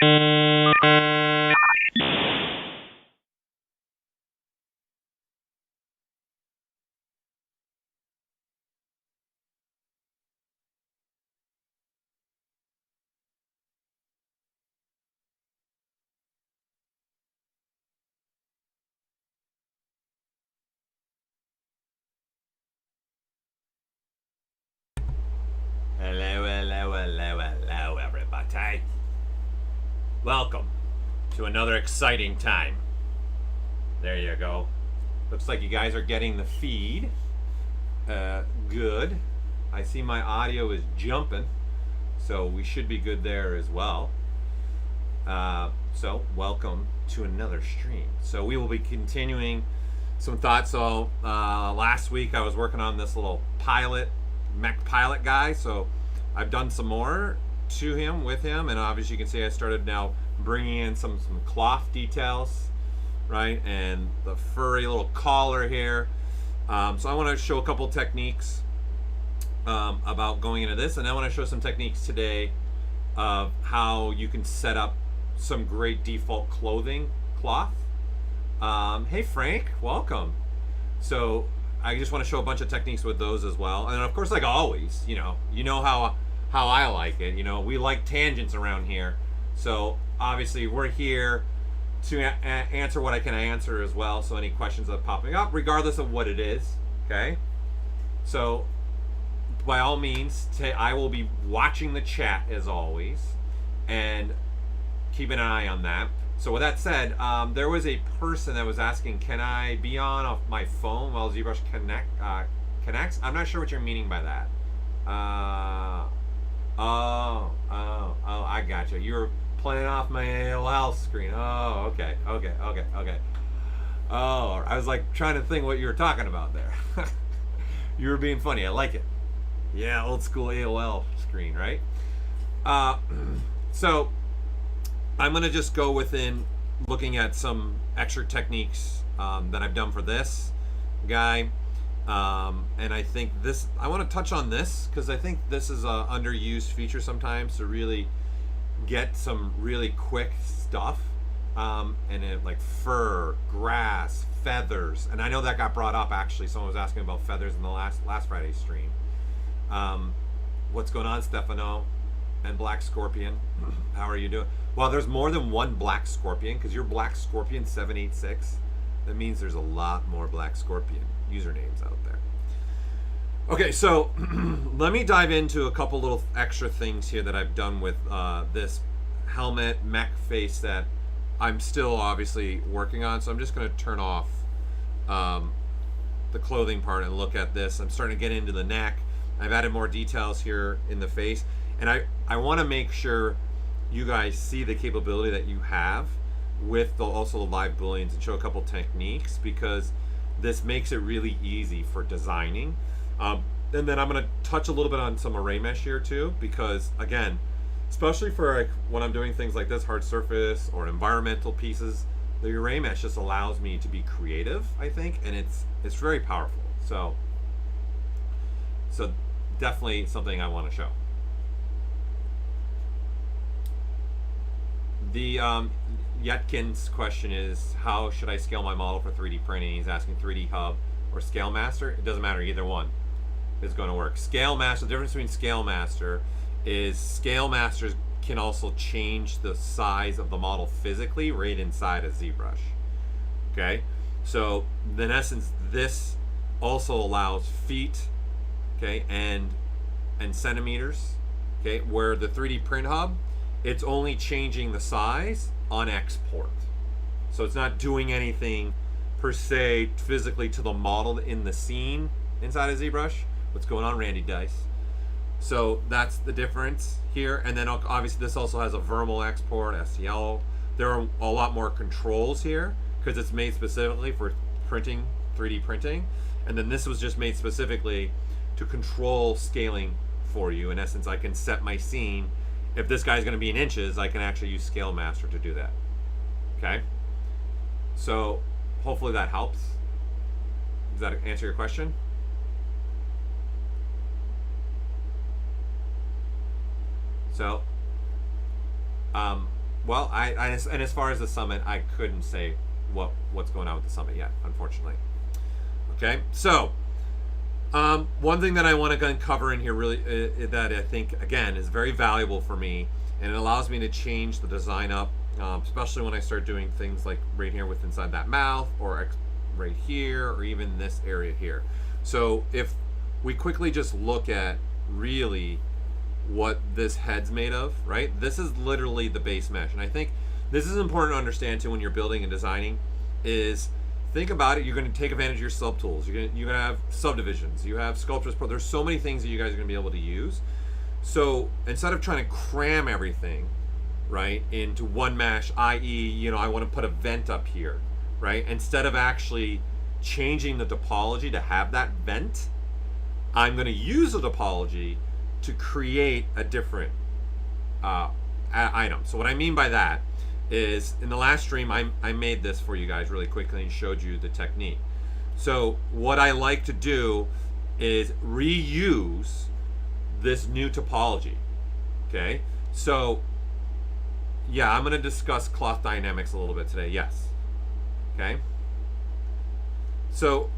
Hello, hello, hello, hello, everybody. Welcome to another exciting time. There you go. Looks like you guys are getting the feed. Good. I see my audio is jumping, so we should be good there as well. So welcome to another stream. So we will be continuing some thoughts. So last week I was working on this little Mech pilot guy, so I've done some more to him with him, and obviously you can see I started now bringing in some cloth details, right, and the furry little collar here. So I want to show a couple techniques about going into this, and I want to show some techniques today of how you can set up some great default clothing cloth. Hey Frank, welcome. So I just want to show a bunch of techniques with those as well. And of course, like always, you know how I like it. We like tangents around here. So obviously we're here to answer what I can answer as well. So any questions that are popping up, regardless of what it is, okay? So by all means, I will be watching the chat as always and keeping an eye on that. So with that said, there was a person that was asking, can I be on my phone while ZBrush connects? I'm not sure what you're meaning by that. Oh, I gotcha. You were playing off my AOL screen. Oh, okay. Oh, I was like trying to think what you were talking about there. You were being funny. I like it. Yeah, old school AOL screen, right? So I'm going to just go within looking at some extra techniques that I've done for this guy. And I think I want to touch on this because I think this is an underused feature sometimes to really get some really quick stuff. And it, like fur, grass, feathers. And I know that got brought up actually. Someone was asking about feathers in the last Friday's stream. What's going on, Stefano? And Black Scorpion, how are you doing? Well, there's more than one Black Scorpion because you're Black Scorpion 786. That means there's a lot more Black Scorpion usernames out there. Okay, so let me dive into a couple little extra things here that I've done with this helmet mech face that I'm still obviously working on. So I'm just going to turn off the clothing part and look at this. I'm starting to get into the neck. I've added more details here in the face. And I want to make sure you guys see the capability that you have with also the live booleans and show a couple techniques because this makes it really easy for designing. And then I'm going to touch a little bit on some array mesh here too because again, especially for like when I'm doing things like this, hard surface or environmental pieces, the array mesh just allows me to be creative, I think, and it's very powerful. So definitely something I want to show. The Yetkin's question is, how should I scale my model for 3D printing? He's asking 3D Hub or Scale Master. It doesn't matter, either one is going to work. Scale Master, the difference between Scale Master is Scale Masters can also change the size of the model physically right inside of ZBrush. Okay, so in essence, this also allows feet, okay, and centimeters, okay, where the 3D Print Hub, it's only changing the size on export. So it's not doing anything per se physically to the model in the scene inside of ZBrush. What's going on, Randy Dice? So that's the difference here. And then obviously this also has a Vermal export, STL. There are a lot more controls here because it's made specifically for printing, 3D printing. And then this was just made specifically to control scaling for you. In essence, I can set my scene. If this guy's going to be in inches, I can actually use Scale Master to do that. Okay? So hopefully that helps. Does that answer your question? So Well, and as far as the summit, I couldn't say what's going on with the summit yet, unfortunately. Okay, so one thing that I want to cover in here really that I think again is very valuable for me, and it allows me to change the design up, especially when I start doing things like right here with inside that mouth, or right here, or even this area here. So if we quickly just look at really what this head's made of, right? This is literally the base mesh, and I think this is important to understand too when you're building and designing. Is think about it. You're going to take advantage of your sub tools. You're going to have subdivisions. You have Sculptors Pro. There's so many things that you guys are going to be able to use. So instead of trying to cram everything, right, into one mesh, i.e., I want to put a vent up here, right? Instead of actually changing the topology to have that vent, I'm going to use the topology to create a different item. So what I mean by that is, in the last stream, I made this for you guys really quickly and showed you the technique. So what I like to do is reuse this new topology. Okay, so yeah, I'm going to discuss cloth dynamics a little bit today. Yes. Okay. So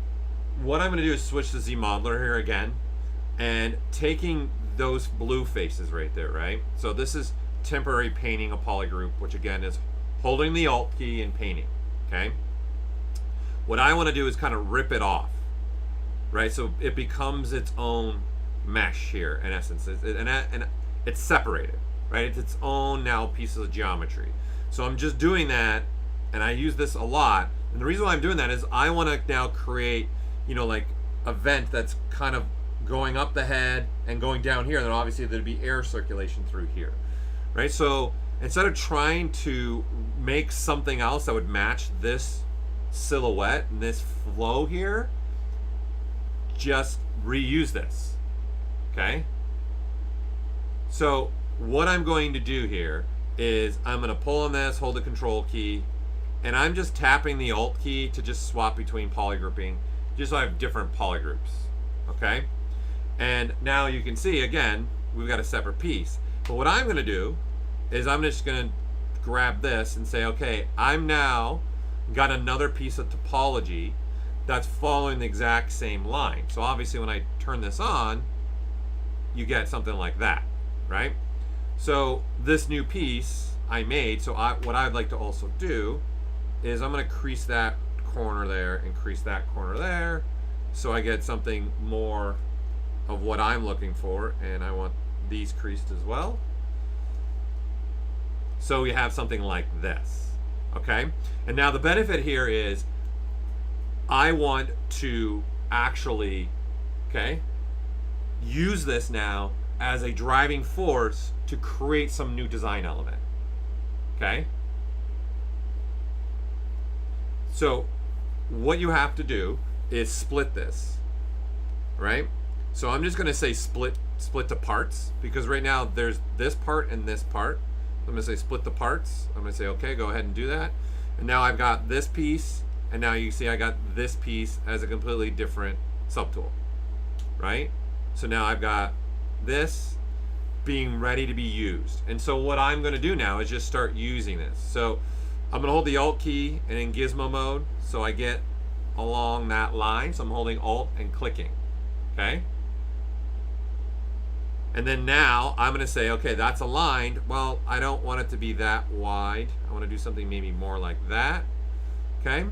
what I'm going to do is switch to ZModeler here again, and taking those blue faces right there, right? So this is temporary painting a polygroup, which again is holding the Alt key and painting, okay? What I want to do is kind of rip it off, right? So it becomes its own mesh here, in essence, and it's separated, right? It's its own now piece of geometry. So I'm just doing that, and I use this a lot. And the reason why I'm doing that is I want to now create, like a vent that's kind of going up the head and going down here, and then obviously there'd be air circulation through here, right? So instead of trying to make something else that would match this silhouette and this flow here, just reuse this, okay? So what I'm going to do here is I'm going to pull on this, hold the control key, and I'm just tapping the Alt key to just swap between polygrouping, just so I have different polygroups, okay? And now you can see, again, we've got a separate piece. But what I'm going to do is I'm just going to grab this and say, okay, I'm now got another piece of topology that's following the exact same line. So obviously when I turn this on, you get something like that, right? So this new piece I made, so what I'd like to also do is I'm going to crease that corner there and crease that corner there, so I get something more of what I'm looking for, and I want these creased as well. So we have something like this, okay? And now the benefit here is I want to actually, okay, use this now as a driving force to create some new design element, okay? So what you have to do is split this, right? So I'm just going to say split to parts, because right now there's this part and this part. I'm going to say split the parts. I'm going to say, okay, go ahead and do that. And now I've got this piece, and now you see I got this piece as a completely different subtool, right? So now I've got this being ready to be used. And so what I'm going to do now is just start using this. So I'm going to hold the Alt key and in gizmo mode, so I get along that line. So I'm holding Alt and clicking, okay? And then now I'm going to say, okay, that's aligned. Well, I don't want it to be that wide. I want to do something maybe more like that, okay?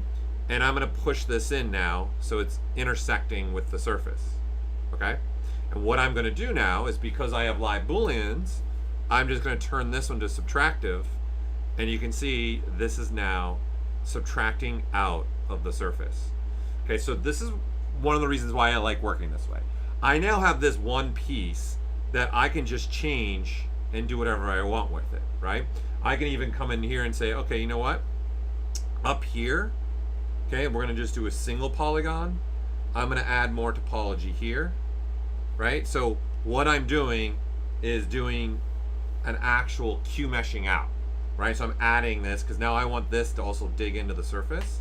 And I'm going to push this in now so it's intersecting with the surface, okay? And what I'm going to do now is, because I have live Booleans, I'm just going to turn this one to subtractive, and you can see this is now subtracting out of the surface. Okay, so this is one of the reasons why I like working this way. I now have this one piece that I can just change and do whatever I want with it, right? I can even come in here and say, okay, you know what? Up here, okay, we're gonna just do a single polygon. I'm gonna add more topology here, right? So what I'm doing is doing an actual Q meshing out, right? So I'm adding this because now I want this to also dig into the surface.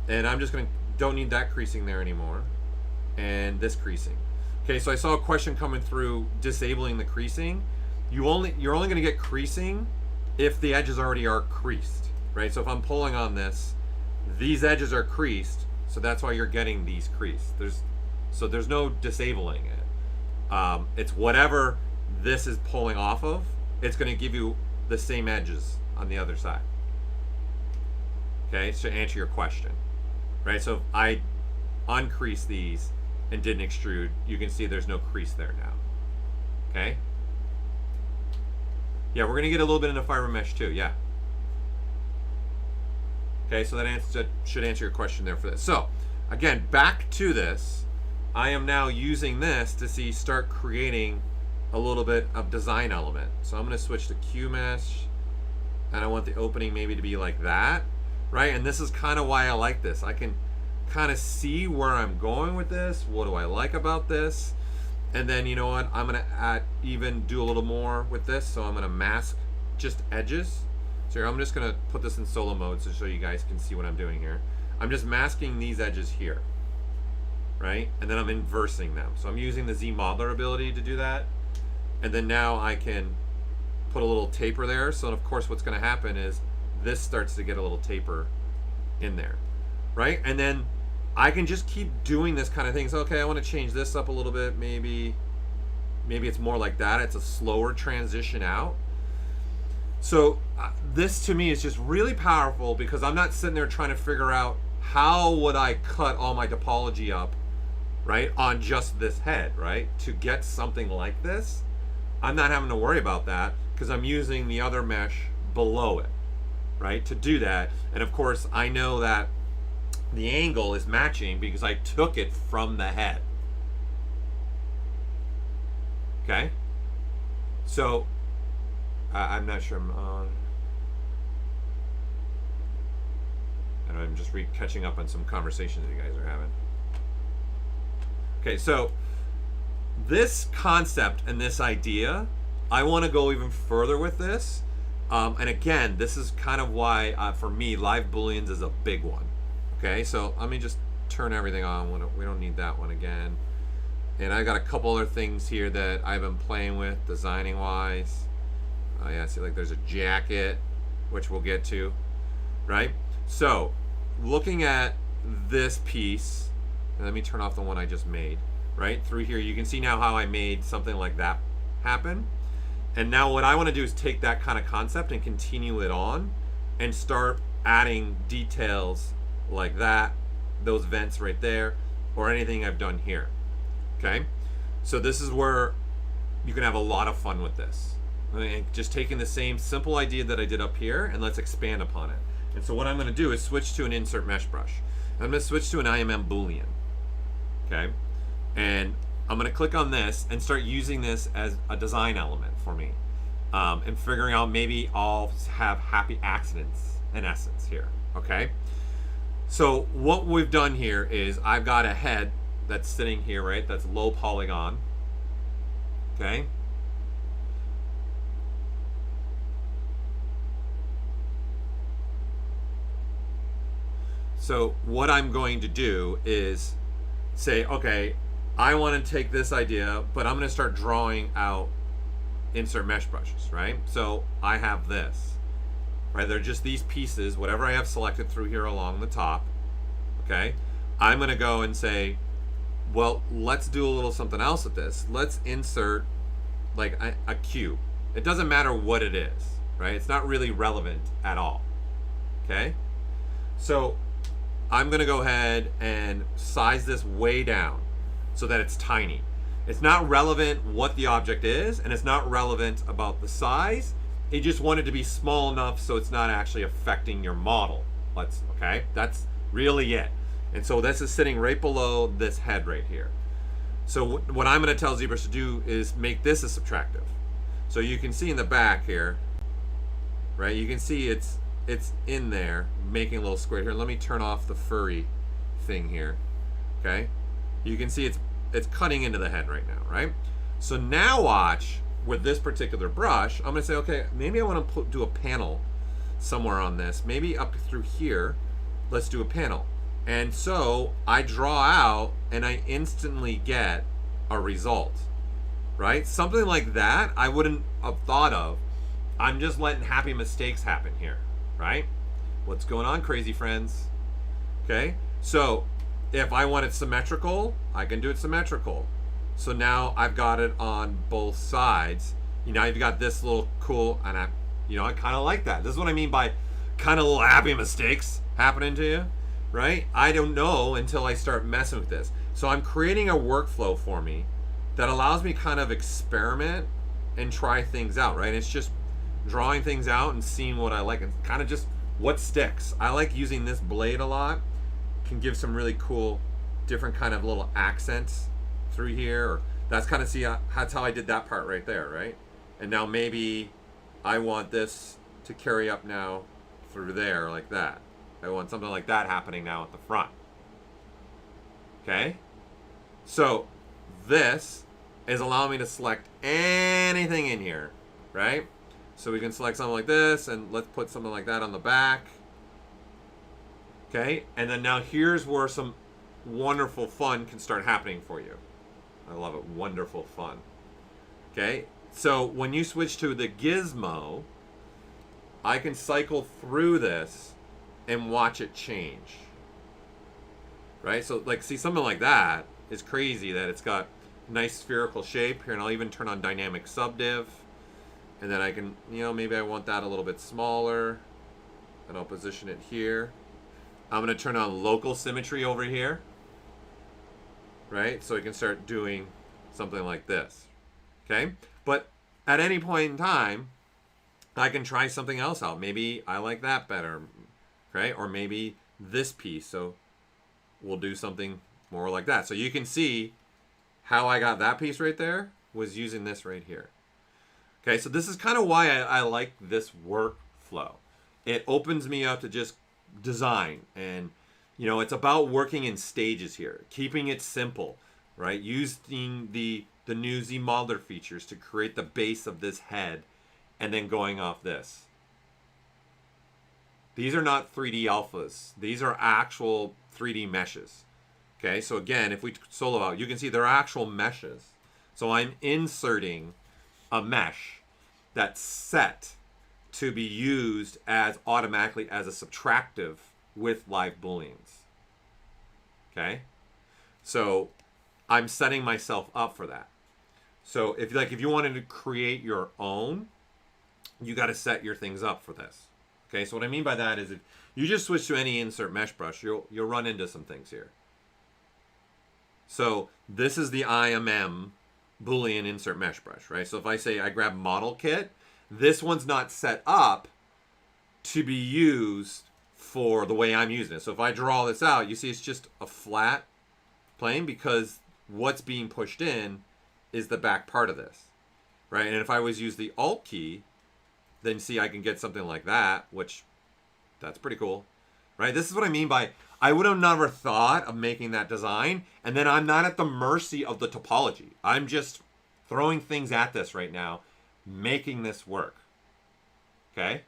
And I'm just don't need that creasing there anymore. And this creasing. Okay, so I saw a question coming through disabling the creasing. You're only going to get creasing if the edges already are creased, right? So if I'm pulling on this, these edges are creased, so that's why you're getting these creased. There's no disabling it. It's whatever this is pulling off of, it's going to give you the same edges on the other side. Okay, to answer your question, right? So if I uncrease these and didn't extrude, you can see there's no crease there now. Okay. Yeah, we're gonna get a little bit into FiberMesh too. Yeah. Okay, so that should answer your question there for this. So again, back to this. I am now using this to start creating a little bit of design element. So I'm gonna switch to QMesh, and I want the opening maybe to be like that, right? And this is kind of why I like this. I can kind of see where I'm going with this. What do I like about this? And then, you know what, I'm gonna even do a little more with this. So I'm gonna mask just edges. So here, I'm just gonna put this in solo mode so you guys can see what I'm doing here. I'm just masking these edges here, right? And then I'm inversing them. So I'm using the Z modeler ability to do that. And then now I can put a little taper there. So of course what's gonna happen is this starts to get a little taper in there, right? And then I can just keep doing this kind of thing. So, okay, I want to change this up a little bit. Maybe it's more like that. It's a slower transition out. So this to me is just really powerful because I'm not sitting there trying to figure out how would I cut all my topology up, right, on just this head, right? To get something like this, I'm not having to worry about that because I'm using the other mesh below it, right, to do that. And of course, I know that the angle is matching because I took it from the head. Okay? So, I'm not sure I'm on. And I'm just catching up on some conversations that you guys are having. Okay, so this concept and this idea, I want to go even further with this. And again, this is kind of why, for me, live Booleans is a big one. Okay, so let me just turn everything on. We don't need that one again. And I got a couple other things here that I've been playing with, designing wise. Oh yeah, see, like there's a jacket, which we'll get to, right? So, looking at this piece, and let me turn off the one I just made, right? Through here, you can see now how I made something like that happen. And now what I want to do is take that kind of concept and continue it on and start adding details like that, those vents right there, or anything I've done here. Okay, so this is where you can have a lot of fun with this. I mean, just taking the same simple idea that I did up here and let's expand upon it. And so what I'm going to do is switch to an insert mesh brush. I'm going to switch to an IMM Boolean. Okay, and I'm going to click on this and start using this as a design element for me, and figuring out maybe I'll have happy accidents in essence here. Okay. So what we've done here is I've got a head that's sitting here, right? That's low polygon. Okay. So what I'm going to do is say, okay, I want to take this idea, but I'm going to start drawing out insert mesh brushes, right? So I have this. Right, they're just these pieces, whatever I have selected through here along the top, okay? I'm gonna go and say, well, let's do a little something else with this. Let's insert like a cube. It doesn't matter what it is, right? It's not really relevant at all, okay? So I'm gonna go ahead and size this way down so that it's tiny. It's not relevant what the object is, and it's not relevant about the size. It just wanted to be small enough so it's not actually affecting your model. Okay, that's really it. And so this is sitting right below this head right here. So what I'm going to tell ZBrush to do is make this a subtractive. So you can see in the back here, right? You can see it's in there making a little square here. Let me turn off the furry thing here. Okay, you can see it's cutting into the head right now, right? So now watch. With this particular brush, I'm going to say, okay, maybe I want to do a panel somewhere on this. Maybe up through here, let's do a panel. And so I draw out and I instantly get a result, right? Something like that I wouldn't have thought of I'm just letting happy mistakes happen here, right? What's going on, crazy friends? Okay, so if I want it symmetrical, I can do it symmetrical. So now I've got it on both sides. You know, you've got this little cool, and I kind of like that. This is what I mean by kind of little happy mistakes happening to you, right? I don't know until I start messing with this. So I'm creating a workflow for me that allows me kind of experiment and try things out, right? It's just drawing things out and seeing what I like and kind of just what sticks. I like using this blade a lot. Can give some really cool different kind of little accents through here. Or that's kind of, see, that's how I did that part right there, right? And now maybe I want this to carry up now through there like that. I want something like that happening now at the front. Okay? So this is allowing me to select anything in here, right? So we can select something like this, and let's put something like that on the back. Okay, and then now here's where some wonderful fun can start happening for you. I love it, wonderful fun. Okay, so when you switch to the gizmo, I can cycle through this and watch it change. Right, so like, see, something like that is crazy that it's got nice spherical shape here, and I'll even turn on dynamic subdiv, and then I can, maybe I want that a little bit smaller, and I'll position it here. I'm going to turn on local symmetry over here, right? So I can start doing something like this, okay? But at any point in time, I can try something else out. Maybe I like that better, okay? Or maybe this piece, so we'll do something more like that. So you can see how I got that piece right there was using this right here. Okay, so this is kind of why I like this workflow. It opens me up to just design, and it's about working in stages here, keeping it simple, right? Using the new ZModeler features to create the base of this head, and then going off this. These are not 3D alphas. These are actual 3D meshes. Okay, so again, if we solo out, you can see they're actual meshes. So I'm inserting a mesh that's set to be used as automatically as a subtractive with live booleans. Okay, so I'm setting myself up for that. So if you wanted to create your own, you got to set your things up for this. Okay, so what I mean by that is if you just switch to any insert mesh brush, you'll run into some things here. So this is the IMM Boolean insert mesh brush, right? So if I say I grab model kit, this one's not set up to be used for the way I'm using it. So if I draw this out, you see it's just a flat plane because what's being pushed in is the back part of this, right? And if I was use the Alt key, then see I can get something like that, which that's pretty cool, right? This is what I mean by I would have never thought of making that design, and then I'm not at the mercy of the topology. I'm just throwing things at this right now, making this work. Okay?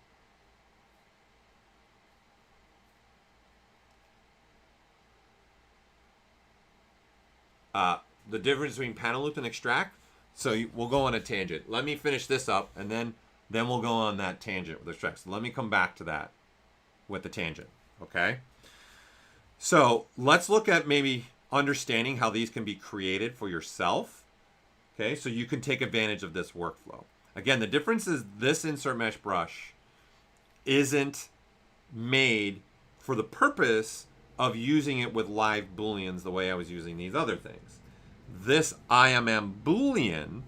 The difference between panel loop and extract. So we'll go on a tangent. Let me finish this up, and then we'll go on that tangent with extract. So let me come back to that with the tangent. Okay? So let's look at maybe understanding how these can be created for yourself. Okay, so you can take advantage of this workflow. Again, the difference is this insert mesh brush isn't made for the purpose of using it with live booleans the way I was using these other things. This IMM Boolean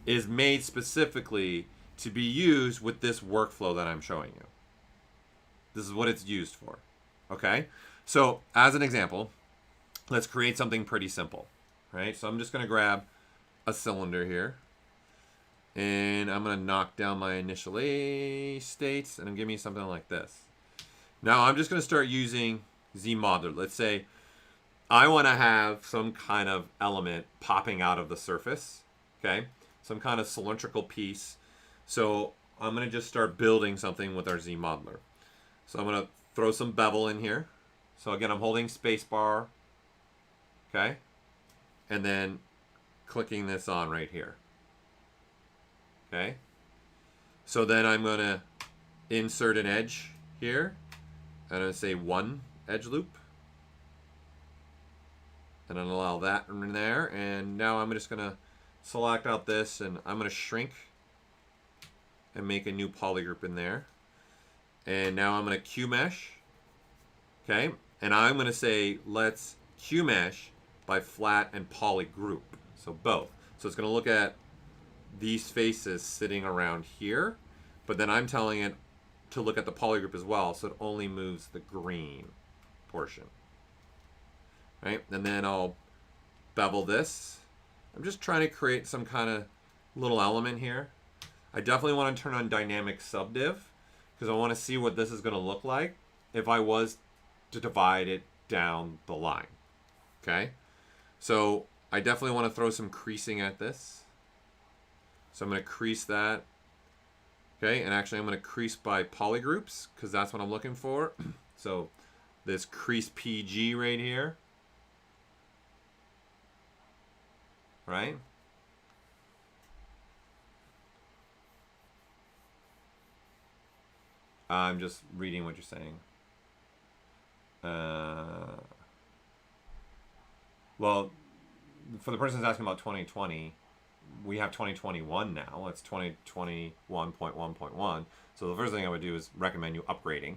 is made specifically to be used with this workflow that I'm showing you. This is what it's used for. Okay? So, as an example, let's create something pretty simple. Right? So I'm just going to grab a cylinder here. And I'm going to knock down my initial A states, and I'm giving me something like this. Now I'm just going to start using ZModeler. Let's say I want to have some kind of element popping out of the surface. Okay? Some kind of cylindrical piece. So I'm going to just start building something with our ZModeler. So I'm going to throw some bevel in here. So again, I'm holding spacebar. Okay? And then clicking this on right here. Okay? So then I'm going to insert an edge here. I'm going to say 1 edge loop. And I'll allow that in there. And now I'm just going to select out this, and I'm going to shrink and make a new polygroup in there. And now I'm going to Q mesh. Okay. And I'm going to say, let's Q mesh by flat and polygroup. So both. So it's going to look at these faces sitting around here, but then I'm telling it to look at the polygroup as well, so it only moves the green portion. Right? And then I'll bevel this. I'm just trying to create some kind of little element here. I definitely want to turn on dynamic subdiv because I want to see what this is going to look like if I was to divide it down the line. Okay? So I definitely want to throw some creasing at this. So I'm going to crease that. Okay, and actually I'm going to crease by polygroups because that's what I'm looking for. So this crease PG right here. Right? I'm just reading what you're saying. Well, for the person who's asking about 2020, we have 2021 now. It's 2021.1.1. So the first thing I would do is recommend you upgrading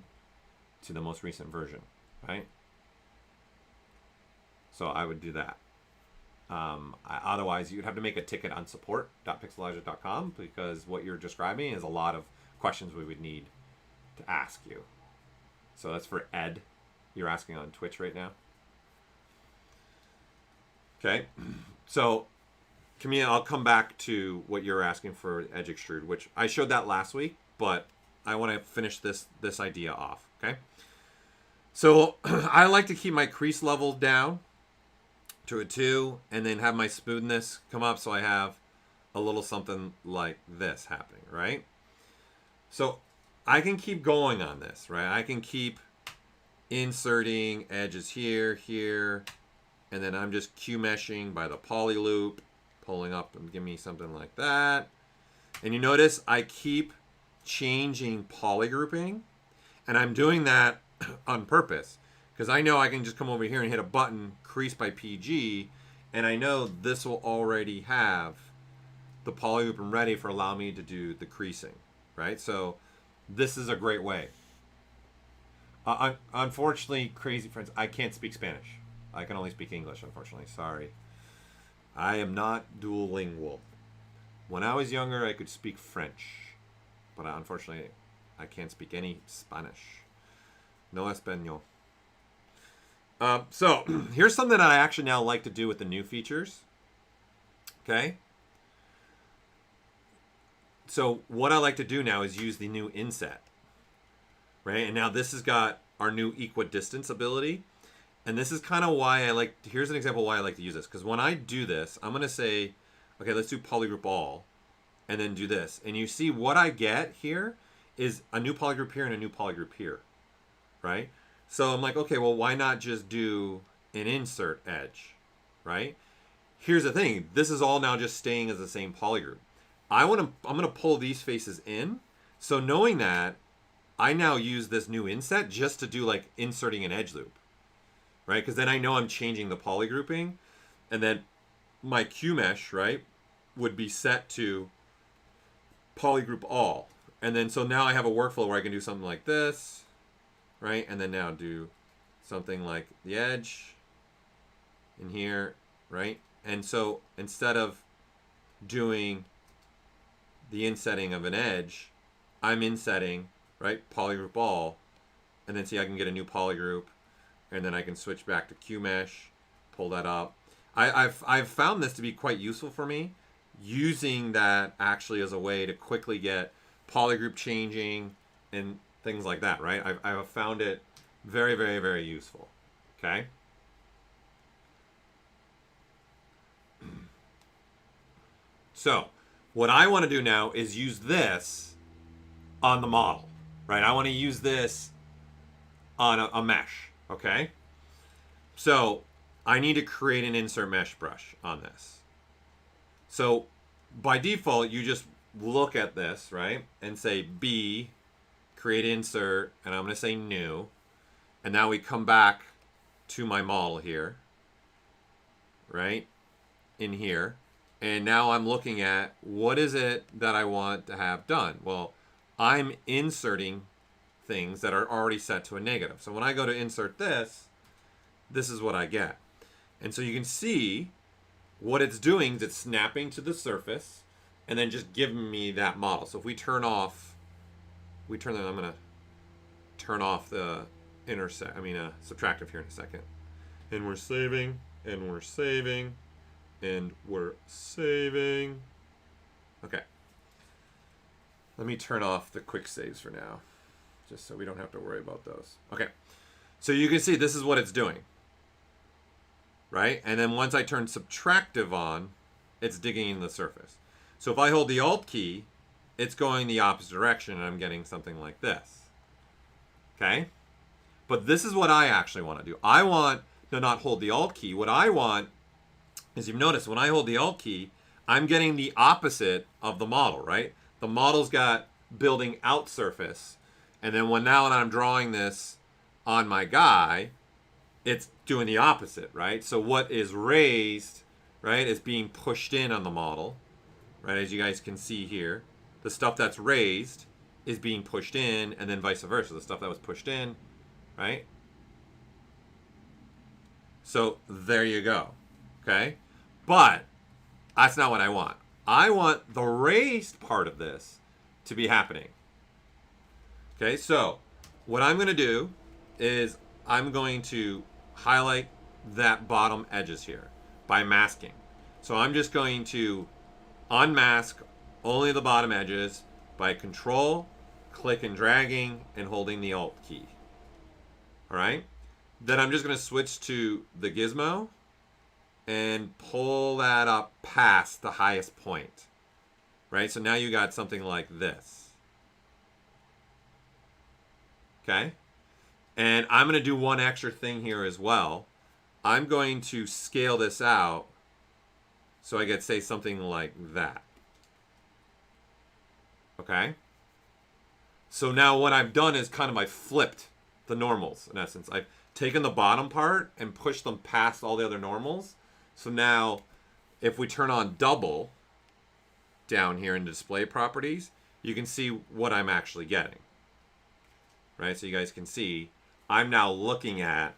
to the most recent version, right? So I would do that. Otherwise, you'd have to make a ticket on support.pixologic.com because what you're describing is a lot of questions we would need to ask you. So that's for Ed. You're asking on Twitch right now. Okay. So, Camille, I'll come back to what you're asking for edge extrude, which I showed that last week, but I want to finish this idea off. Okay. So I like to keep my crease level down to a 2 and then have my smoothness come up so I have a little something like this happening, right? So I can keep going on this, right? I can keep inserting edges here, here, and then I'm just Q meshing by the poly loop, pulling up and give me something like that. And you notice I keep changing poly grouping, and I'm doing that on purpose because I know I can just come over here and hit a button, crease by PG, and I know this will already have the poly group and ready for allow me to do the creasing, right? So this is a great way. Unfortunately, crazy friends, I can't speak Spanish. I can only speak English, unfortunately. Sorry. I am not duolingual. When I was younger, I could speak French. But unfortunately, I can't speak any Spanish. No Espanol. So, here's something that I actually now like to do with the new features. Okay? So, what I like to do now is use the new inset. Right? And now this has got our new equidistance ability. And this is kind of why I like, here's an example why I like to use this. Because when I do this, I'm going to say, okay, let's do polygroup all. And then do this. And you see what I get here is a new polygroup here and a new polygroup here. Right? So I'm like, okay, well, why not just do an insert edge? Right? Here's the thing. This is all now just staying as the same polygroup. I'm going to pull these faces in. So knowing that, I now use this new inset just to do like inserting an edge loop. Right? Because then I know I'm changing the poly grouping. And then my Q mesh, right, would be set to polygroup all. And then so now I have a workflow where I can do something like this, right? And then now do something like the edge in here, right? And so instead of doing the insetting of an edge, I'm insetting, right, polygroup all. And then see, I can get a new polygroup. And then I can switch back to Q mesh, pull that up. I've found this to be quite useful for me, using that actually as a way to quickly get polygroup changing and things like that, right? I've found it very, very, very useful. Okay. So what I want to do now is use this on the model, right? I want to use this on a mesh. Okay, so I need to create an insert mesh brush on this. So by default, you just look at this, right, and say B, create insert, and I'm going to say new. And now we come back to my model here, right, in here. And now I'm looking at what is it that I want to have done. Well, I'm inserting things that are already set to a negative. So when I go to insert this, this is what I get. And so you can see what it's doing is it's snapping to the surface and then just giving me that model. So if we turn off, I'm going to turn off the subtractive here in a second. And we're saving, and we're saving, and we're saving. Okay. Let me turn off the quick saves for now, just so we don't have to worry about those. Okay. So you can see this is what it's doing, right? And then once I turn subtractive on, it's digging in the surface. So if I hold the Alt key, it's going the opposite direction, and I'm getting something like this. Okay? But this is what I actually want to do. I want to not hold the Alt key. What I want is, you've noticed, when I hold the Alt key, I'm getting the opposite of the model, right? The model's got building out surface. And then when I'm drawing this on my guy, it's doing the opposite, right? So what is raised, right, is being pushed in on the model, right? As you guys can see here, the stuff that's raised is being pushed in, and then vice versa. The stuff that was pushed in, right? So there you go, okay? But that's not what I want. I want the raised part of this to be happening. Okay, so what I'm going to do is I'm going to highlight that bottom edges here by masking. So I'm just going to unmask only the bottom edges by Control, click and dragging, and holding the Alt key. All right? Then I'm just going to switch to the gizmo and pull that up past the highest point. Right? So now you got something like this. Okay? And I'm going to do one extra thing here as well. I'm going to scale this out so I get, say, something like that. Okay? So now what I've done is kind of I flipped the normals, in essence. I've taken the bottom part and pushed them past all the other normals. So now if we turn on double down here in display properties, you can see what I'm actually getting. Right? So you guys can see I'm now looking at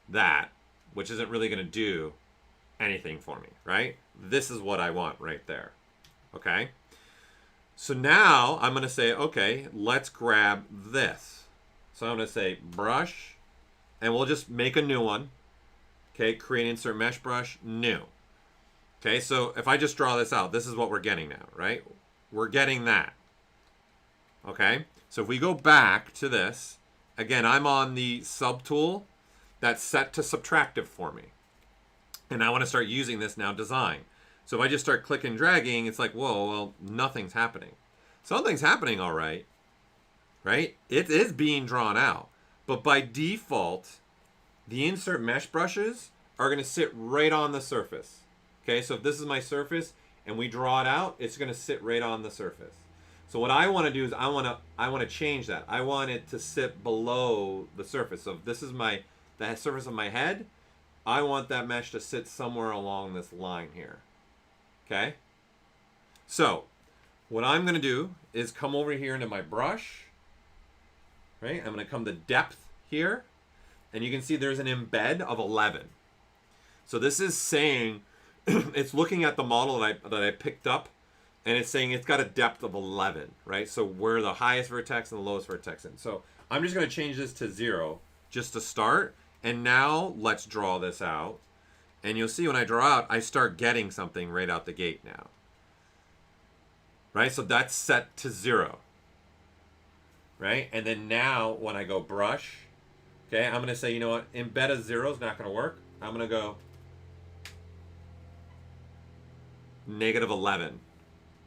that, which isn't really going to do anything for me, right? This is what I want right there. Okay? So now I'm going to say, okay, let's grab this. So I'm going to say brush, and we'll just make a new one. Okay, create insert mesh brush, new. Okay, so if I just draw this out, this is what we're getting now, right? We're getting that. Okay, so if we go back to this, again, I'm on the subtool that's set to subtractive for me. And I want to start using this now, design. So if I just start clicking and dragging, it's like, whoa, well, nothing's happening. Something's happening all right, right? It is being drawn out. But by default, the insert mesh brushes are going to sit right on the surface. Okay, so if this is my surface and we draw it out, it's going to sit right on the surface. So what I want to do is I want to change that. I want it to sit below the surface. So if this is the surface of my head, I want that mesh to sit somewhere along this line here. Okay? So what I'm going to do is come over here into my brush. Right? I'm going to come to depth here. And you can see there's an embed of 11. So this is saying, it's looking at the model that I picked up, and it's saying it's got a depth of 11, right? So we're the highest vertex and the lowest vertex in. So I'm just going to change this to 0 just to start. And now let's draw this out. And you'll see when I draw out, I start getting something right out the gate now. Right? So that's set to 0. Right? And then now when I go brush, okay, I'm going to say, you know what, embed a 0 is not going to work. I'm going to go negative 11.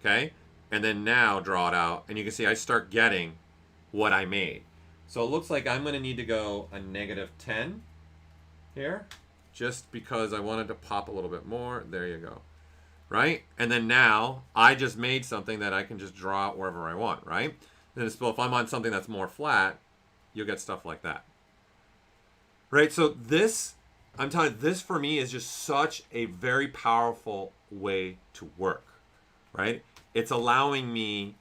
Okay? And then now draw it out. And you can see I start getting what I made. So it looks like I'm going to need to go a negative 10 here, just because I wanted to pop a little bit more. There you go. right? And then now I just made something that I can just draw out wherever I want, right? Then if I'm on something that's more flat, you'll get stuff like that, right? So this, I'm telling you, this for me is just such a very powerful way to work, right? It's allowing me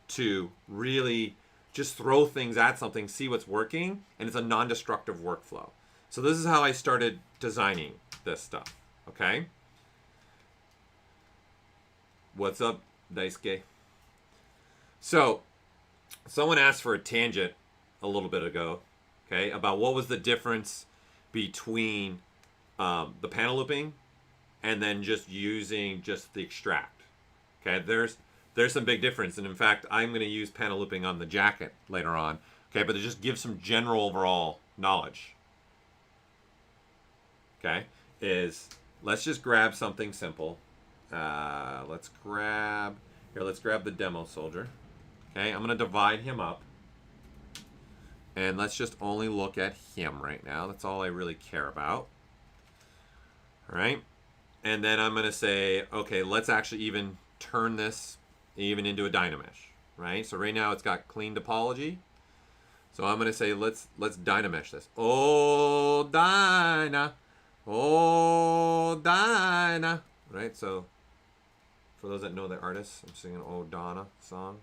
to really just throw things at something, see what's working, and it's a non-destructive workflow. So this is how I started designing this stuff, okay? What's up, Daisuke? So, someone asked for a tangent a little bit ago, okay, about what was the difference between the panel looping and then just using just the extract. Okay, there's some big difference, and in fact, I'm going to use panel looping on the jacket later on. Okay, but to just give some general overall knowledge. Okay, is let's just grab something simple. Let's grab the demo soldier. Okay, I'm going to divide him up. And let's just only look at him right now. That's all I really care about. All right. And then I'm going to say, okay, let's actually even turn this even into a Dynamesh, right? So right now it's got clean topology. So I'm going to say, let's Dynamesh this. Oh, Dyna. Oh, Dyna. Right? So for those that know the artist, I'm singing Oh, Donna song.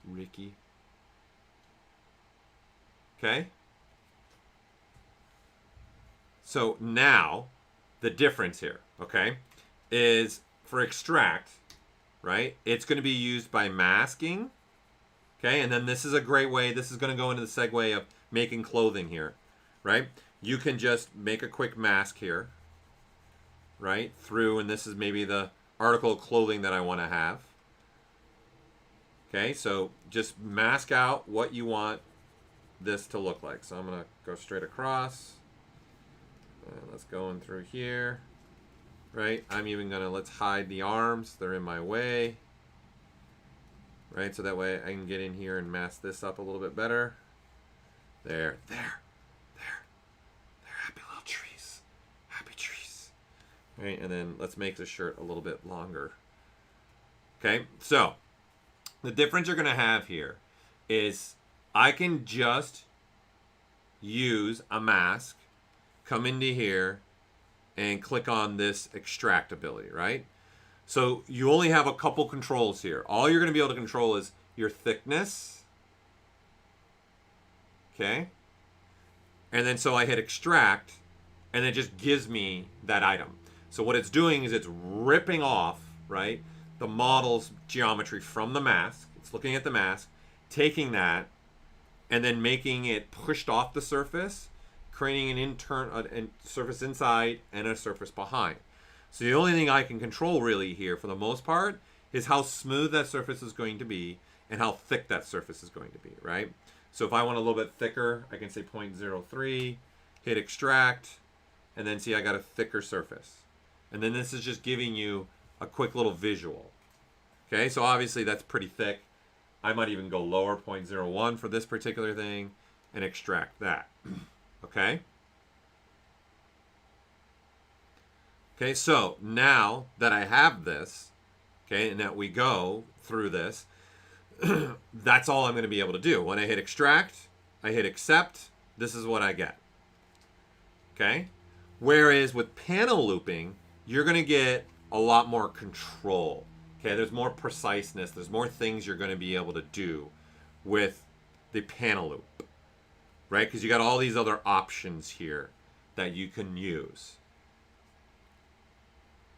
Ricky. Okay? So now, the difference here, okay, is for extract, right, it's going to be used by masking, okay, and then this is a great way, this is going to go into the segue of making clothing here, right? You can just make a quick mask here, right, through, and this is maybe the article of clothing that I want to have. Okay, so just mask out what you want this to look like. So I'm going to go straight across. Let's go in through here. Right, I'm even going to, let's hide the arms. They're in my way. Right, so that way I can get in here and mask this up a little bit better. There. Happy little trees. Happy trees. Right, and then let's make the shirt a little bit longer. Okay, so the difference you're going to have here is I can just use a mask, come into here, and click on this extract ability, right? So you only have a couple controls here. All you're going to be able to control is your thickness. Okay? And then so I hit extract, and it just gives me that item. So what it's doing is it's ripping off, right, the model's geometry from the mask. It's looking at the mask, taking that, and then making it pushed off the surface, creating an internal surface inside and a surface behind. So the only thing I can control really here for the most part is how smooth that surface is going to be and how thick that surface is going to be, right? So if I want a little bit thicker, I can say 0.03, hit extract, and then see I got a thicker surface. And then this is just giving you a quick little visual. Okay, so obviously that's pretty thick. I might even go lower, 0.01 for this particular thing, and extract that. Okay? Okay, so now that I have this, okay, and that we go through this, that's all I'm going to be able to do. When I hit extract, I hit accept, this is what I get. Okay? Whereas with panel looping, you're going to get a lot more control. Okay, there's more preciseness. There's more things you're going to be able to do with the panel loop, right? Because you got all these other options here that you can use,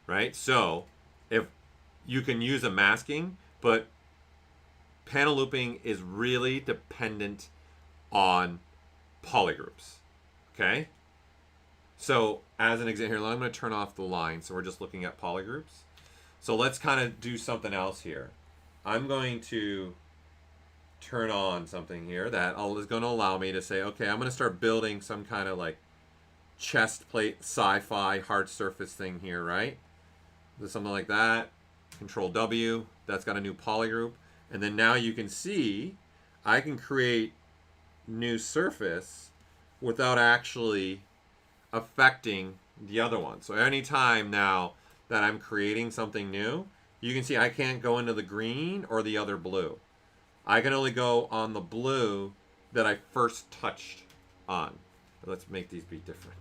right? So if you can use a masking, but panel looping is really dependent on polygroups, okay? So as an example here, I'm going to turn off the line. So we're just looking at polygroups. So let's kind of do something else here. I'm going to turn on something here that is going to allow me to say, okay, I'm going to start building some kind of like chest plate sci-fi hard surface thing here, right? There's something like that. Control W. That's got a new polygroup. And then now you can see I can create new surface without actually affecting the other one. So anytime now that I'm creating something new, you can see I can't go into the green or the other blue. I can only go on the blue that I first touched on. Let's make these be different.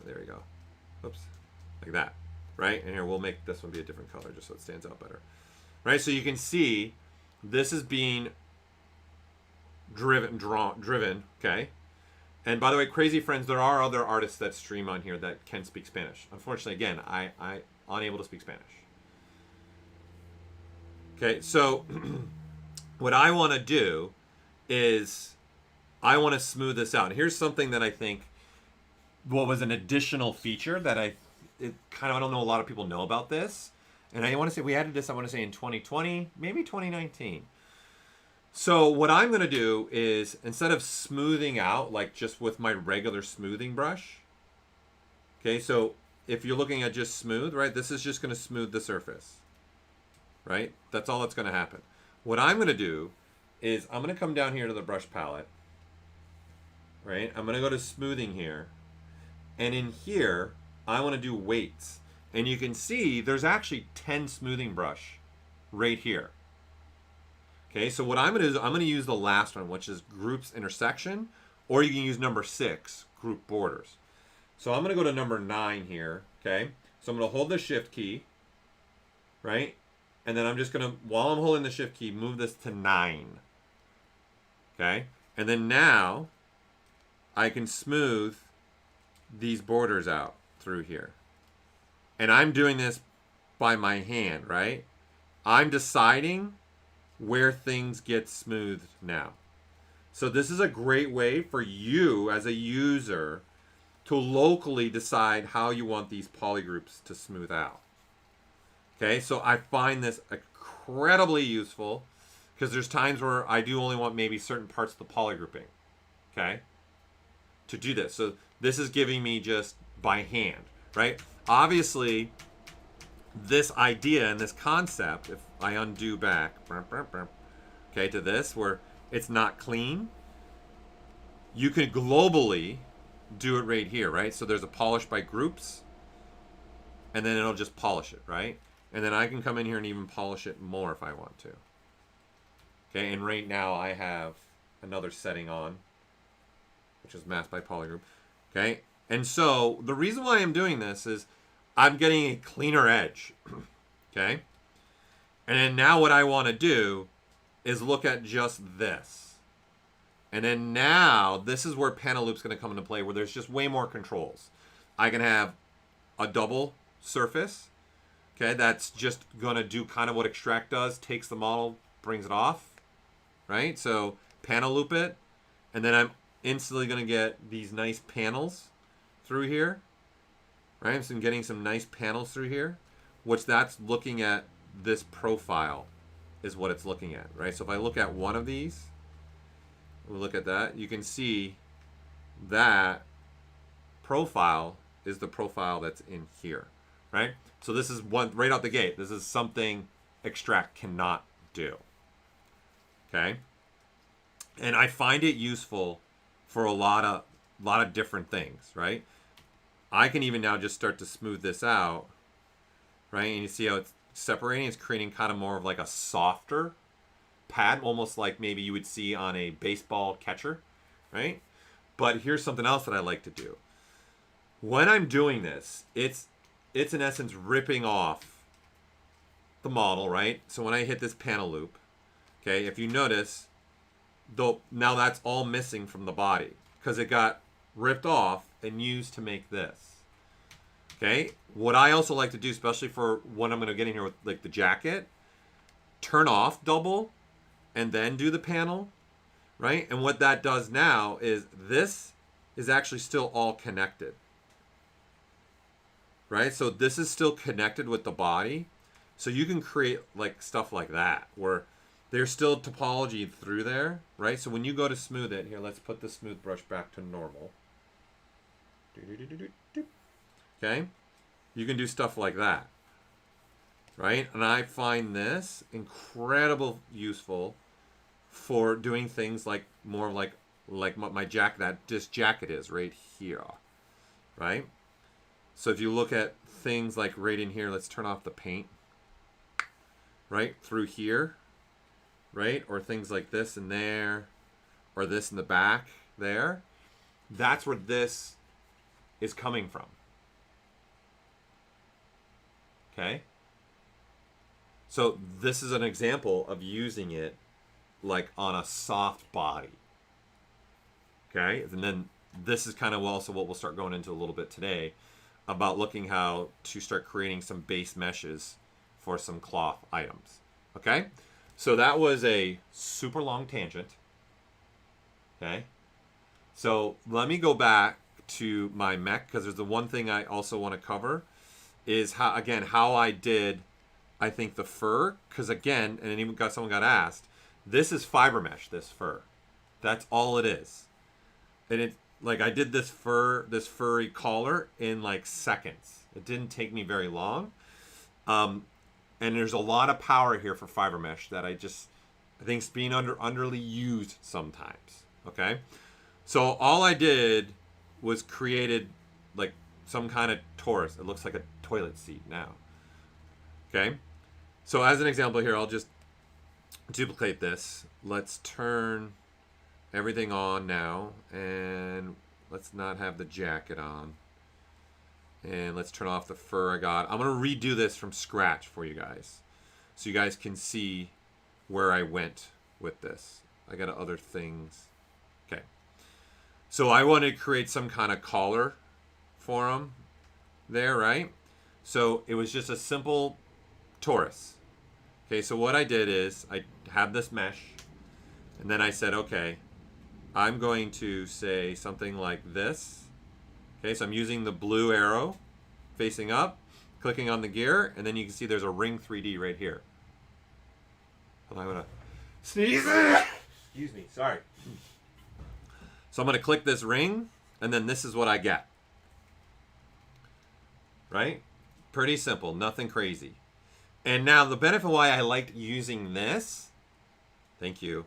There we go. Oops. Like that. Right? And here we'll make this one be a different color just so it stands out better. Right? So you can see this is being driven, okay? And by the way, crazy friends, there are other artists that stream on here that can speak Spanish. Unfortunately, again, I unable to speak Spanish. Okay, so what I want to do is I want to smooth this out. Here's something that I think what was an additional feature that I don't know a lot of people know about this. And I want to say we added this, I want to say in 2020, maybe 2019. So what I'm going to do is instead of smoothing out like just with my regular smoothing brush, okay, so if you're looking at just smooth, right, this is just going to smooth the surface, right? That's all that's going to happen. What I'm going to do is I'm going to come down here to the brush palette, right? I'm going to go to smoothing here. And in here, I want to do weights. And you can see there's actually 10 smoothing brush right here. Okay, so what I'm going to do is I'm going to use the last one, which is groups intersection, or you can use number 6, group borders. So I'm going to go to number 9 here, okay? So I'm going to hold the shift key, right? And then I'm just going to, while I'm holding the shift key, move this to 9. Okay? And then now I can smooth these borders out through here. And I'm doing this by my hand, right? I'm deciding where things get smoothed now. So this is a great way for you as a user to locally decide how you want these polygroups to smooth out. Okay, so I find this incredibly useful because there's times where I do only want maybe certain parts of the polygrouping, okay, to do this. So this is giving me just by hand, right? Obviously, this idea and this concept, if I undo back, okay, to this where it's not clean, you can globally do it right here, right? So there's a polish by groups, and then it'll just polish it, right? And then I can come in here and even polish it more if I want to. Okay, and right now I have another setting on, which is masked by polygroup. Okay, and so the reason why I'm doing this is I'm getting a cleaner edge. Okay, and then now what I want to do is look at just this. And then now this is where panel loop's going to come into play, where there's just way more controls. I can have a double surface. Okay, that's just going to do kind of what extract does, takes the model, brings it off, right? So panel loop it, and then I'm instantly going to get these nice panels through here, right? So I'm getting some nice panels through here, which that's looking at this profile is what it's looking at, right? So if I look at one of these, we look at that, you can see that profile is the profile that's in here, right? So this is one right out the gate. This is something extract cannot do. Okay? And I find it useful for a lot of different things, right? I can even now just start to smooth this out, right? And you see how it's separating, it's creating kind of more of like a softer pad, almost like maybe you would see on a baseball catcher, right? But here's something else that I like to do. When I'm doing this, it's in essence ripping off the model, right? So when I hit this panel loop, okay, if you notice, though, now that's all missing from the body because it got ripped off and used to make this. Okay, what I also like to do, especially for what I'm going to get in here with like the jacket, turn off double and then do the panel, right? And what that does now is this is actually still all connected. Right, so this is still connected with the body, so you can create like stuff like that where there's still topology through there, right? So when you go to smooth it, here, let's put the smooth brush back to normal. Okay, you can do stuff like that, right? And I find this incredible useful for doing things like more like my jacket, that this jacket is right here, right? So if you look at things like right in here. Let's turn off the paint. Right through here, right? Or things like this in there, or this in the back there. That's where this is coming from. Okay? So this is an example of using it like on a soft body. Okay? And then this is kind of also what we'll start going into a little bit today about looking how to start creating some base meshes for some cloth items. Okay? So that was a super long tangent. Okay? So let me go back to my mech, because there's the one thing I also want to cover is how, again, how I did, I think, the fur. Because again, and even someone got asked, this is FiberMesh, this fur. That's all it is. And it, like, I did this this furry collar in like seconds. It didn't take me very long. And there's a lot of power here for FiberMesh that I think is being underly used sometimes. Okay? So all I did was created like some kind of torus. It looks like a toilet seat now. Okay? So as an example here, I'll just duplicate this. Let's turn everything on now, and let's not have the jacket on. And let's turn off the fur I got. I'm going to redo this from scratch for you guys, so you guys can see where I went with this. I got other things. Okay. So I wanted to create some kind of collar for them there, right? So it was just a simple torus. Okay, so what I did is I have this mesh, and then I said, okay, I'm going to say something like this. Okay, so I'm using the blue arrow facing up, clicking on the gear, and then you can see there's a ring 3D right here. I'm going to sneeze. Excuse me, sorry. So I'm going to click this ring, and then this is what I get. Right? Pretty simple, nothing crazy. And now the benefit why I liked using this, thank you,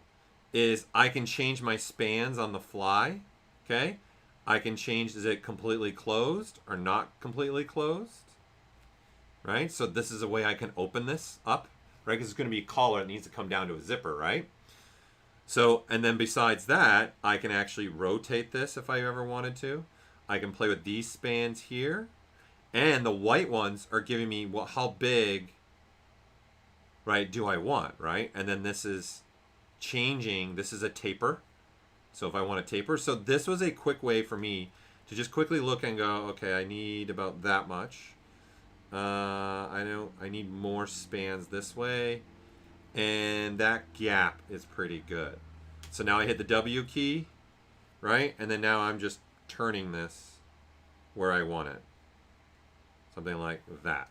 is I can change my spans on the fly. Okay? I can change, is it completely closed or not completely closed? Right? So this is a way I can open this up, right? Because it's going to be a collar, it needs to come down to a zipper, right? So, and then besides that, I can actually rotate this if I ever wanted to. I can play with these spans here. And the white ones are giving me how big, right, do I want, right? And then this is changing. This is a taper. So if I want to taper. So this was a quick way for me to just quickly look and go, okay, I need about that much. I know I need more spans this way. And that gap is pretty good. So now I hit the W key, right? And then now I'm just turning this where I want it. Something like that.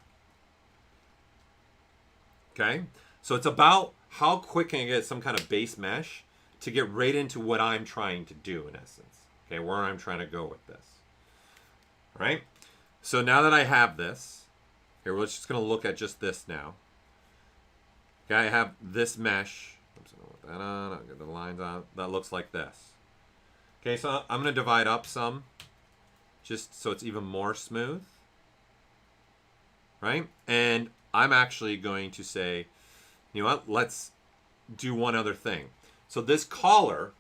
Okay? So it's about how quick can I get some kind of base mesh to get right into what I'm trying to do in essence. Okay, where I'm trying to go with this. All right? So now that I have this, here we're just going to look at just this now. Okay, I have this mesh. I'm just going to put that on. I'll get the lines on. That looks like this. Okay, so I'm going to divide up some just so it's even more smooth. Right? And I'm actually going to say, you know what? Let's do one other thing. So this collar,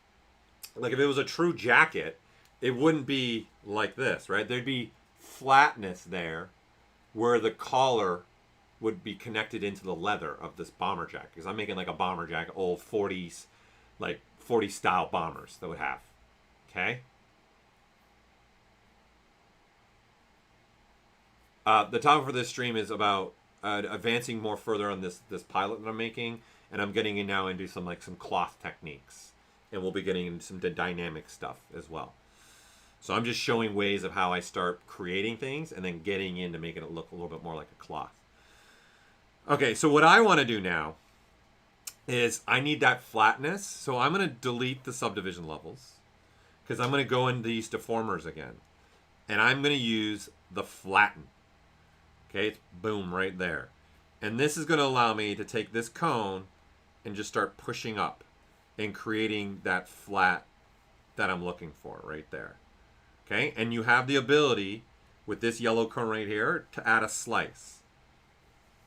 like if it was a true jacket, it wouldn't be like this, right? There'd be flatness there where the collar would be connected into the leather of this bomber jacket. Because I'm making like a bomber jacket, old 40s, like 40 style bombers that would have. Okay? The topic for this stream is about advancing more further on this pilot that I'm making, and I'm getting in now into some cloth techniques, and we'll be getting into some dynamic stuff as well. So I'm just showing ways of how I start creating things and then getting into making it look a little bit more like a cloth. Okay, so what I want to do now is I need that flatness, so I'm going to delete the subdivision levels because I'm going to go in these deformers again, and I'm going to use the flatten. Okay, it's boom right there. And this is going to allow me to take this cone and just start pushing up and creating that flat that I'm looking for right there. Okay, and you have the ability with this yellow cone right here to add a slice.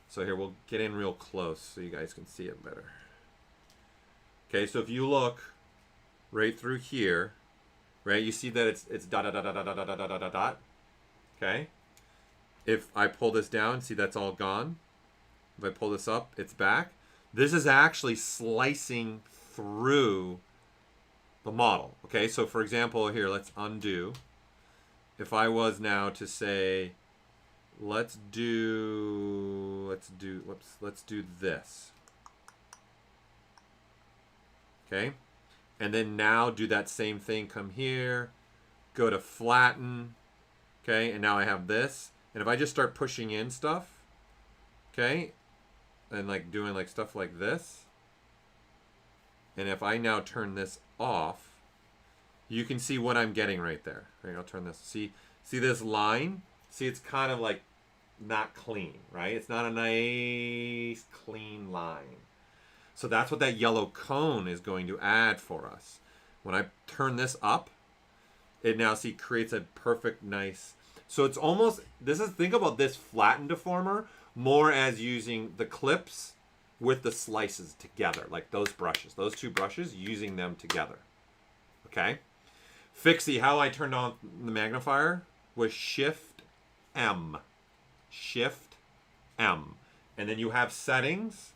So here, we'll get in real close so you guys can see it better. Okay, so if you look right through here, right, you see that it's dot, dot, dot, dot, dot, dot, dot, dot, dot, dot. Okay? If I pull this down, see that's all gone. If I pull this up, it's back. This is actually slicing through the model. Okay, so for example, here, let's undo. If I was now to say, let's do this. Okay, and then now do that same thing, come here, go to flatten, okay, and now I have this. And if I just start pushing in stuff, okay, and like doing like stuff like this, and if I now turn this off, you can see what I'm getting right there. Right, I'll turn this. See this line? See, it's kind of like not clean, right? It's not a nice clean line. So that's what that yellow cone is going to add for us. When I turn this up, it now creates a perfect nice. So it's almost, think about this flattened deformer more as using the clips with the slices together, like those brushes, those two brushes, using them together. Okay? Fixie, how I turned on the magnifier was Shift M. Shift M. And then you have settings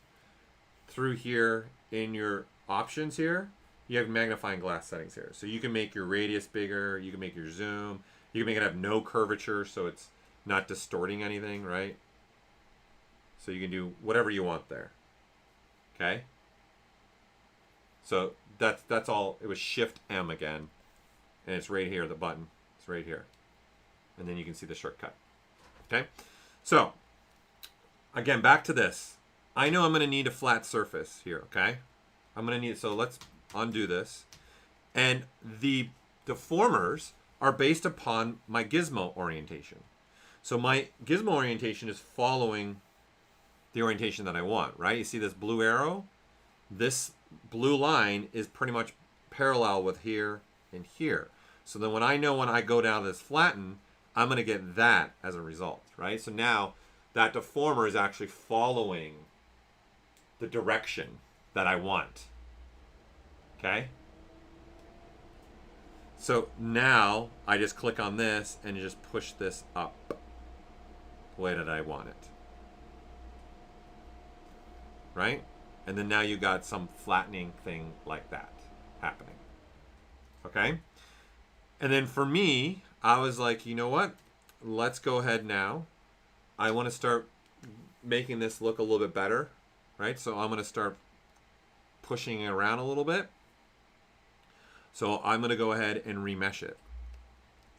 through here in your options here. You have magnifying glass settings here. So you can make your radius bigger, you can make your zoom, you can make it have no curvature so it's not distorting anything, right? So you can do whatever you want there. Okay? So that's all. It was Shift M again. And it's right here, the button. It's right here. And then you can see the shortcut. Okay? So, again, back to this. I know I'm going to need a flat surface here, okay? I'm going to need, so let's undo this. And the deformers are based upon my gizmo orientation. So my gizmo orientation is following the orientation that I want, right? You see this blue arrow? This blue line is pretty much parallel with here and here. So then when I go down this flatten, I'm going to get that as a result, right? So now that deformer is actually following the direction that I want. Okay? So now I just click on this and just push this up the way that I want it. Right? And then now you got some flattening thing like that happening. Okay? And then for me, I was like, you know what? Let's go ahead now. I want to start making this look a little bit better, right? So I'm going to start pushing it around a little bit. So I'm going to go ahead and remesh it.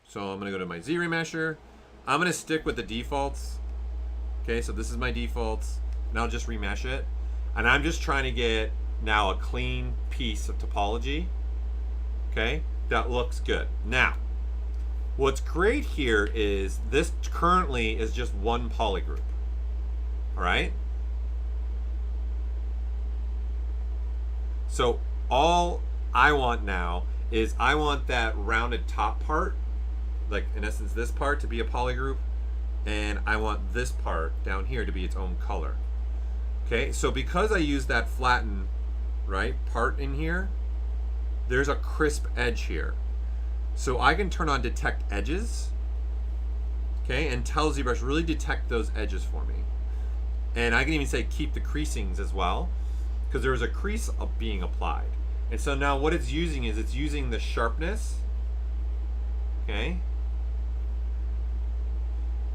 So I'm going to go to my ZRemesher. I'm going to stick with the defaults. Okay, so this is my defaults. And I'll just remesh it. And I'm just trying to get now a clean piece of topology. Okay, that looks good. Now, what's great here is this currently is just one polygroup. All right? So all I want now is I want that rounded top part, like in essence this part, to be a polygroup, and I want this part down here to be its own color. Okay, so because I use that flatten, right, part in here, there's a crisp edge here. So I can turn on detect edges, okay, and tell ZBrush really detect those edges for me. And I can even say keep the creasings as well, because there's a crease being applied. And so now what it's using is it's using the sharpness, okay,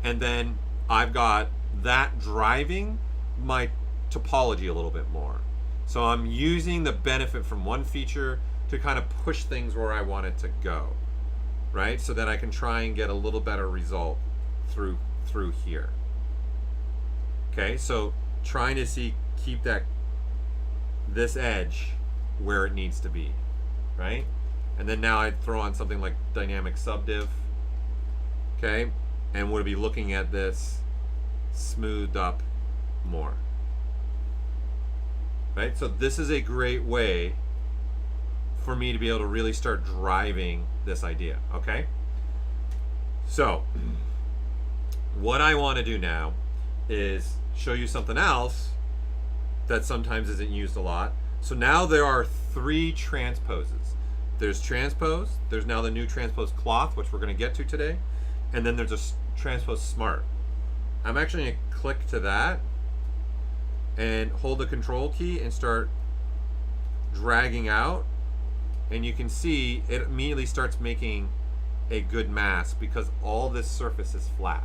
and then I've got that driving my topology a little bit more. So I'm using the benefit from one feature to kind of push things where I want it to go, right? So that I can try and get a little better result through here. Okay, so trying to keep this edge where it needs to be, right? And then now I'd throw on something like dynamic subdiv, okay? And would be looking at this smoothed up more. Right? So this is a great way for me to be able to really start driving this idea, okay? So what I want to do now is show you something else that sometimes isn't used a lot. So now there are 3 transposes. There's transpose, there's now the new transpose cloth, which we're going to get to today, and then there's a transpose smart. I'm actually going to click to that and hold the control key and start dragging out, and you can see it immediately starts making a good mask because all this surface is flat.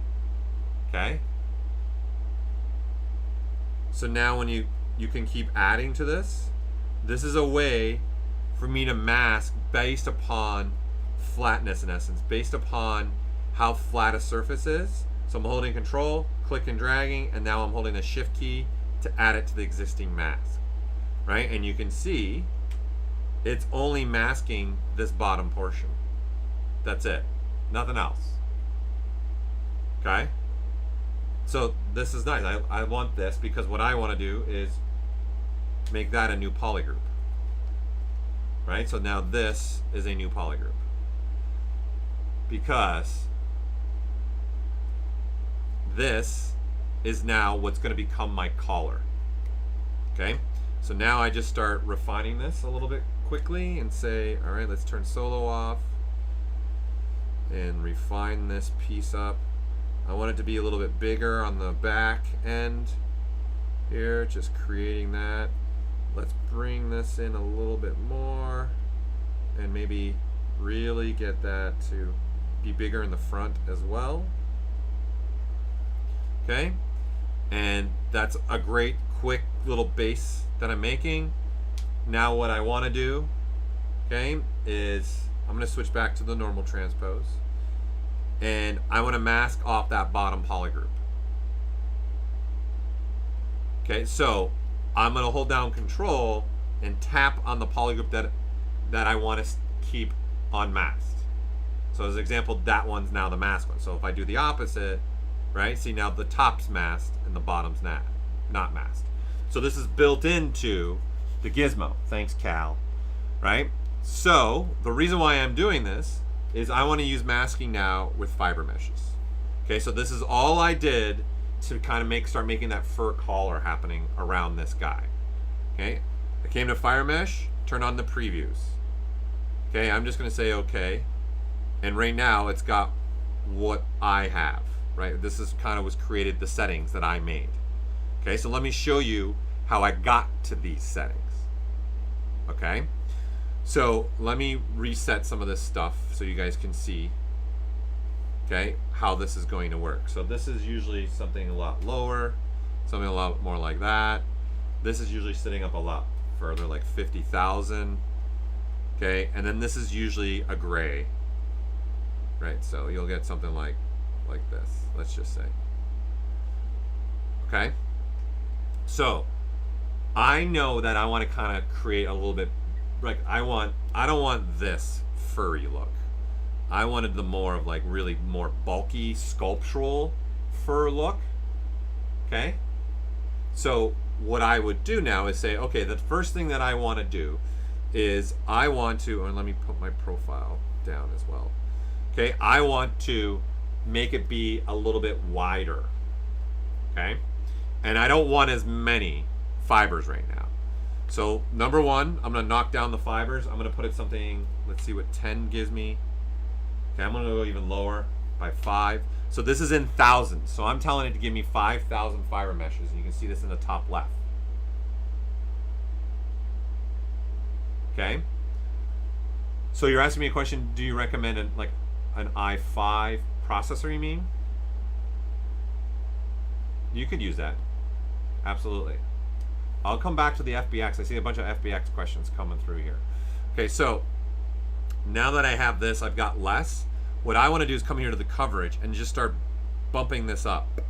Okay? So now when you can keep adding to this. This is a way for me to mask based upon flatness, in essence, based upon how flat a surface is. So I'm holding control, click and dragging, and now I'm holding the shift key to add it to the existing mask, right? And you can see it's only masking this bottom portion. That's it, nothing else. Okay? So this is nice. I want this because what I want to do is make that a new polygroup, right? So now this is a new polygroup because this is now what's going to become my collar. Okay, so now I just start refining this a little bit quickly and say, all right, let's turn solo off and refine this piece up. I want it to be a little bit bigger on the back end here, just creating that. Let's bring this in a little bit more and maybe really get that to be bigger in the front as well. Okay, and that's a great quick little base that I'm making. Now what I want to do, okay, is I'm going to switch back to the normal transpose and I want to mask off that bottom polygroup. Okay, so I'm going to hold down control and tap on the polygroup that I want to keep unmasked. So as an example, that one's now the masked one. So if I do the opposite, right, see now the top's masked and the bottom's not masked. So this is built into the gizmo. Thanks, Cal. Right? So the reason why I'm doing this is I want to use masking now with FiberMeshes. Okay, so this is all I did to kind of start making that fur collar happening around this guy. Okay, I came to FiberMesh, turn on the previews. Okay, I'm just going to say okay, and right now it's got what I have. Right, this is kind of was created the settings that I made. Okay, so let me show you how I got to these settings. Okay, so let me reset some of this stuff so you guys can see, okay, how this is going to work. So this is usually something a lot lower, something a lot more like that. This is usually sitting up a lot further, like 50,000. Okay, and then this is usually a gray, right? So you'll get something like this, let's just say. Okay, so I know that I want to kind of create a little bit, like I don't want this furry look. I wanted the more of like really more bulky sculptural fur look. Okay, so what I would do now is say, okay, the first thing that I want to do is I want to, and let me put my profile down as well. Okay, I want to make it be a little bit wider. Okay, and I don't want as many fibers right now. So number one, I'm gonna knock down the fibers. I'm gonna put it something, let's see what 10 gives me. Okay, I'm gonna go even lower by 5. So this is in thousands. So I'm telling it to give me 5,000 fiber meshes, and you can see this in the top left. Okay. So you're asking me a question, do you recommend an i5 processor, you mean? You could use that. Absolutely. I'll come back to the FBX. I see a bunch of FBX questions coming through here. Okay, so now that I have this, I've got less. What I want to do is come here to the coverage and just start bumping this up.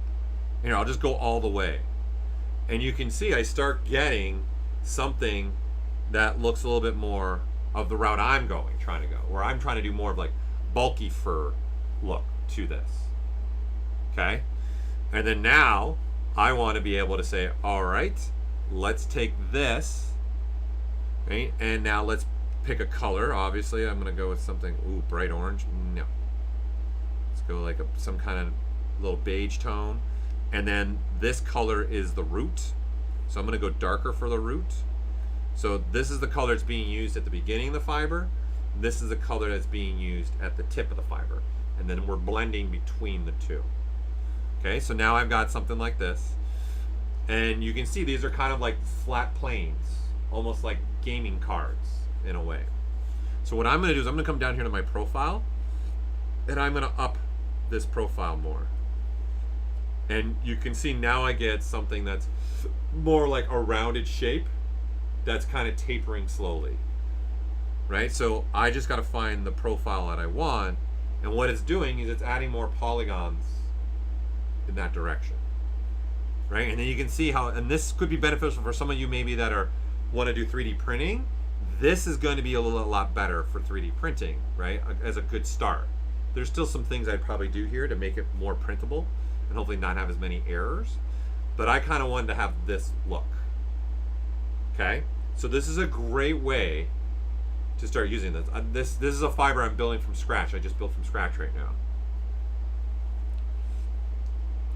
Here, I'll just go all the way. And you can see I start getting something that looks a little bit more of the route I'm trying to go, where I'm trying to do more of like bulky fur look to this. Okay? And then now I want to be able to say, all right, let's take this, right? And now let's pick a color. Obviously, I'm going to go with something, ooh, bright orange. No. Let's go like some kind of little beige tone. And then this color is the root. So I'm gonna go darker for the root. So this is the color that's being used at the beginning of the fiber. This is the color that's being used at the tip of the fiber. And then we're blending between the two. Okay, so now I've got something like this. And you can see these are kind of like flat planes, almost like gaming cards in a way. So what I'm gonna do is I'm gonna come down here to my profile, and I'm gonna up this profile more. And you can see now I get something that's more like a rounded shape that's kind of tapering slowly, right? So I just got to find the profile that I want, and what it's doing is it's adding more polygons in that direction, right? And then you can see how, and this could be beneficial for some of you maybe that are want to do 3D printing. This is going to be a lot better for 3D printing, right? As a good start. There's still some things I'd probably do here to make it more printable and hopefully not have as many errors, but I kind of wanted to have this look. Okay, so this is a great way to start using this. This is a fiber I'm building from scratch. I just built from scratch right now.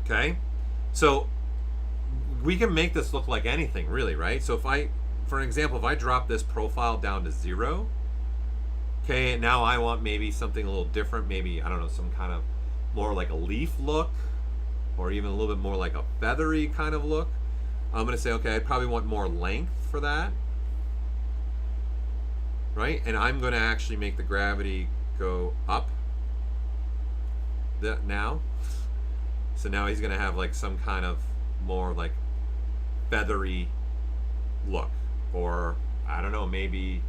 Okay, so we can make this look like anything really, right? So if I, for an example, if I drop this profile down to 0, okay, now I want maybe something a little different, maybe, I don't know, some kind of more like a leaf look, or even a little bit more like a feathery kind of look. I'm gonna say, okay, I probably want more length for that, right? And I'm gonna actually make the gravity go up now. So now he's gonna have like some kind of more like feathery look, or I don't know, maybe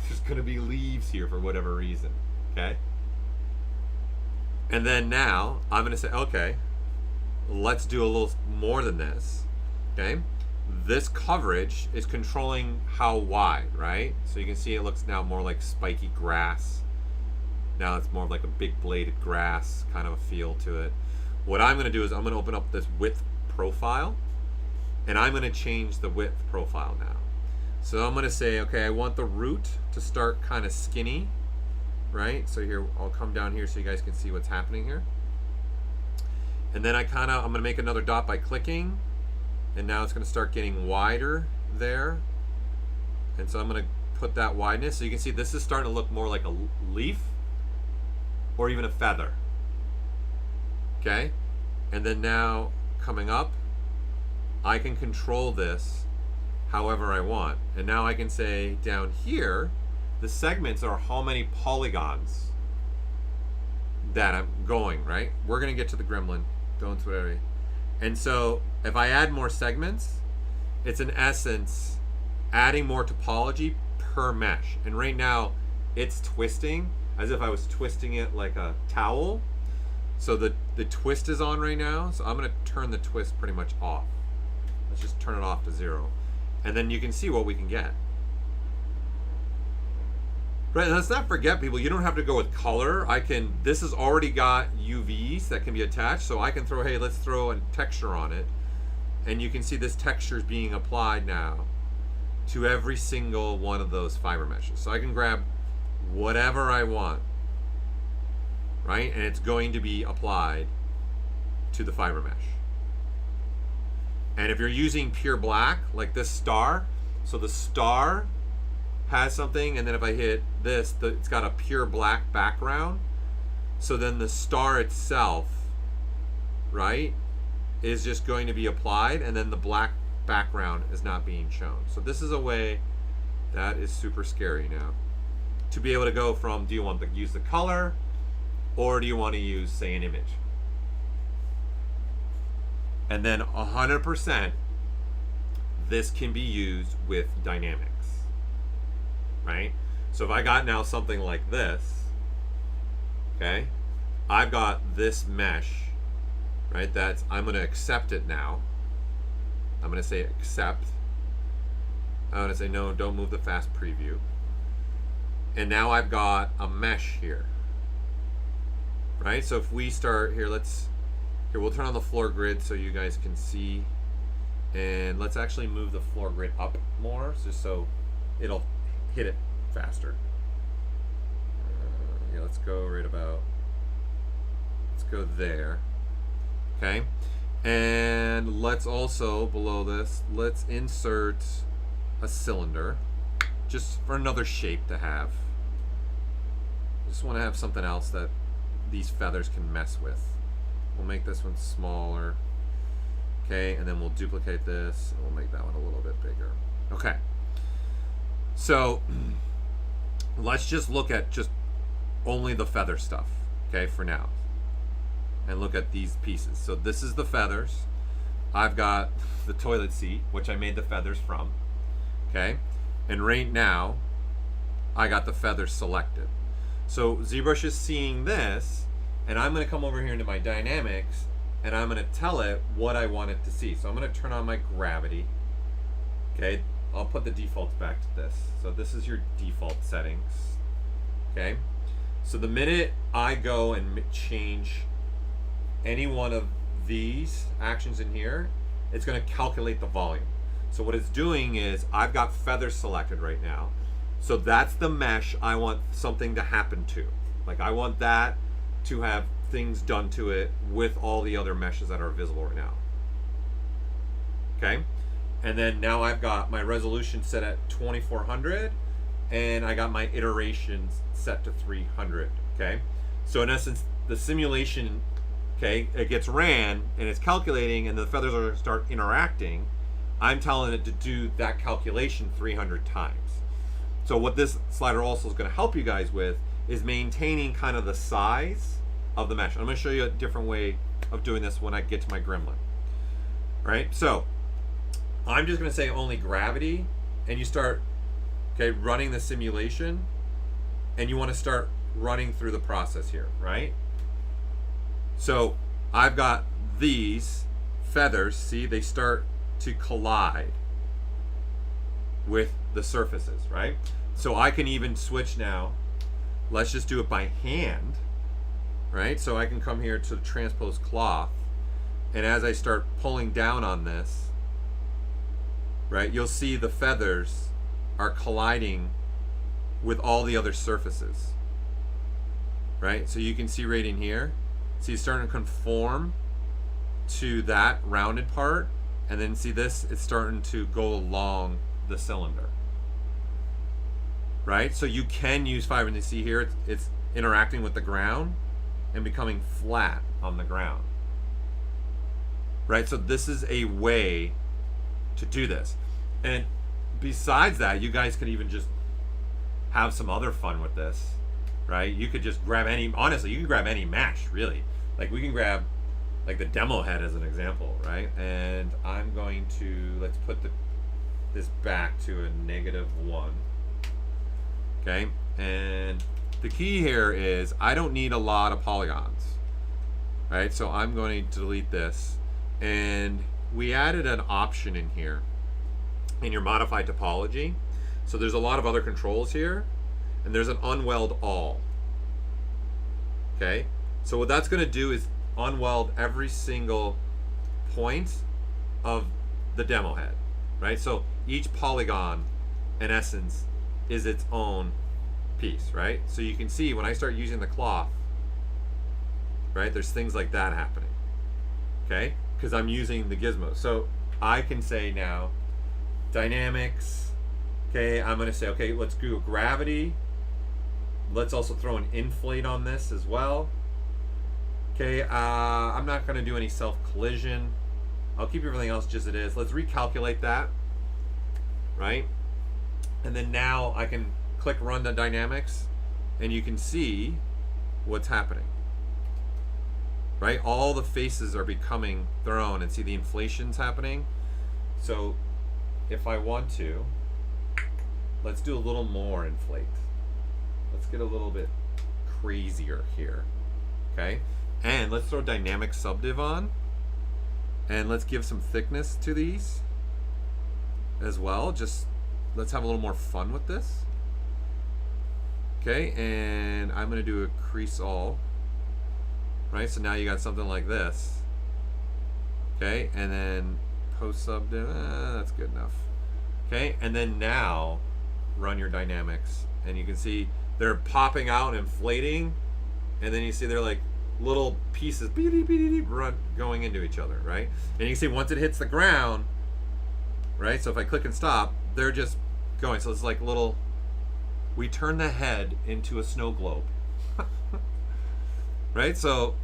there's gonna be leaves here for whatever reason, okay? And then now I'm gonna say, okay, let's do a little more than this, okay? This coverage is controlling how wide, right? So you can see it looks now more like spiky grass. Now it's more like a big bladed grass kind of a feel to it. What I'm gonna do is I'm gonna open up this width profile, and I'm gonna change the width profile now. So I'm gonna say, okay, I want the root to start kind of skinny, right? So here, I'll come down here so you guys can see what's happening here. And then I'm gonna make another dot by clicking, and now it's gonna start getting wider there. And so I'm gonna put that wideness. So you can see this is starting to look more like a leaf or even a feather. Okay? And then now coming up, I can control this however I want. And now I can say down here, the segments are how many polygons that I'm going, right? We're gonna get to the gremlin, don't worry. And so if I add more segments, it's in essence adding more topology per mesh. And right now it's twisting as if I was twisting it like a towel. So the twist is on right now. So I'm gonna turn the twist pretty much off. Let's just turn it off to 0. And then you can see what we can get. Right, and let's not forget, people, you don't have to go with color. This has already got UVs that can be attached, so I can throw, hey, let's throw a texture on it. And you can see this texture is being applied now to every single one of those fiber meshes. So I can grab whatever I want, right? And it's going to be applied to the fiber mesh. And if you're using pure black, like this star, so the star has something, and then if I hit this, it's got a pure black background. So then the star itself, right, is just going to be applied, and then the black background is not being shown. So this is a way that is super scary now. To be able to go from, do you want to use the color, or do you want to use, say, an image? And then 100%, this can be used with dynamics. Right? So if I got now something like this, okay, I've got this mesh, right? I'm gonna accept it now. I'm gonna say accept. I'm gonna say no, don't move the fast preview. And now I've got a mesh here, right? So if we start here, we'll turn on the floor grid so you guys can see. And let's actually move the floor grid up more, just so it'll hit it faster. Yeah, let's go there. Okay, and let's also, below this, let's insert a cylinder, just for another shape to have. Just want to have something else that these feathers can mess with. We'll make this one smaller. Okay, and then we'll duplicate this, and we'll make that one a little bit bigger. Okay, so let's just look at just only the feather stuff, okay, for now. And look at these pieces. So this is the feathers. I've got the toilet seat, which I made the feathers from, okay? And right now, I got the feathers selected. So ZBrush is seeing this, and I'm gonna come over here into my dynamics, and I'm gonna tell it what I want it to see. So I'm gonna turn on my gravity, okay? I'll put the defaults back to this. So this is your default settings, okay? So the minute I go and change any one of these actions in here, it's gonna calculate the volume. So what it's doing is, I've got feathers selected right now. So that's the mesh I want something to happen to. Like, I want that to have things done to it with all the other meshes that are visible right now. Okay? And then now I've got my resolution set at 2400, and I got my iterations set to 300, okay? So in essence, the simulation, okay, it gets ran, and it's calculating, and the feathers are start interacting. I'm telling it to do that calculation 300 times. So what this slider also is gonna help you guys with is maintaining kind of the size of the mesh. I'm gonna show you a different way of doing this when I get to my gremlin. All right, so I'm just gonna say only gravity, and you start, okay, running the simulation, and you wanna start running through the process here, right? So I've got these feathers, see, they start to collide with the surfaces, right? So I can even switch now. Let's just do it by hand, right? So I can come here to transpose cloth, and as I start pulling down on this, right, you'll see the feathers are colliding with all the other surfaces, right? So you can see right in here, see it's starting to conform to that rounded part, and then see this, it's starting to go along the cylinder, right? So you can use fiber, and you see here, it's interacting with the ground and becoming flat on the ground, right? So this is a way to do this. And besides that, you guys could even just have some other fun with this, right? You could just grab any, honestly, you can grab any mesh, really. Like, we can grab like the demo head as an example, right? And I'm going to, let's put this back to a -1, okay? And the key here is I don't need a lot of polygons, right? So I'm going to delete this, and we added an option in here in your modified topology. So there's a lot of other controls here, and there's an unweld all, okay? So what that's gonna do is unweld every single point of the demo head, right? So each polygon, in essence, is its own piece, right? So you can see when I start using the cloth, right, there's things like that happening, okay? Because I'm using the gizmo. So I can say now, dynamics, okay, I'm gonna say, okay, let's do gravity. Let's also throw an inflate on this as well. Okay, I'm not gonna do any self-collision. I'll keep everything else just as it is. Let's recalculate that, right? And then now I can click run the dynamics, and you can see what's happening, right? All the faces are becoming their own, and see the inflation's happening. So if I want to, let's do a little more inflate. Let's get a little bit crazier here, okay? And let's throw dynamic subdiv on, and let's give some thickness to these as well. Just let's have a little more fun with this. Okay, and I'm gonna do a crease all, right? So now you got something like this, okay? And then post subdiv, that's good enough. Okay, and then now run your dynamics, and you can see they're popping out and inflating, and then you see they're like little pieces run going into each other, right? And you can see once it hits the ground, right? So if I click and stop, they're just going. So it's like little, we turn the head into a snow globe, right? So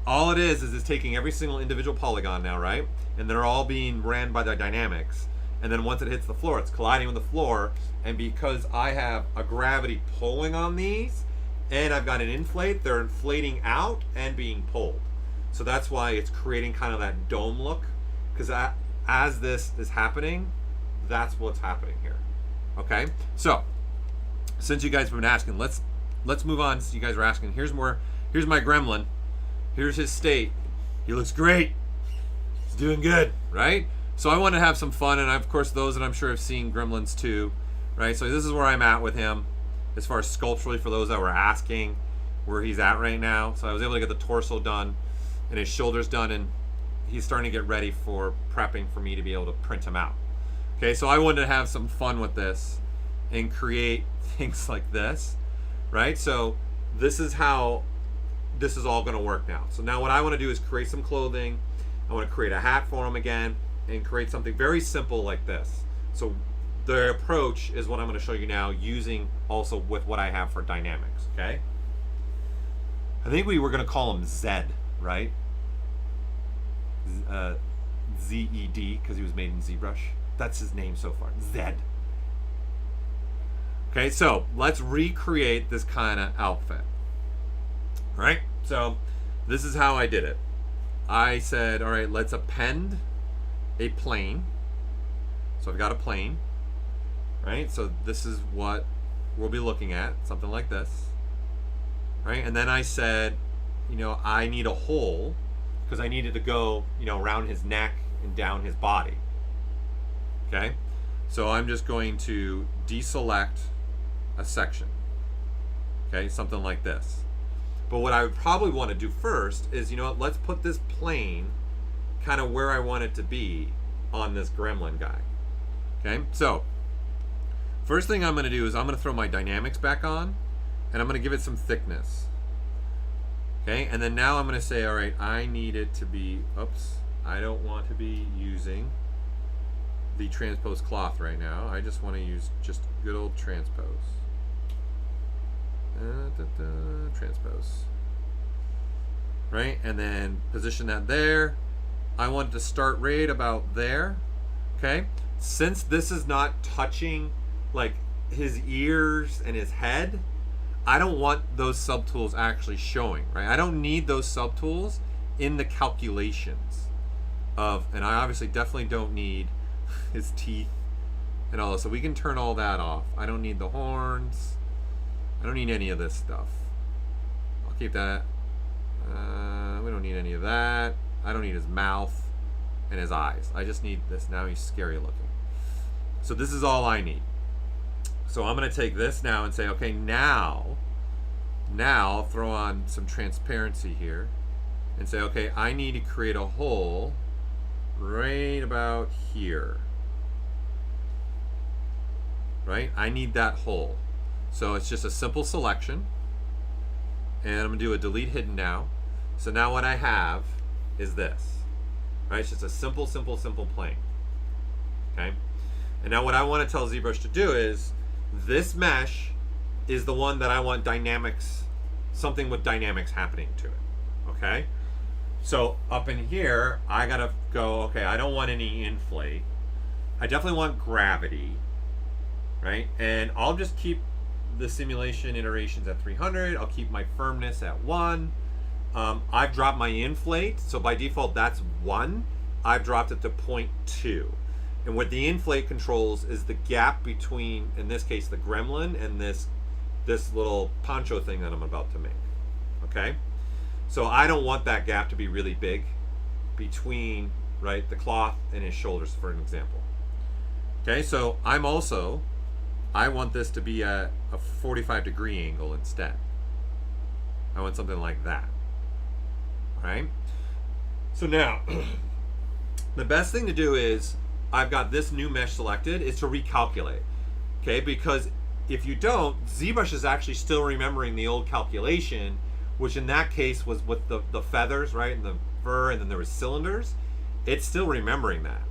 all it is it's taking every single individual polygon now, right? And they're all being ran by the dynamics. And then once it hits the floor, it's colliding with the floor. And because I have a gravity pulling on these, and I've got an inflate, they're inflating out and being pulled. So that's why it's creating kind of that dome look. Because as this is happening, that's what's happening here. Okay? So, since you guys have been asking, let's move on. So you guys are asking, here's my gremlin. Here's his state. He looks great. He's doing good, right? So I want to have some fun, and of course those that I'm sure have seen Gremlins too, right? So this is where I'm at with him as far as sculpturally for those that were asking where he's at right now. So I was able to get the torso done and his shoulders done, and he's starting to get ready for prepping for me to be able to print him out. Okay, so I wanted to have some fun with this and create things like this, right? So this is how this is all going to work now. So now what I want to do is create some clothing. I want to create a hat for him again and create something very simple like this. So the approach is what I'm going to show you now, using also with what I have for dynamics, okay? I think we were going to call him Zed, right? Z-E-D, because he was made in ZBrush. That's his name so far, Zed. Okay, so let's recreate this kind of outfit. All right, so this is how I did it. I said, all right, let's append a plane. So I've got a plane, right? So this is what we'll be looking at, something like this, right? And then I said, you know, I need a hole because I needed to go, you know, around his neck and down his body. Okay, so I'm just going to deselect a section. Okay, something like this. But what I would probably want to do first is, you know what, let's put this plane kind of where I want it to be on this gremlin guy. Okay, so first thing I'm going to do is I'm going to throw my dynamics back on, and I'm going to give it some thickness. Okay, and then now I'm going to say, all right, I need it to be, oops, I don't want to be using the transpose cloth right now. I just want to use just good old transpose. Transpose. Right, and then position that there. I want it to start right about there. Okay, since this is not touching like his ears and his head, I don't want those subtools actually showing, right? I don't need those subtools in the calculations of, and I obviously definitely don't need his teeth and all this. So we can turn all that off. I don't need the horns. I don't need any of this stuff. I'll keep that. We don't need any of that. I don't need his mouth and his eyes. I just need this. Now he's scary looking. So this is all I need. So I'm going to take this now and say, okay, now I'll throw on some transparency here and say, okay, I need to create a hole right about here. Right? I need that hole. So it's just a simple selection. And I'm going to do a delete hidden now. So now what I have is this. Right? It's just a simple plane. Okay? And now what I want to tell ZBrush to do is, this mesh is the one that I want dynamics, something with dynamics happening to it. Okay? So up in here, I gotta go, okay, I don't want any inflate. I definitely want gravity, right? And I'll just keep the simulation iterations at 300. I'll keep my firmness at 1. I've dropped my inflate, so by default that's 1. I've dropped it to 0.2. And what the inflate controls is the gap between, in this case, the gremlin and this little poncho thing that I'm about to make. Okay? So I don't want that gap to be really big between, right, the cloth and his shoulders, for an example. Okay, so I want this to be at a 45-degree angle instead. I want something like that. All right? So now, the best thing to do is, I've got this new mesh selected, is to recalculate. Okay, because if you don't, ZBrush is actually still remembering the old calculation which in that case was with the feathers, right, and the fur, and then there was cylinders, it's still remembering that,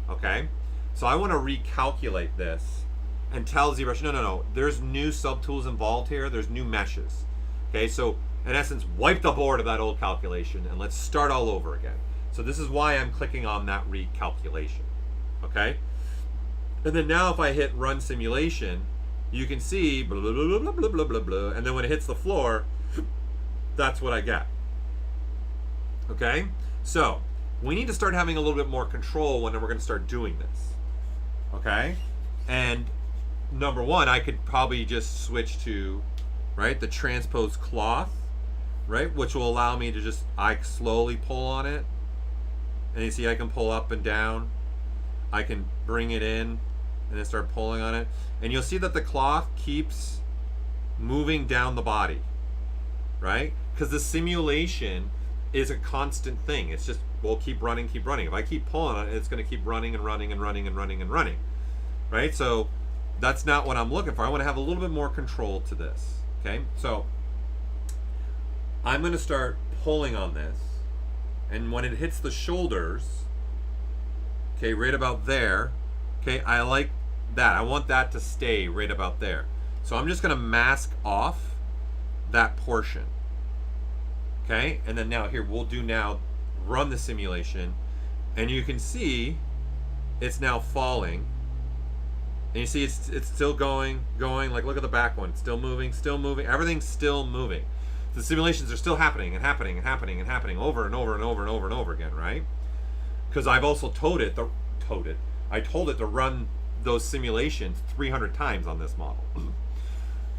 okay? So I want to recalculate this and tell ZBrush, no, there's new subtools involved here, there's new meshes, okay? So in essence, wipe the board of that old calculation and let's start all over again. So this is why I'm clicking on that recalculation, okay? And then now if I hit run simulation, you can see blah, blah, blah, blah, blah, blah, blah, blah, and then when it hits the floor, that's what I get, okay? So we need to start having a little bit more control when we're going to start doing this, okay? And number one, I could probably just switch to, right, the transpose cloth, right, which will allow me to just, I slowly pull on it, and you see I can pull up and down. I can bring it in and then start pulling on it, and you'll see that the cloth keeps moving down the body, right? Because the simulation is a constant thing. It's just, we'll keep running. If I keep pulling on it, it's going to keep running and running and running and running and running, right? So that's not what I'm looking for. I want to have a little bit more control to this, okay? So I'm going to start pulling on this, and when it hits the shoulders, okay, right about there, okay, I like that. I want that to stay right about there. So I'm just going to mask off that portion, okay? And then now here, we'll do now, run the simulation, and you can see it's now falling. And you see it's still going, like look at the back one, it's still moving, everything's still moving. The simulations are still happening and happening and happening and happening over and over and over and over and over again, right? Because I've also I told it to run those simulations 300 times on this model.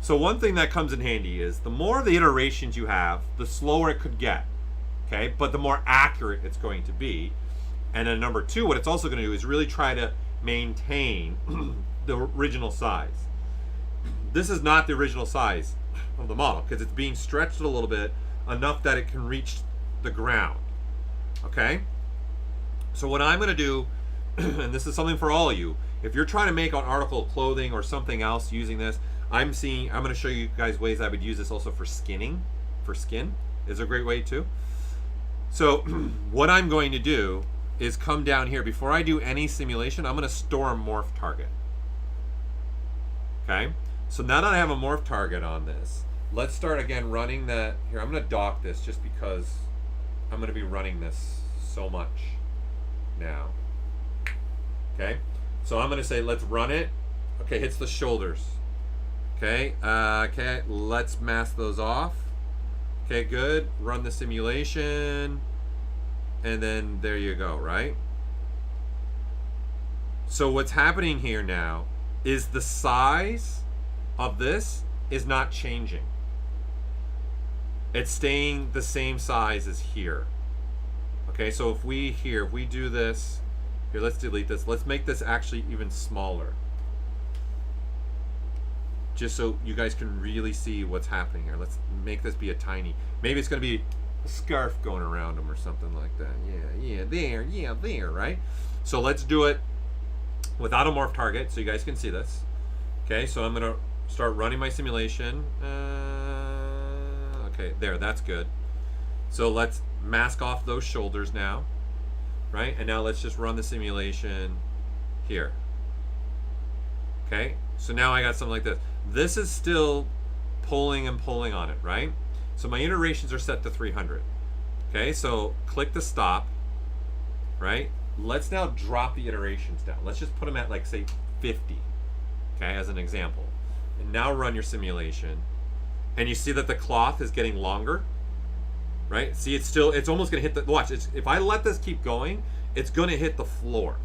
So one thing that comes in handy is the more the iterations you have, the slower it could get, okay? But the more accurate it's going to be. And then number two, what it's also going to do is really try to maintain the original size. This is not the original size of the model because it's being stretched a little bit enough that it can reach the ground, okay? So what I'm going to do, and this is something for all of you, if you're trying to make an article of clothing or something else using this, I'm going to show you guys ways I would use this also for skinning. For skin is a great way too. So what I'm going to do is come down here. Before I do any simulation, I'm going to store a morph target. Okay? So now that I have a morph target on this, let's start again running that. Here, I'm going to dock this just because I'm going to be running this so much now. Okay? So I'm going to say, let's run it. Okay, hits the shoulders. Okay, okay, let's mask those off. Okay, good. Run the simulation. And then there you go, right? So what's happening here now is the size of this is not changing. It's staying the same size as here. Okay, so if we do this, here, let's delete this. Let's make this actually even smaller. Just so you guys can really see what's happening here. Let's make this be a tiny, maybe it's gonna be a scarf going around them or something like that. Yeah, there, right? So let's do it without a morph target so you guys can see this. Okay, so I'm gonna start running my simulation. Okay, there, that's good. So let's mask off those shoulders now, right? And now let's just run the simulation here. Okay, so now I got something like this. This is still pulling and pulling on it, right? So my iterations are set to 300. Okay, so click the stop, right? Let's now drop the iterations down. Let's just put them at like say 50, okay, as an example. And now run your simulation. And you see that the cloth is getting longer, right? See, it's almost gonna hit the, watch, if I let this keep going, it's gonna hit the floor.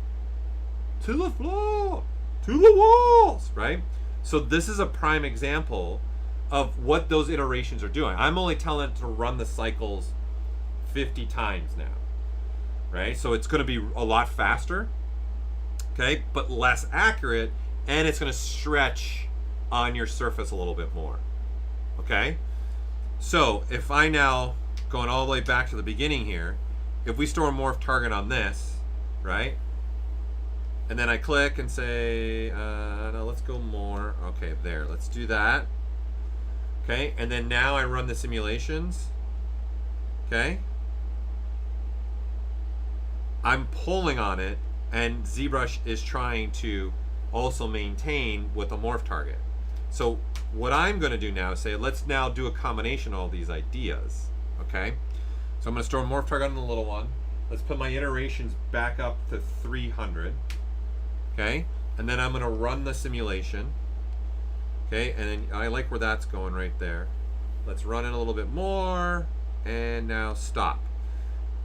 To the floor, to the walls, right? So this is a prime example of what those iterations are doing. I'm only telling it to run the cycles 50 times now, right? So it's gonna be a lot faster, okay, but less accurate, and it's gonna stretch on your surface a little bit more, okay? So if I now, going all the way back to the beginning here, if we store a morph target on this, right? And then I click and say, no, let's go more. Okay, there, let's do that. Okay, and then now I run the simulations. Okay, I'm pulling on it, and ZBrush is trying to also maintain with a morph target. So what I'm going to do now is say, let's now do a combination of all these ideas. Okay, so I'm going to store a morph target on the little one. Let's put my iterations back up to 300. Okay, and then I'm going to run the simulation. Okay, and then I like where that's going right there. Let's run it a little bit more, and now stop.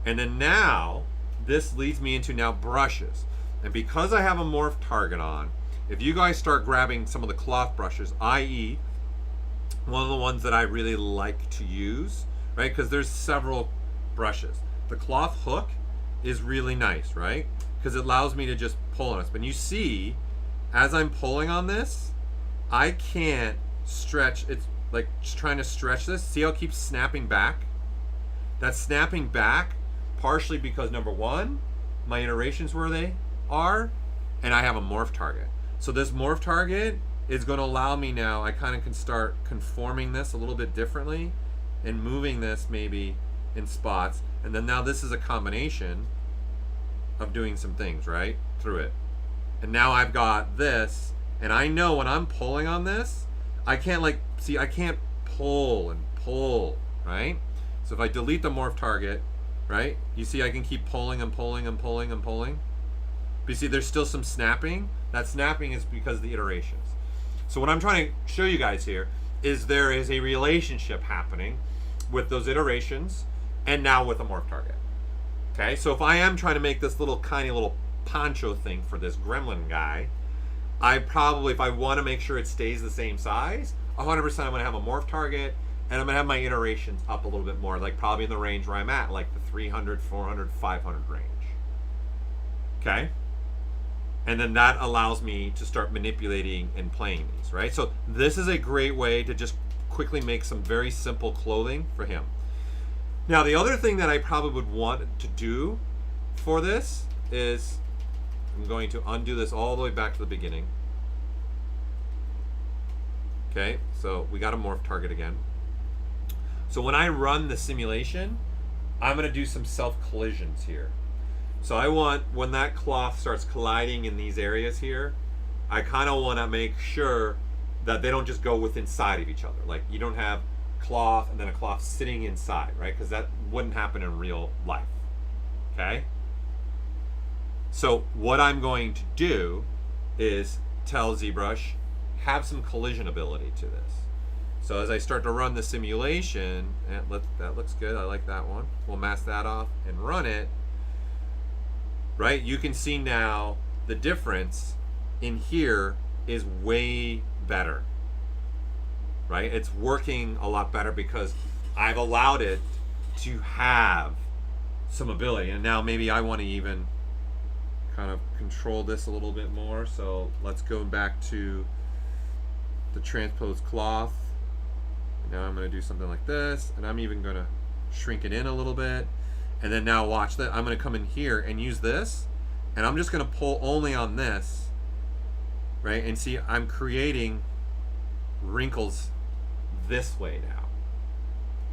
And then now, this leads me into now brushes. And because I have a morph target on, if you guys start grabbing some of the cloth brushes, i.e. one of the ones that I really like to use, right? Because there's several brushes. The cloth hook is really nice, right? Because it allows me to just pull on this. But you see, as I'm pulling on this, I can't stretch. It's like just trying to stretch this. See how it keeps snapping back? That's snapping back partially because number one, my iterations where they are, and I have a morph target. So this morph target is going to allow me now, I kind of can start conforming this a little bit differently and moving this maybe in spots. And then now this is a combination of doing some things, right, through it. And now I've got this, and I know when I'm pulling on this, I can't like, see, I can't pull and pull, right? So if I delete the morph target, right, you see I can keep pulling and pulling and pulling and pulling. But you see there's still some snapping. That snapping is because of the iterations. So what I'm trying to show you guys here is there is a relationship happening with those iterations and now with a morph target. Okay, so if I am trying to make this little tiny little poncho thing for this gremlin guy, I probably, if I want to make sure it stays the same size, 100% I'm going to have a morph target, and I'm going to have my iterations up a little bit more, like probably in the range where I'm at, like the 300, 400, 500 range. Okay? And then that allows me to start manipulating and playing these, right? So this is a great way to just quickly make some very simple clothing for him. Now, the other thing that I probably would want to do for this is I'm going to undo this all the way back to the beginning. Okay, so we got a morph target again. So when I run the simulation, I'm going to do some self-collisions here. So I want, when that cloth starts colliding in these areas here, I kind of want to make sure that they don't just go within inside of each other. Like you don't have cloth and then a cloth sitting inside, right? Because that wouldn't happen in real life. Okay? So what I'm going to do is tell ZBrush, have some collision ability to this. So as I start to run the simulation, that looks good, I like that one. We'll mask that off and run it. Right, you can see now the difference in here is way better. Right, it's working a lot better because I've allowed it to have some ability. And now maybe I want to even kind of control this a little bit more. So let's go back to the transpose cloth. Now I'm going to do something like this, and I'm even going to shrink it in a little bit. And then now watch that. I'm going to come in here and use this, and I'm just going to pull only on this, right? And see, I'm creating wrinkles this way now.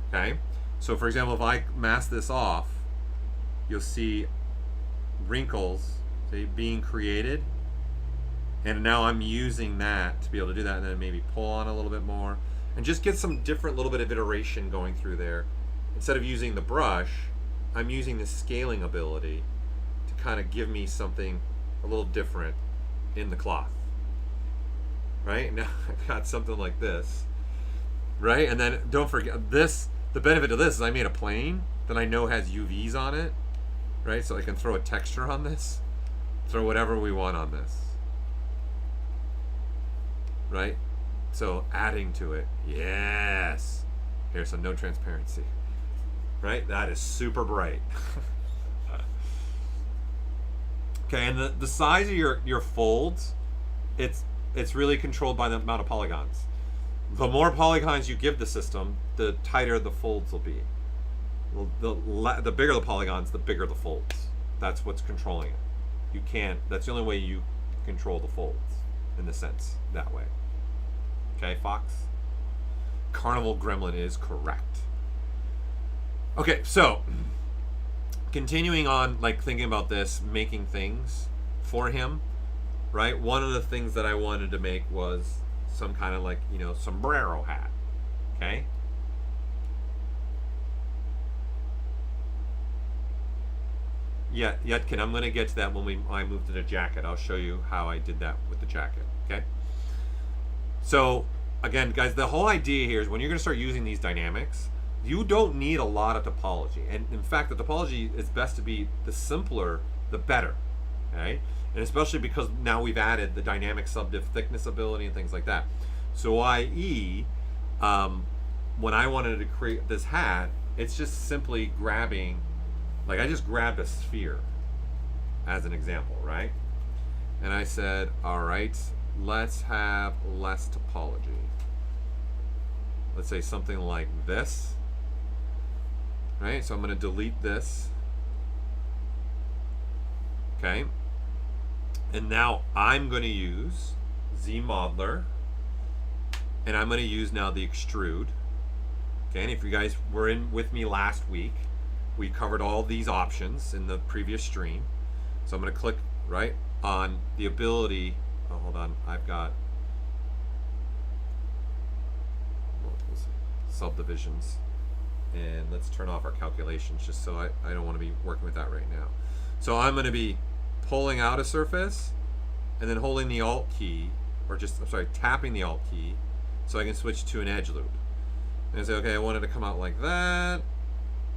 Okay? So for example, if I mask this off, you'll see wrinkles, say, being created. And now I'm using that to be able to do that, and then maybe pull on a little bit more and just get some different little bit of iteration going through there. Instead of using the brush, I'm using the scaling ability to kind of give me something a little different in the cloth. Right? Now I've got something like this. Right? And then don't forget this, the benefit of this is I made a plane that I know has UVs on it. Right? So I can throw a texture on this, throw whatever we want on this. Right? So adding to it. Yes. Here's some no transparency. Right? That is super bright. Okay, and the size of your folds, it's really controlled by the amount of polygons. The more polygons you give the system, the tighter the folds will be. The bigger the polygons, the bigger the folds. That's what's controlling it. You can't, that's the only way you control the folds, in the sense, that way. Okay, Fox? Carnival Gremlin is correct. Okay, so continuing on, like thinking about this, making things for him, right? One of the things that I wanted to make was some kind of like, you know, sombrero hat, okay? Yeah, Yetkin, I'm going to get to that when I move to the jacket. I'll show you how I did that with the jacket, okay? So, again, guys, the whole idea here is when you're going to start using these dynamics, you don't need a lot of topology. And in fact, the topology is best to be the simpler, the better, okay? And especially because now we've added the dynamic subdiv thickness ability and things like that. So i.e., when I wanted to create this hat, it's just simply grabbing, like I just grabbed a sphere as an example, right? And I said, all right, let's have less topology. Let's say something like this, right? So I'm going to delete this, okay? And now I'm going to use ZModeler, and I'm going to use now the extrude. Okay, and if you guys were in with me last week, we covered all these options in the previous stream. So I'm going to click right on the ability. Oh, hold on, I've got multiple subdivisions, and let's turn off our calculations just so I don't want to be working with that right now. So I'm going to be pulling out a surface and then holding the Alt key, or just, I'm sorry, tapping the Alt key so I can switch to an edge loop. And I say, okay, I want it to come out like that,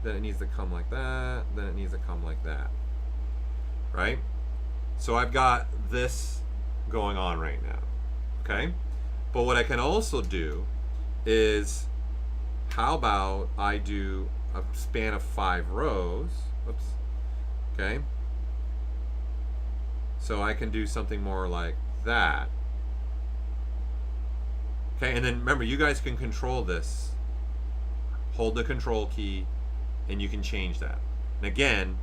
then it needs to come like that, then it needs to come like that, right? So I've got this going on right now, okay? But what I can also do is, how about I do a span of 5 rows, oops, okay? So I can do something more like that. Okay, and then remember, you guys can control this. Hold the control key, and you can change that. And again,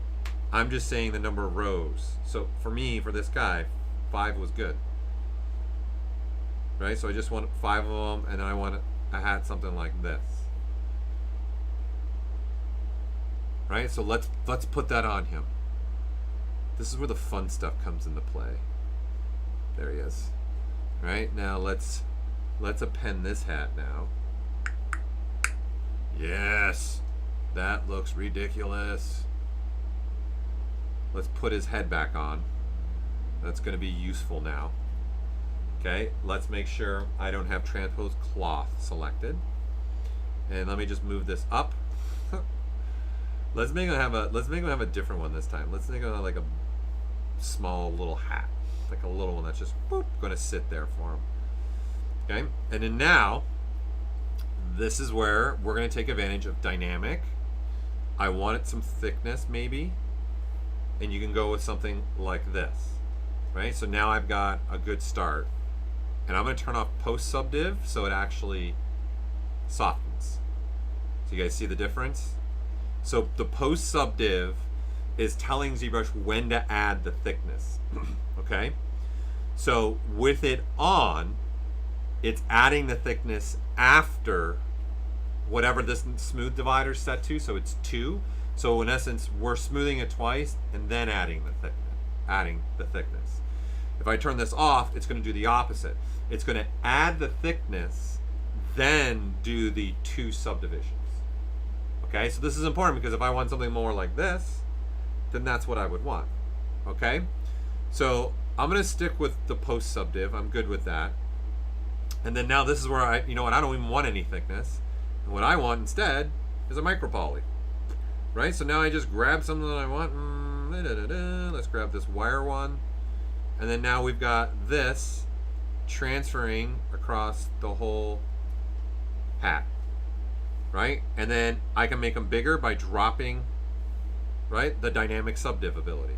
I'm just saying the number of rows. So for me, for this guy, 5 was good. Right, so I just want 5 of them, and then I had something like this. Right, so let's put that on him. This is where the fun stuff comes into play. There he is. Right, now let's append this hat now. Yes, that looks ridiculous. Let's put his head back on. That's going to be useful now. Okay, let's make sure I don't have transpose cloth selected. And let me just move this up. Let's make him have a different one this time. Let's make him like a small little hat, like a little one that's just boop, going to sit there for him. Okay, and then now this is where we're going to take advantage of dynamic. I wanted some thickness maybe, and you can go with something like this, right? So now I've got a good start, and I'm going to turn off post subdiv so it actually softens. So you guys see the difference? So the post subdiv is telling ZBrush when to add the thickness, okay? So with it on, it's adding the thickness after whatever this smooth divider is set to, so it's 2. So in essence, we're smoothing it twice and then adding the thickness. If I turn this off, it's going to do the opposite. It's going to add the thickness, then do the 2 subdivisions. Okay, so this is important because if I want something more like this, then that's what I would want. Okay, so I'm going to stick with the post subdiv. I'm good with that. And then now this is where you know what, I don't even want any thickness. And what I want instead is a micro poly. Right, so now I just grab something that I want. Let's grab this wire one. And then now we've got this transferring across the whole hat. Right, and then I can make them bigger by dropping, right, the dynamic subdiv ability.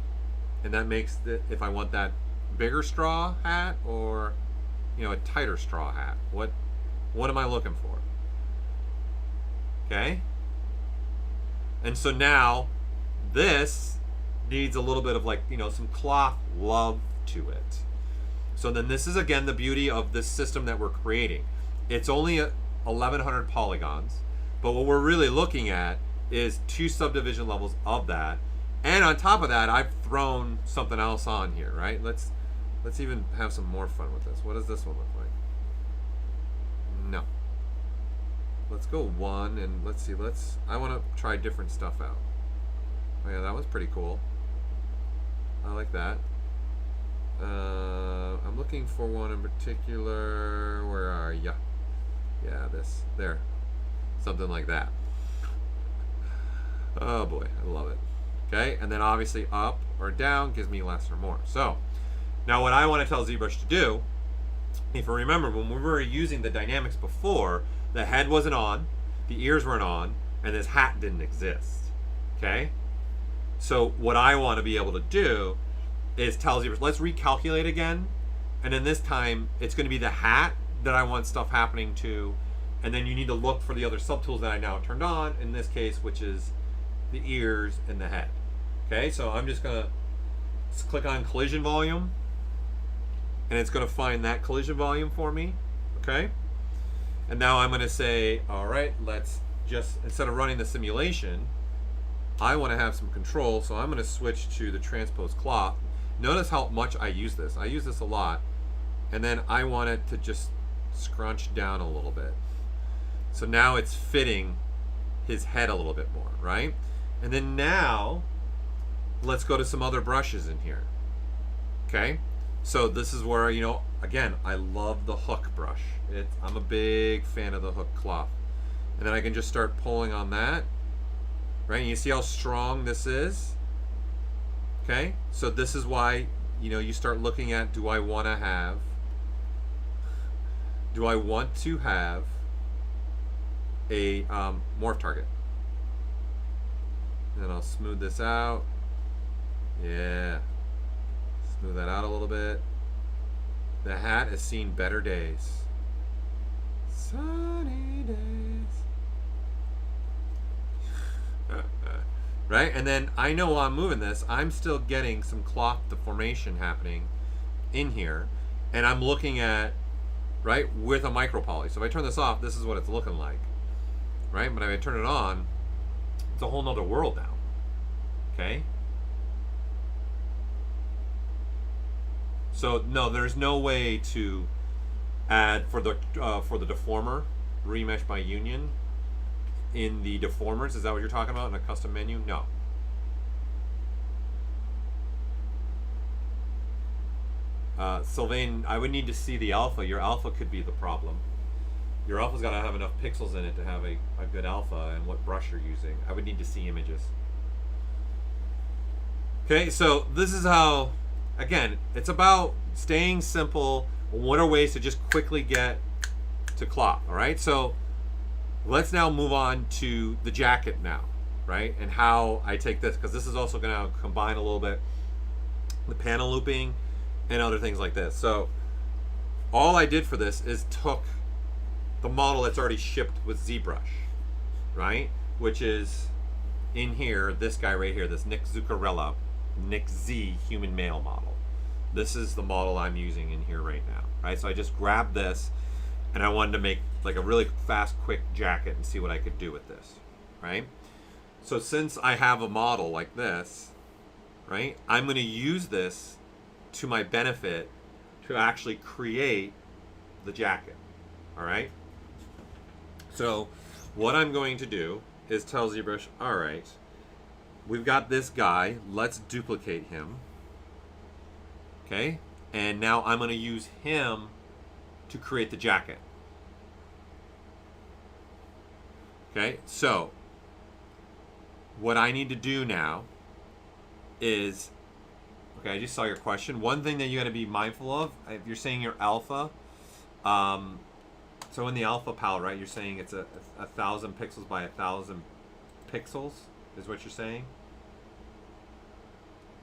And that makes it, if I want that bigger straw hat or, you know, a tighter straw hat, what am I looking for? Okay, and so now this needs a little bit of, like, you know, some cloth love to it. So then this is again the beauty of this system that we're creating. It's only 1,100 polygons. But what we're really looking at is 2 subdivision levels of that. And on top of that, I've thrown something else on here, right? Let's even have some more fun with this. What does this one look like? No. Let's go 1 and let's see. I want to try different stuff out. Oh yeah, that was pretty cool. I like that. I'm looking for one in particular. Where are ya? Yeah, this. There. Something like that. Oh boy, I love it. Okay, and then obviously up or down gives me less or more. So, now what I want to tell ZBrush to do, if you remember, when we were using the dynamics before, the head wasn't on, the ears weren't on, and this hat didn't exist. Okay? So what I want to be able to do is tell ZBrush, let's recalculate again, and then this time it's going to be the hat that I want stuff happening to, and then you need to look for the other subtools that I now turned on, in this case, which is the ears and the head. Okay, so I'm just going to click on collision volume, and it's going to find that collision volume for me. Okay, and now I'm going to say, all right, let's just, instead of running the simulation, I want to have some control, so I'm going to switch to the transpose cloth. Notice how much I use this. I use this a lot, and then I want it to just scrunch down a little bit. So now it's fitting his head a little bit more, right? And then now, let's go to some other brushes in here. Okay? So this is where, you know, again, I love the hook brush. I'm a big fan of the hook cloth. And then I can just start pulling on that. Right? And you see how strong this is? Okay? So this is why, you know, you start looking at, do I want to have a morph target? And then I'll smooth this out. Yeah. Smooth that out a little bit. The hat has seen better days. Sunny days. Right? And then I know while I'm moving this, I'm still getting some cloth deformation happening in here. And I'm looking at, right, with a micro poly. So if I turn this off, this is what it's looking like. Right? But if I turn it on, it's a whole nother world now. Okay? So no, there's no way to add for the deformer, remesh by union in the deformers. Is that what you're talking about in a custom menu? No. Sylvain, I would need to see the alpha. Your alpha could be the problem. Your alpha's got to have enough pixels in it to have a good alpha, and what brush you're using. I would need to see images. Okay, so this is how, again, it's about staying simple. What are ways to just quickly get to cloth, all right? So let's now move on to the jacket now, right? And how I take this, because this is also going to combine a little bit the panel looping and other things like this. So all I did for this is took the model that's already shipped with ZBrush, right? Which is in here, this guy right here, this Nick Zuccarella, Nick Z human male model. This is the model I'm using in here right now, right? So I just grabbed this, and I wanted to make like a really fast, quick jacket and see what I could do with this, right? So since I have a model like this, right, I'm going to use this to my benefit to actually create the jacket, all right? So what I'm going to do is tell ZBrush, all right, we've got this guy, let's duplicate him, okay? And now I'm going to use him to create the jacket. Okay, so what I need to do now is, okay, I just saw your question. One thing that you got to be mindful of, if you're saying your alpha, so in the alpha palette, right, you're saying it's a 1,000 pixels by 1,000 pixels, is what you're saying,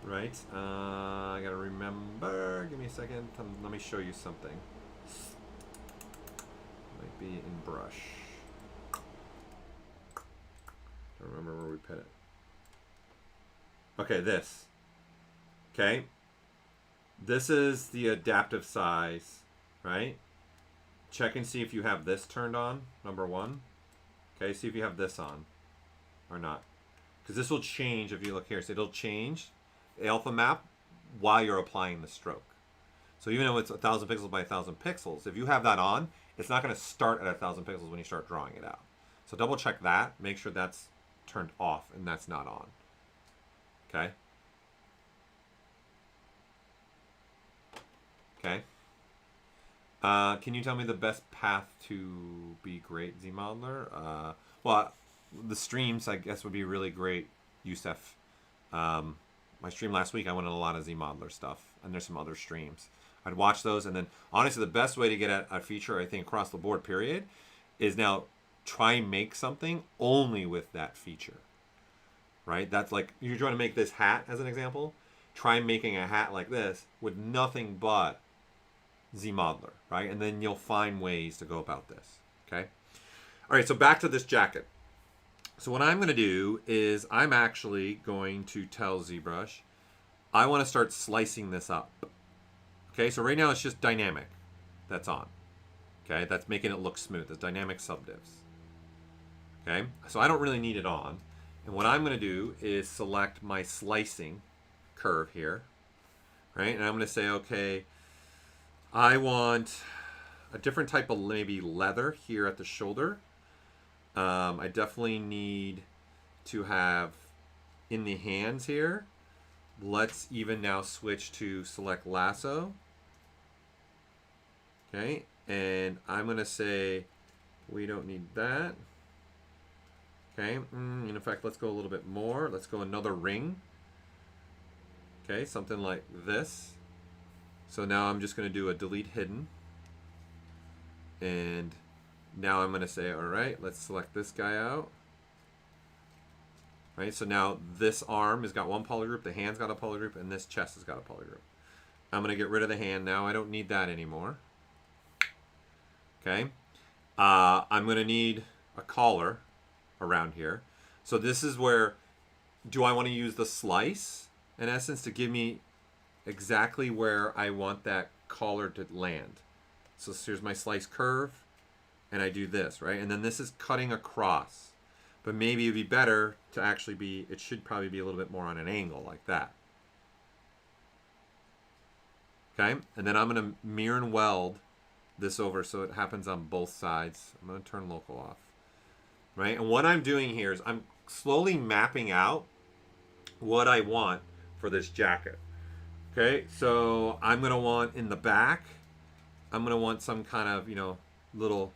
right? I gotta remember. Give me a second. Let me show you something. Might be in brush. Don't remember where we put it. Okay, this. Okay, this is the adaptive size, right? check and see if you have this turned on, number one. Okay, see if you have this on or not. Because this will change if you look here. So it'll change the alpha map while you're applying the stroke. So even though it's 1,000 pixels by 1,000 pixels, if you have that on, it's not going to start at 1,000 pixels when you start drawing it out. So double check that. Make sure that's turned off and that's not on. Okay. Okay. Can you tell me the best path to be great ZModeler? Well, the streams, I guess, would be really great, Yusef. My stream last week, I went on a lot of ZModeler stuff, and there's some other streams. I'd watch those, and then, honestly, the best way to get at a feature, I think, across the board, period, is now try and make something only with that feature, right? That's like, you're trying to make this hat, as an example. Try making a hat like this with nothing but ZModeler, right? And then you'll find ways to go about this, okay? All right, so back to this jacket. So what I'm going to do is I'm actually going to tell ZBrush I want to start slicing this up. Okay, so right now it's just dynamic that's on. Okay, that's making it look smooth. It's dynamic subdivs. Okay, so I don't really need it on. And what I'm going to do is select my slicing curve here, right? And I'm going to say, okay, I want a different type of maybe leather here at the shoulder. I definitely need to have in the hands here. Let's even now switch to select lasso. Okay, and I'm going to say we don't need that. Okay, in fact, let's go a little bit more. Let's go another ring. Okay, something like this. So now I'm just going to do a delete hidden. And now I'm going to say, all right, let's select this guy out. Right, so now this arm has got one polygroup, the hand's got a polygroup, and this chest has got a polygroup. I'm going to get rid of the hand now. I don't need that anymore. Okay, I'm going to need a collar around here. So this is where, do I want to use the slice, in essence, to give me exactly where I want that collar to land. So here's my slice curve, and I do this, right? And then this is cutting across. But maybe it'd be better to actually be, it should probably be a little bit more on an angle like that. Okay, and then I'm going to mirror and weld this over so it happens on both sides. I'm going to turn local off. Right, and what I'm doing here is I'm slowly mapping out what I want for this jacket. Okay, so I'm going to want in the back, I'm going to want some kind of, you know, little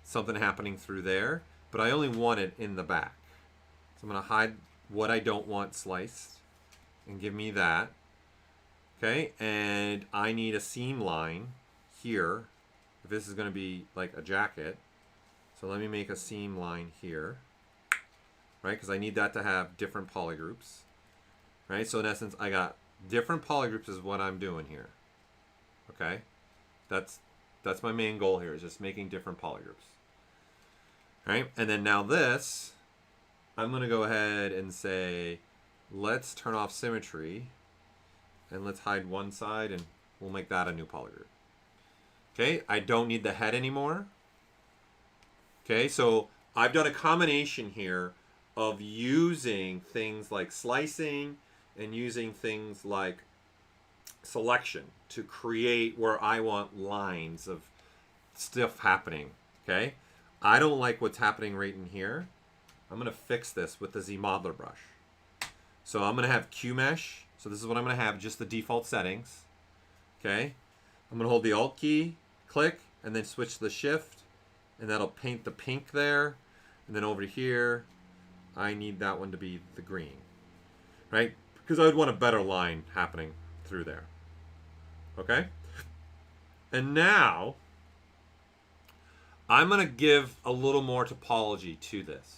something happening through there. But I only want it in the back. So I'm going to hide what I don't want sliced and give me that. Okay, and I need a seam line here if this is going to be like a jacket. So let me make a seam line here, right? Because I need that to have different polygroups, right? So in essence, I got different polygroups is what I'm doing here. Okay, that's my main goal here, is just making different polygroups. Right, and then now this, I'm going to go ahead and say, let's turn off symmetry, and let's hide one side, and we'll make that a new polygroup. Okay, I don't need the head anymore. Okay, so I've done a combination here of using things like slicing and using things like selection to create where I want lines of stuff happening. Okay. I don't like what's happening right in here. I'm going to fix this with the ZModeler brush. So I'm going to have QMesh. So this is what I'm going to have, just the default settings. Okay. I'm going to hold the Alt key, click, and then switch to the Shift. And that'll paint the pink there. And then over here, I need that one to be the green. Right? Because I would want a better line happening through there. Okay. And now I'm going to give a little more topology to this.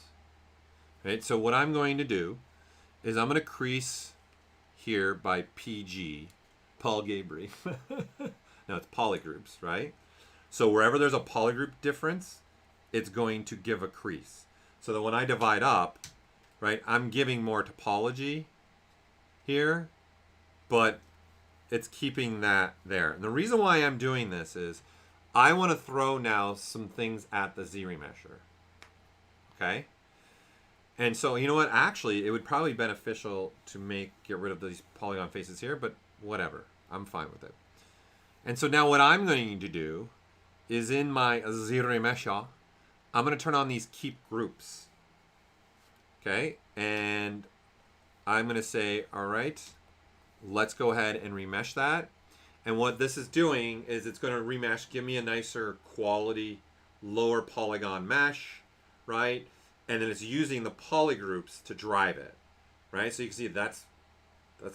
Right? So what I'm going to do is I'm going to crease here by PG, Paul Gaboury. No, it's polygroups, right? So wherever there's a polygroup difference, it's going to give a crease. So that when I divide up, right, I'm giving more topology here, but it's keeping that there. And the reason why I'm doing this is I want to throw now some things at the ZRemesher. Okay? And so, you know what? Actually, it would probably be beneficial to get rid of these polygon faces here, but whatever. I'm fine with it. And so now what I'm going to do is in my ZRemesher, I'm going to turn on these keep groups. Okay? And I'm going to say, all right, let's go ahead and remesh that. And what this is doing is it's going to remesh, give me a nicer quality, lower polygon mesh, right? And then it's using the polygroups to drive it, right? So you can see that's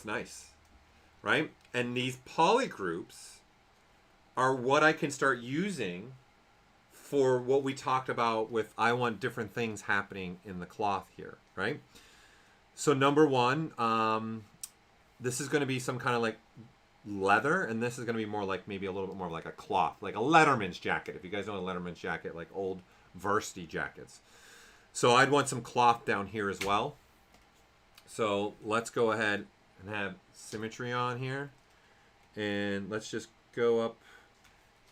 nice, right? And these polygroups are what I can start using for what we talked about with I want different things happening in the cloth here, right? So number one, this is going to be some kind of like leather, and this is going to be more like maybe a little bit more like a cloth, like a Letterman's jacket. If you guys know a Letterman's jacket, like old varsity jackets. So I'd want some cloth down here as well. So let's go ahead and have symmetry on here. And let's just go up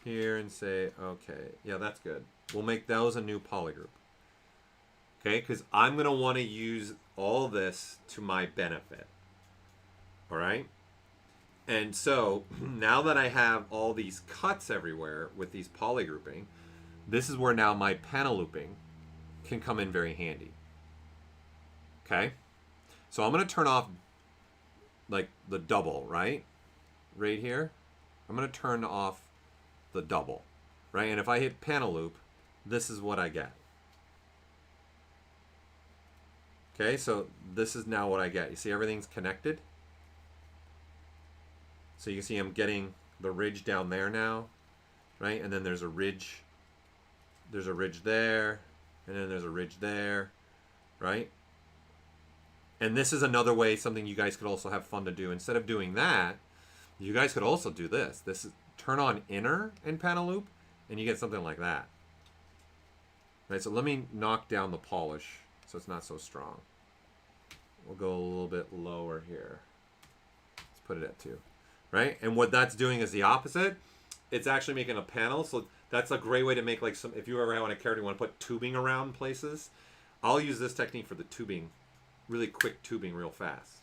here and say, okay, yeah, that's good. We'll make those a new polygroup. Okay, because I'm going to want to use all this to my benefit. All right? And so now that I have all these cuts everywhere with these polygrouping, this is where now my panel looping can come in very handy. Okay? So I'm going to turn off like the double, right? Right here. I'm going to turn off the double, right? And if I hit panel loop, this is what I get. Okay, so this is now what I get. You see everything's connected? So you can see I'm getting the ridge down there now, right? And then there's a ridge there, and then there's a ridge there, right? And this is another way, something you guys could also have fun to do. Instead of doing that, you guys could also do this. This is turn on inner in panel loop, and you get something like that. Right, so let me knock down the polish so it's not so strong. We'll go a little bit lower here. Let's put it at 2. Right? And what that's doing is the opposite. It's actually making a panel. So that's a great way to make like some, if you ever want a character, you want to put tubing around places. I'll use this technique for the tubing, really quick tubing real fast.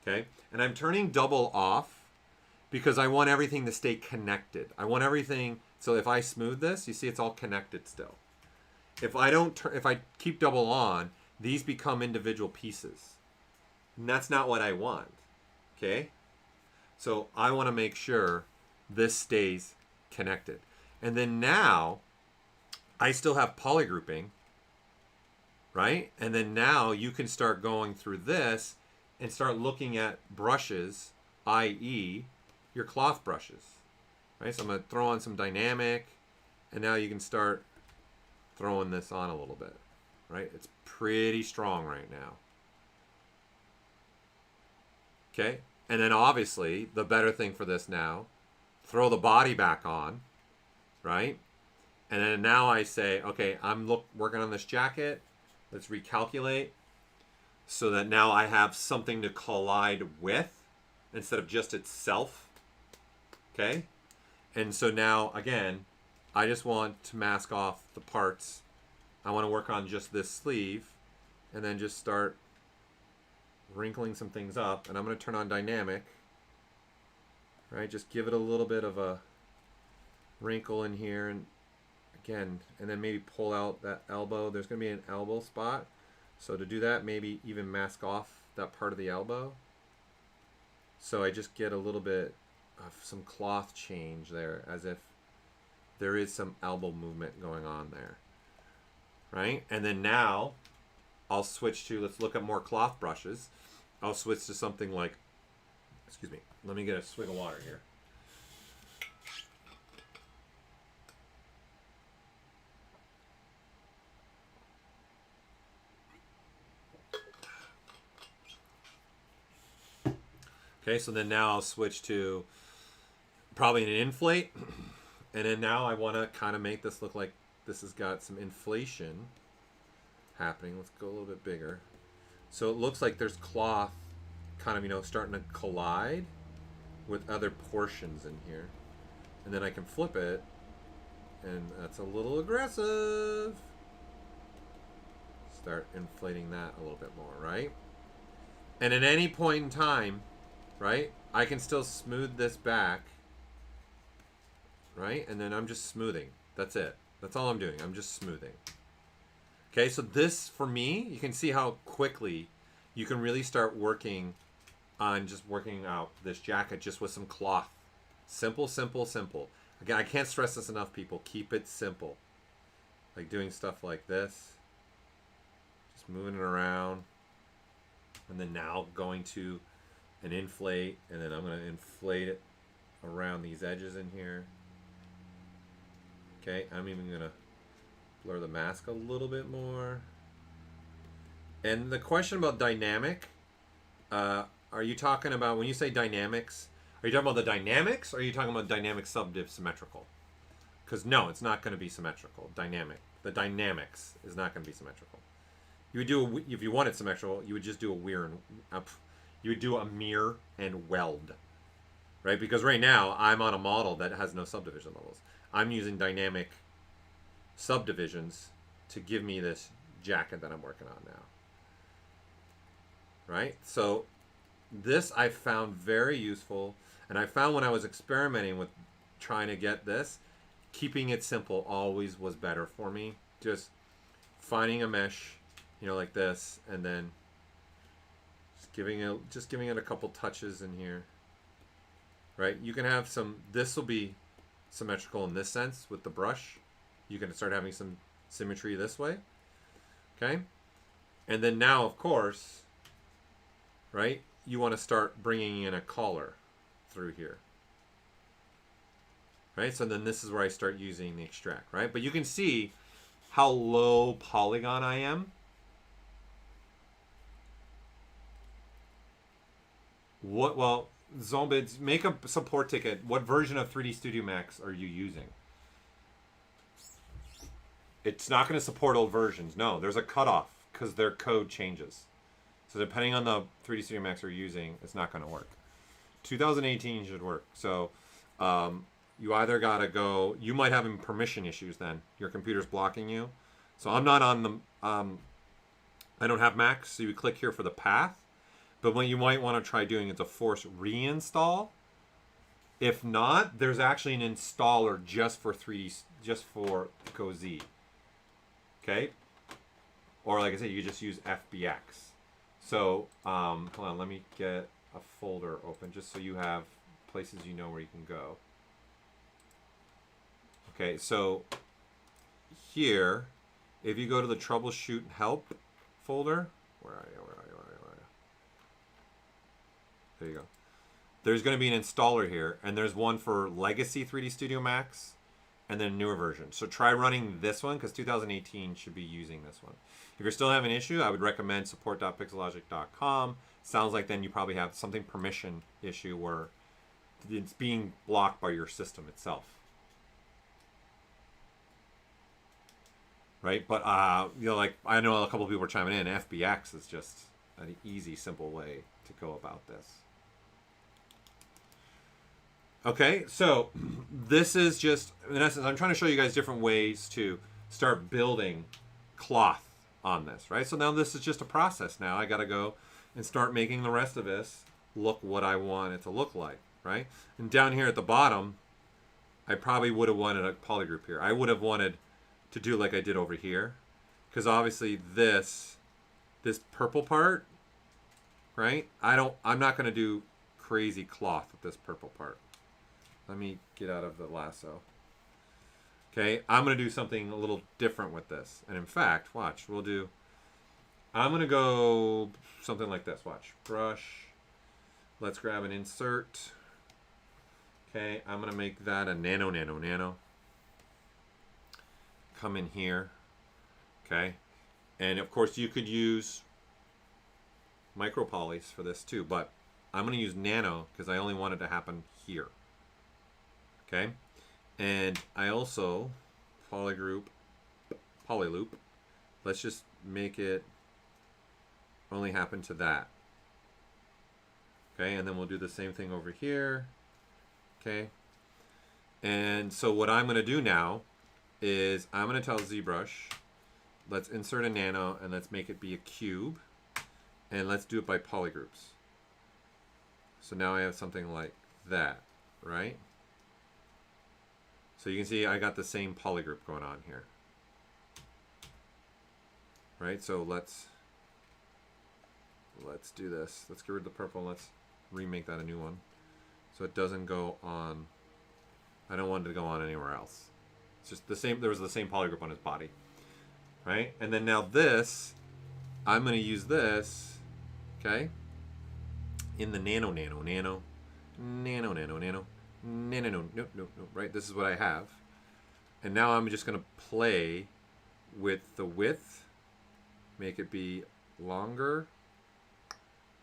Okay? And I'm turning double off because I want everything to stay connected. I want everything, so if I smooth this, you see it's all connected still. If I keep double on, these become individual pieces. And that's not what I want. Okay? So I want to make sure this stays connected. And then now, I still have polygrouping, right? And then now you can start going through this and start looking at brushes, i.e. your cloth brushes, right? So I'm going to throw on some dynamic, and now you can start throwing this on a little bit, right? It's pretty strong right now. Okay? And then obviously, the better thing for this now, throw the body back on, right? And then now I say, okay, I'm working on this jacket. Let's recalculate so that now I have something to collide with instead of just itself. Okay? And so now, again, I just want to mask off the parts. I want to work on just this sleeve and then just start wrinkling some things up. And I'm going to turn on dynamic. Right? Just give it a little bit of a wrinkle in here. And again, and then maybe pull out that elbow. There's going to be an elbow spot. So to do that, maybe even mask off that part of the elbow. So I just get a little bit of some cloth change there, as if there is some elbow movement going on there. Right? And then now I'll switch to, let's look at more cloth brushes. I'll switch to something like, excuse me, let me get a swig of water here. Okay, so then now I'll switch to probably an inflate. And then now I want to kind of make this look like this has got some inflation happening. Let's go a little bit bigger. So it looks like there's cloth kind of, you know, starting to collide with other portions in here. And then I can flip it And that's a little aggressive. Start inflating that a little bit more, right? And at any point in time, right, I can still smooth this back, right? And then I'm just smoothing. That's it. That's all I'm doing. I'm just smoothing. Okay, so this, for me, you can see how quickly you can really start working on just working out this jacket just with some cloth. Simple, simple, simple. Again, I can't stress this enough, people. Keep it simple. Like doing stuff like this. Just moving it around. And then now going to an inflate. And then I'm going to inflate it around these edges in here. Okay, I'm even going to blur the mask a little bit more. And the question about dynamic, are you talking about, when you say dynamics, are you talking about the dynamics, or are you talking about dynamic subdiv symmetrical? Because no, it's not going to be symmetrical. Dynamic. The dynamics is not going to be symmetrical. You would do if you want it symmetrical, you would just do you would do a mirror and weld, right? Because right now I'm on a model that has no subdivision levels. I'm using dynamic subdivisions to give me this jacket that I'm working on now, right? So this I found very useful, and I found when I was experimenting with trying to get this, keeping it simple always was better for me. Just finding a mesh, you know, like this, and then just giving it a couple touches in here, right? You can have some, this will be symmetrical in this sense with the brush. You can start having some symmetry this way, okay? And then now, of course, right, you want to start bringing in a collar through here, right? So then this is where I start using the extract, right? But you can see how low polygon I am. Well, Zombids, make a support ticket. What version of 3D Studio Max are you using? It's not going to support old versions. No, there's a cutoff because their code changes. So depending on the 3D Studio Max you're using, it's not going to work. 2018 should work. So you either got to go, you might have permission issues then. Your computer's blocking you. So I'm not on the, I don't have Macs, so you click here for the path. But what you might want to try doing is a force reinstall. If not, there's actually an installer just for 3D, just for GoZ. Okay? Or like I said, you could just use FBX. So, hold on, let me get a folder open just so you have places you know where you can go. Okay, so here, if you go to the troubleshoot help folder, where are you? There you go. There's going to be an installer here, and there's one for Legacy 3D Studio Max, and then a newer version. So try running this one, because 2018 should be using this one. If you're still having an issue, I would recommend support.pixologic.com. Sounds like then you probably have something permission issue where it's being blocked by your system itself. Right? But, you know, like, I know a couple of people are chiming in. FBX is just an easy, simple way to go about this. Okay, so this is just, in essence, I'm trying to show you guys different ways to start building cloth on this, right? So now this is just a process now. I got to go and start making the rest of this look what I want it to look like, right? And down here at the bottom, I probably would have wanted a polygroup here. I would have wanted to do like I did over here, because obviously this purple part, right? I'm not going to do crazy cloth with this purple part. Let me get out of the lasso. Okay, I'm going to do something a little different with this. And in fact, watch, I'm going to go something like this. Watch, brush. Let's grab an insert. Okay, I'm going to make that a nano. Come in here. Okay, and of course you could use micro polys for this too, but I'm going to use nano because I only want it to happen here. Okay, and I also polyloop. Let's just make it only happen to that. Okay, and then we'll do the same thing over here. Okay, and so what I'm going to do now is I'm going to tell ZBrush, let's insert a nano and let's make it be a cube. And let's do it by polygroups. So now I have something like that, right? So you can see I got the same polygroup going on here. Right, so let's do this. Let's get rid of the purple and let's remake that a new one. So it doesn't go on, I don't want it to go on anywhere else. It's just the same, there was the same polygroup on his body. Right, and then now this, I'm gonna use this, okay, in the nano, right? This is what I have. And now I'm just gonna play with the width, make it be longer,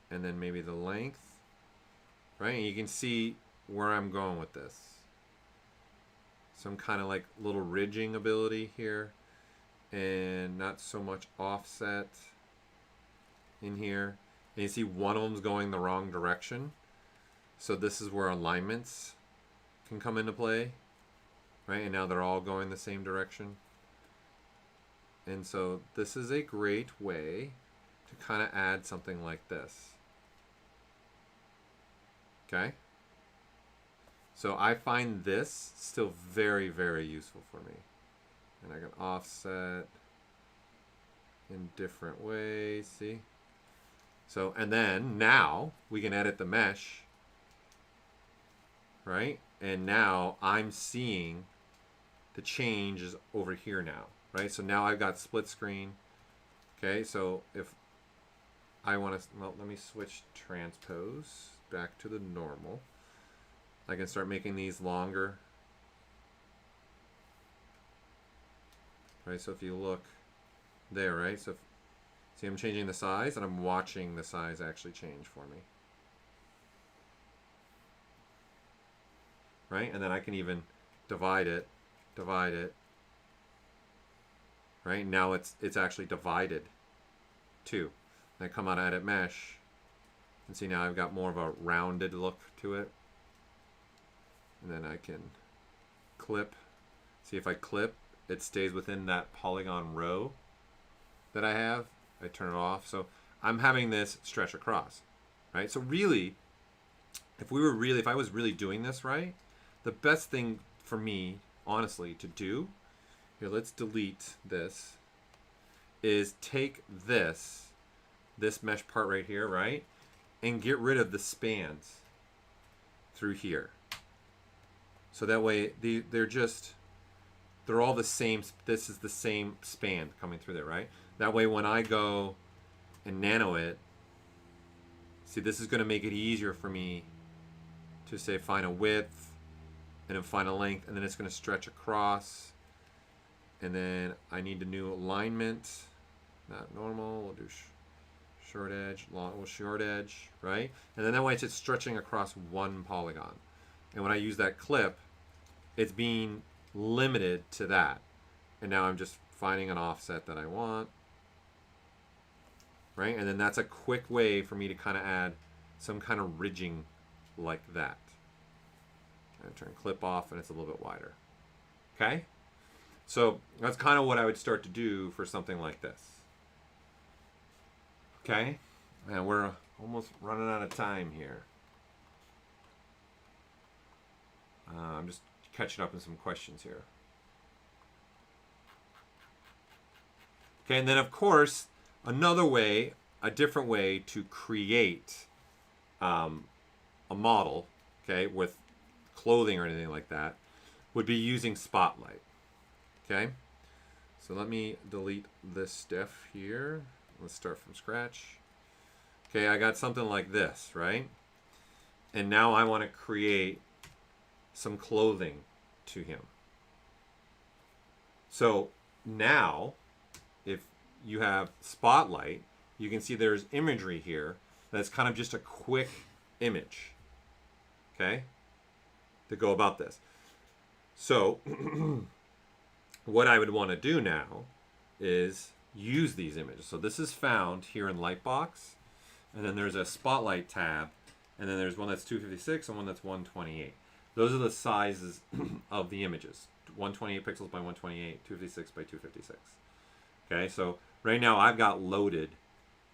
and then maybe the length, right? And you can see where I'm going with this. Some kind of like little ridging ability here, and not so much offset in here. And you see one of them's going the wrong direction. So this is where alignments can come into play, right? And now they're all going the same direction. And so this is a great way to kind of add something like this. Okay? So I find this still very, very useful for me. And I can offset in different ways, see? So, and then now we can edit the mesh, right? And now I'm seeing the change is over here now, right? So now I've got split screen. Okay, so if I want to, well, let me switch transpose back to the normal. I can start making these longer. Right, so if you look there, right? So if, see, I'm changing the size, and I'm watching the size actually change for me. Right, and then I can even divide it. Right, now it's actually divided too. And I come out of Edit Mesh, and see now I've got more of a rounded look to it. And then I can clip. See, if I clip, it stays within that polygon row that I have. I turn it off. So I'm having this stretch across, right? So really, if I was really doing this right, the best thing for me, honestly, to do, here, let's delete this, is take this mesh part right here, right? And get rid of the spans through here. So that way, they're all the same. This is the same span coming through there, right? That way, when I go and nano it, see, this is going to make it easier for me to say find a width and then find a length, and then it's going to stretch across. And then I need a new alignment, not normal. We'll do short edge, short edge, right? And then that way it's just stretching across one polygon. And when I use that clip, it's being limited to that. And now I'm just finding an offset that I want, right? And then that's a quick way for me to kind of add some kind of ridging like that. I turn clip off and it's a little bit wider. Okay? So that's kind of what I would start to do for something like this. Okay? And we're almost running out of time here. I'm just catching up on some questions here. Okay, and then of course, another way, a different way to create a model, okay, with clothing or anything like that, would be using Spotlight. Okay, so let me delete this stuff here. Let's start from scratch. Okay, I got something like this, right? And now I want to create some clothing to him. So now, if you have Spotlight, you can see there's imagery here that's kind of just a quick image, okay, to go about this. So what I would want to do now is use these images. So this is found here in Lightbox, and then there's a Spotlight tab, and then there's one that's 256 and one that's 128. Those are the sizes of the images. 128 pixels by 128, 256 by 256. Okay, so right now I've got loaded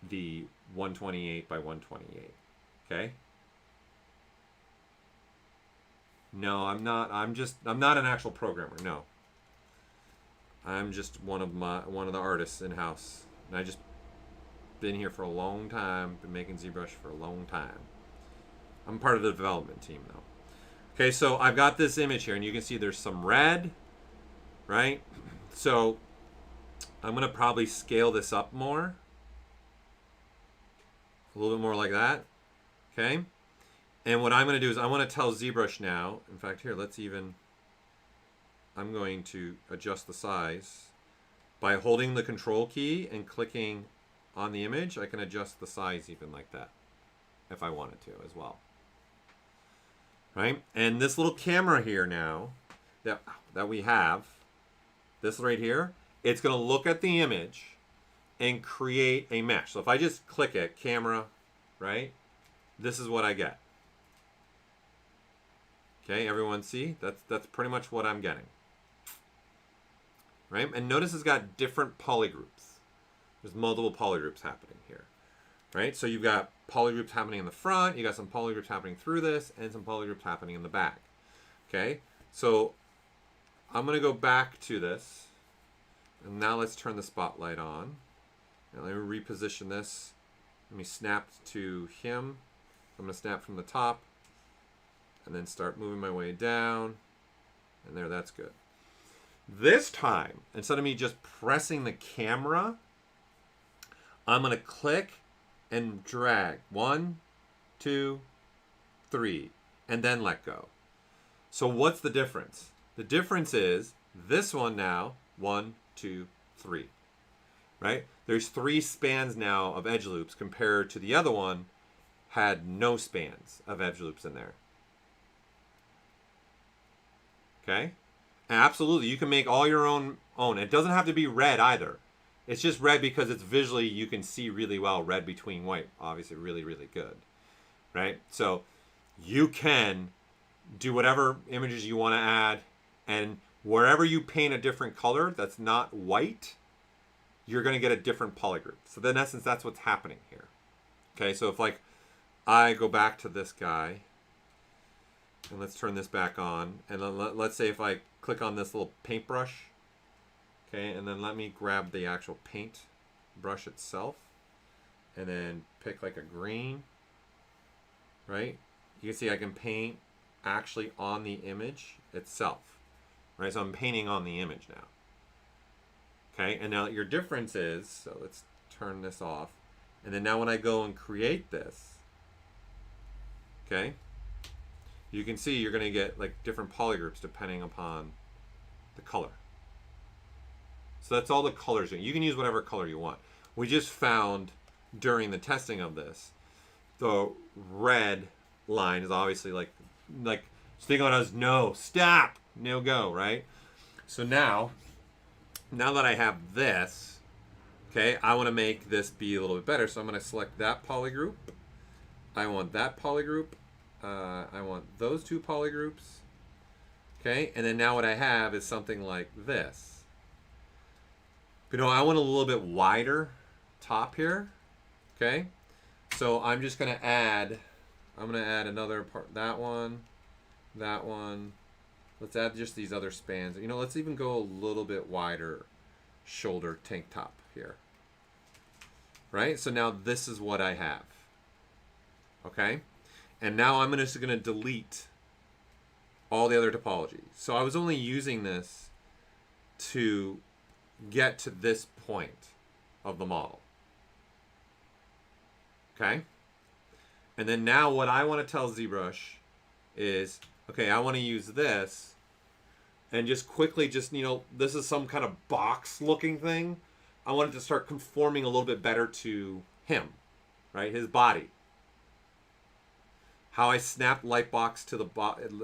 the 128 by 128. Okay. No, I'm not. I'm not an actual programmer. No. I'm just one of the artists in house, and I just been here for a long time. Been making ZBrush for a long time. I'm part of the development team though. Okay, so I've got this image here, and you can see there's some red, right? So I'm gonna probably scale this up more, a little bit more like that. Okay, and what I'm gonna do is I want to tell ZBrush now. In fact, here, I'm going to adjust the size by holding the control key and clicking on the image. I can adjust the size even like that if I wanted to as well. Right? And this little camera here now that we have, this right here, it's going to look at the image and create a mesh. So if I just click it, camera, right? This is what I get. Okay, everyone see? That's pretty much what I'm getting. Right? And notice it's got different polygroups. There's multiple polygroups happening here. Right? So you've got polygroups happening in the front, you got some polygroups happening through this, and some polygroups happening in the back. Okay? So I'm going to go back to this. And now let's turn the spotlight on. Now let me reposition this. Let me snap to him. I'm going to snap from the top and then start moving my way down. And there, that's good. This time, instead of me just pressing the camera, I'm going to click and drag 1, 2, 3, and then let go. So what's the difference? The difference is this one now, 1, 2, 3, right? There's 3 spans now of edge loops compared to the other one had no spans of edge loops in there. Okay? And absolutely, you can make all your own. It doesn't have to be red either. It's just red because it's visually, you can see really well red between white. Obviously really, really good, right? So you can do whatever images you want to add, and wherever you paint a different color that's not white, you're going to get a different polygroup. So then in essence, that's what's happening here. Okay, so if like I go back to this guy, and let's turn this back on, and let's say if I click on this little paintbrush, okay, and then let me grab the actual paint brush itself, and then pick like a green, right? You can see I can paint actually on the image itself, right? So I'm painting on the image now. Okay, and now your difference is, so let's turn this off, and then now when I go and create this, okay, you can see you're going to get like different polygroups depending upon the color. So that's all the colors. You can use whatever color you want. We just found during the testing of this, the red line is obviously like sticking on us, no, stop, no go, right? So now that I have this, okay, I want to make this be a little bit better. So I'm going to select that polygroup. I want that polygroup. I want those 2 polygroups. Okay, and then now what I have is something like this. You know, I want a little bit wider top here. Okay, so I'm just going to add, another part, that one. Let's add just these other spans. You know, let's even go a little bit wider shoulder tank top here. Right, so now this is what I have. Okay, and now I'm just going to delete all the other topology. So I was only using this to get to this point of the model. Okay? And then now what I want to tell ZBrush is, okay, I want to use this and just quickly this is some kind of box looking thing. I want it to start conforming a little bit better to him, right? His body. How I snap Lightbox to the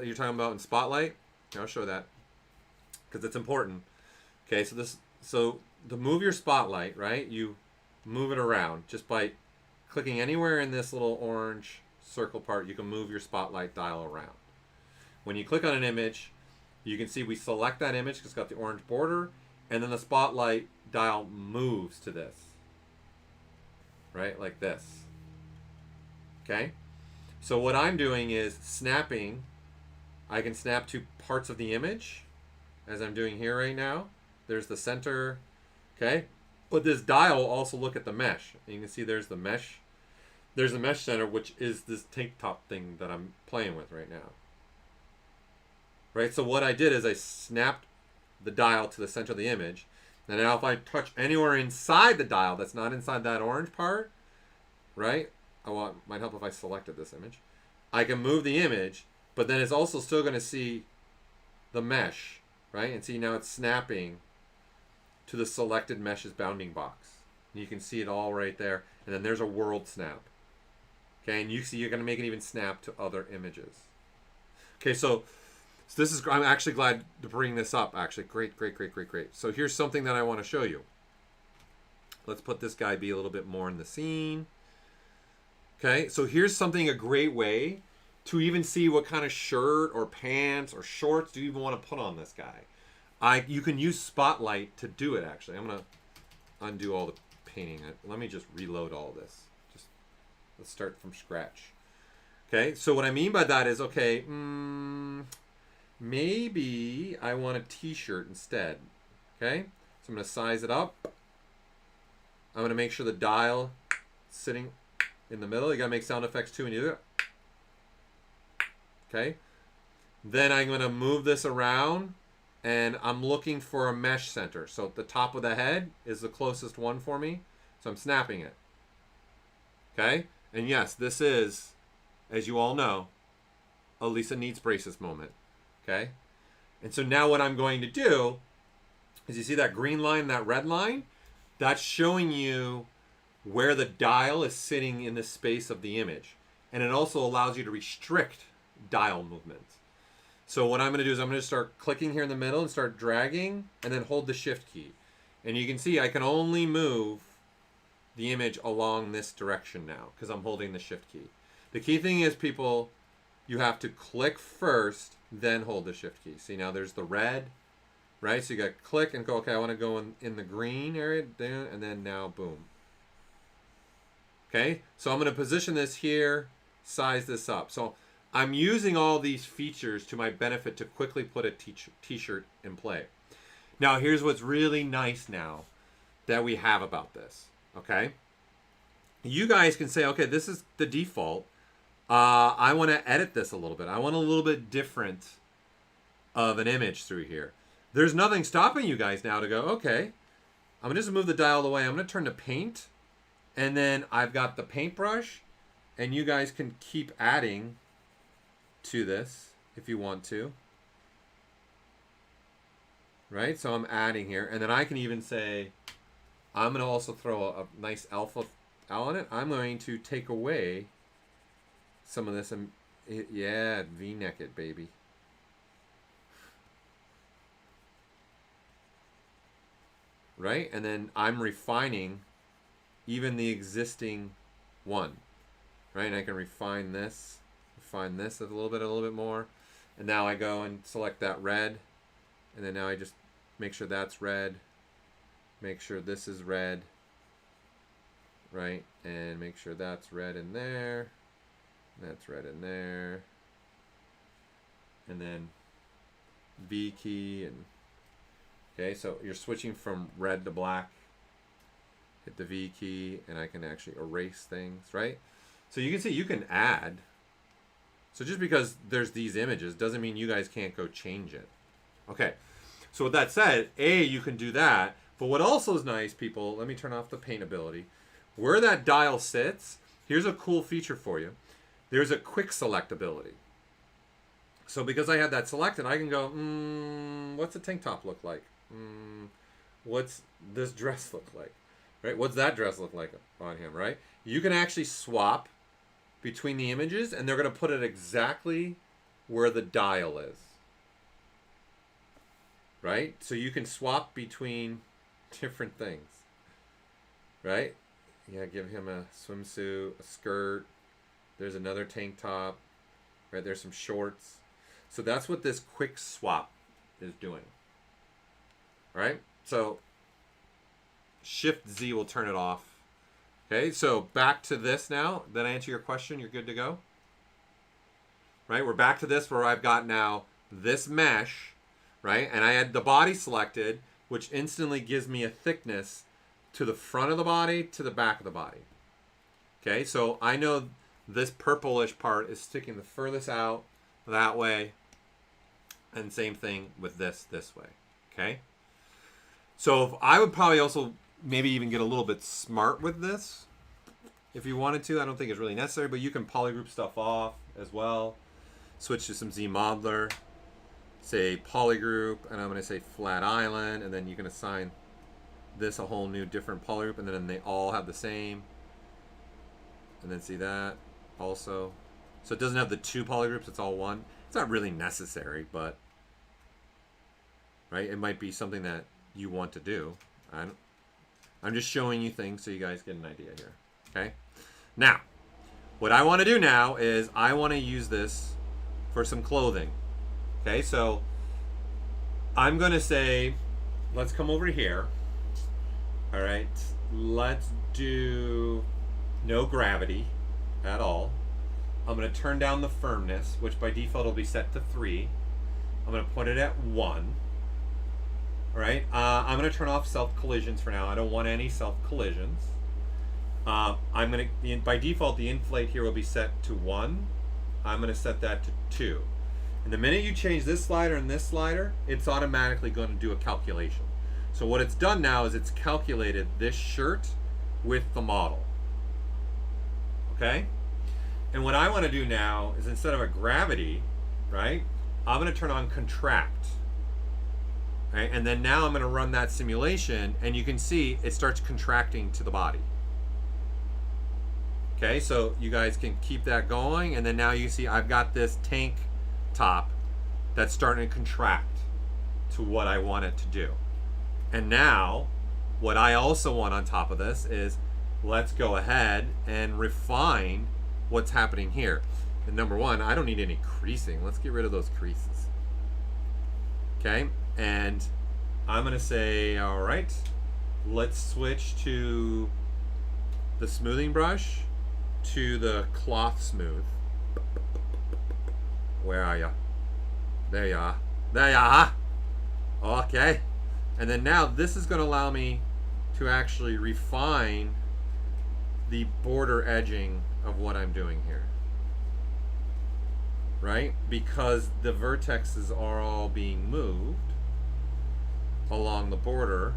you're talking about in Spotlight? Here, I'll show that because it's important. Okay, so to move your Spotlight, right? You move it around just by clicking anywhere in this little orange circle part. You can move your Spotlight dial around. when you click on an image, you can see we select that image because it's got the orange border, and then the spotlight dial moves to this, right? Like this. Okay? So what I'm doing is snapping. I can snap to parts of the image, as I'm doing here right now. There's the center, okay? But this dial will also look at the mesh. And you can see there's the mesh. There's the mesh center, which is this tank top thing that I'm playing with right now. Right, so what I did is I snapped the dial to the center of the image. And now if I touch anywhere inside the dial that's not inside that orange part, right? Oh, it might help if I selected this image. I can move the image, but then it's also still going to see the mesh, right? And see now it's snapping to the selected mesh's bounding box. And you can see it all right there. And then there's a world snap. Okay, and you see you're going to make it even snap to other images. Okay, so this is, I'm actually glad to bring this up, actually. Great. So here's something that I want to show you. Let's put this guy be a little bit more in the scene. Okay, so here's something, a great way to even see what kind of shirt or pants or shorts do you even want to put on this guy. You can use Spotlight to do it, actually. I'm going to undo all the painting. Let me just reload all this. Let's start from scratch. Okay, so what I mean by that is, okay, maybe I want a t-shirt instead. Okay, so I'm going to size it up. I'm going to make sure the dial is sitting in the middle. You got to make sound effects too when you do it. Okay, then I'm going to move this around, and I'm looking for a mesh center. So the top of the head is the closest one for me, so I'm snapping it. Okay, and yes, this is, as you all know, a Lisa needs braces moment. Okay, and so now what I'm going to do is, you see that green line, that red line? That's showing you where the dial is sitting in the space of the image. And it also allows you to restrict dial movement. So what I'm going to do is I'm going to start clicking here in the middle and start dragging, and then hold the shift key. And you can see I can only move the image along this direction now because I'm holding the shift key. The key thing is, people, you have to click first, then hold the shift key. See, now there's the red, right? So you got to click and go, okay, I want to go in the green area, and then now, boom. Okay, so I'm going to position this here, size this up. So I'm using all these features to my benefit to quickly put a t-shirt in play. Now, here's what's really nice now that we have about this, okay? You guys can say, okay, this is the default. I want to edit this a little bit. I want a little bit different of an image through here. There's nothing stopping you guys now to go, okay, I'm going to just move the dial away. I'm going to turn to paint. And then I've got the paintbrush. And you guys can keep adding to this if you want to. Right? So I'm adding here. And then I can even say, I'm going to also throw a nice alpha on it. I'm going to take away some of this. And yeah, V-neck it, baby. Right? And then I'm refining even the existing one. Right? And I can refine this a little bit more. And now I go and select that red. And then now I just make sure that's red. Make sure this is red. Right? And make sure that's red in there. That's red in there. And then V key and okay, so you're switching from red to black. Hit the V key, and I can actually erase things, right? So you can see you can add. So just because there's these images doesn't mean you guys can't go change it. Okay, so with that said, you can do that. But what also is nice, people, let me turn off the paint ability. Where that dial sits, here's a cool feature for you. There's a quick select ability. So because I had that selected, I can go, what's a tank top look like? What's this dress look like? Right? What's that dress look like on him, right? You can actually swap between the images, and they're going to put it exactly where the dial is. Right? So you can swap between different things. Right? Yeah, give him a swimsuit, a skirt. There's another tank top. Right? There's some shorts. So that's what this quick swap is doing. All right, so Shift Z will turn it off. Okay, so back to this now. Did I answer your question? You're good to go? Right, we're back to this where I've got now this mesh, right? And I had the body selected, which instantly gives me a thickness to the front of the body, to the back of the body. Okay, so I know this purplish part is sticking the furthest out that way, and same thing with this way, okay? So if I would probably also maybe even get a little bit smart with this if you wanted to. I don't think it's really necessary, but you can polygroup stuff off as well. Switch to some ZModeler, say polygroup, and I'm going to say flat island, and then you can assign this a whole new different polygroup, and then they all have the same. And then see that also. So it doesn't have the two polygroups, it's all one. It's not really necessary, but right, it might be something that you want to do. I'm just showing you things so you guys get an idea here. Okay. Now, what I want to do now is I want to use this for some clothing. Okay, so I'm going to say, let's come over here. All right, let's do no gravity at all. I'm going to turn down the firmness, which by default will be set to 3. I'm going to put it at 1. All right, I'm going to turn off self collisions for now. I don't want any self collisions. I'm going to, by default, the inflate here will be set to 1. I'm going to set that to 2. And the minute you change this slider and this slider, it's automatically going to do a calculation. So what it's done now is it's calculated this shirt with the model. Okay? And what I want to do now is instead of a gravity, right, I'm going to turn on contract. Right? And then now I'm going to run that simulation, and you can see it starts contracting to the body. Okay, so you guys can keep that going, and then now you see I've got this tank top that's starting to contract to what I want it to do. And now what I also want on top of this is let's go ahead and refine what's happening here. And number one, I don't need any creasing. Let's get rid of those creases. Okay, and I'm gonna say, all right, let's switch to the smoothing brush to the cloth smooth. Where are you? There you are. There you are. Okay. And then now this is going to allow me to actually refine the border edging of what I'm doing here. Right? Because the vertexes are all being moved along the border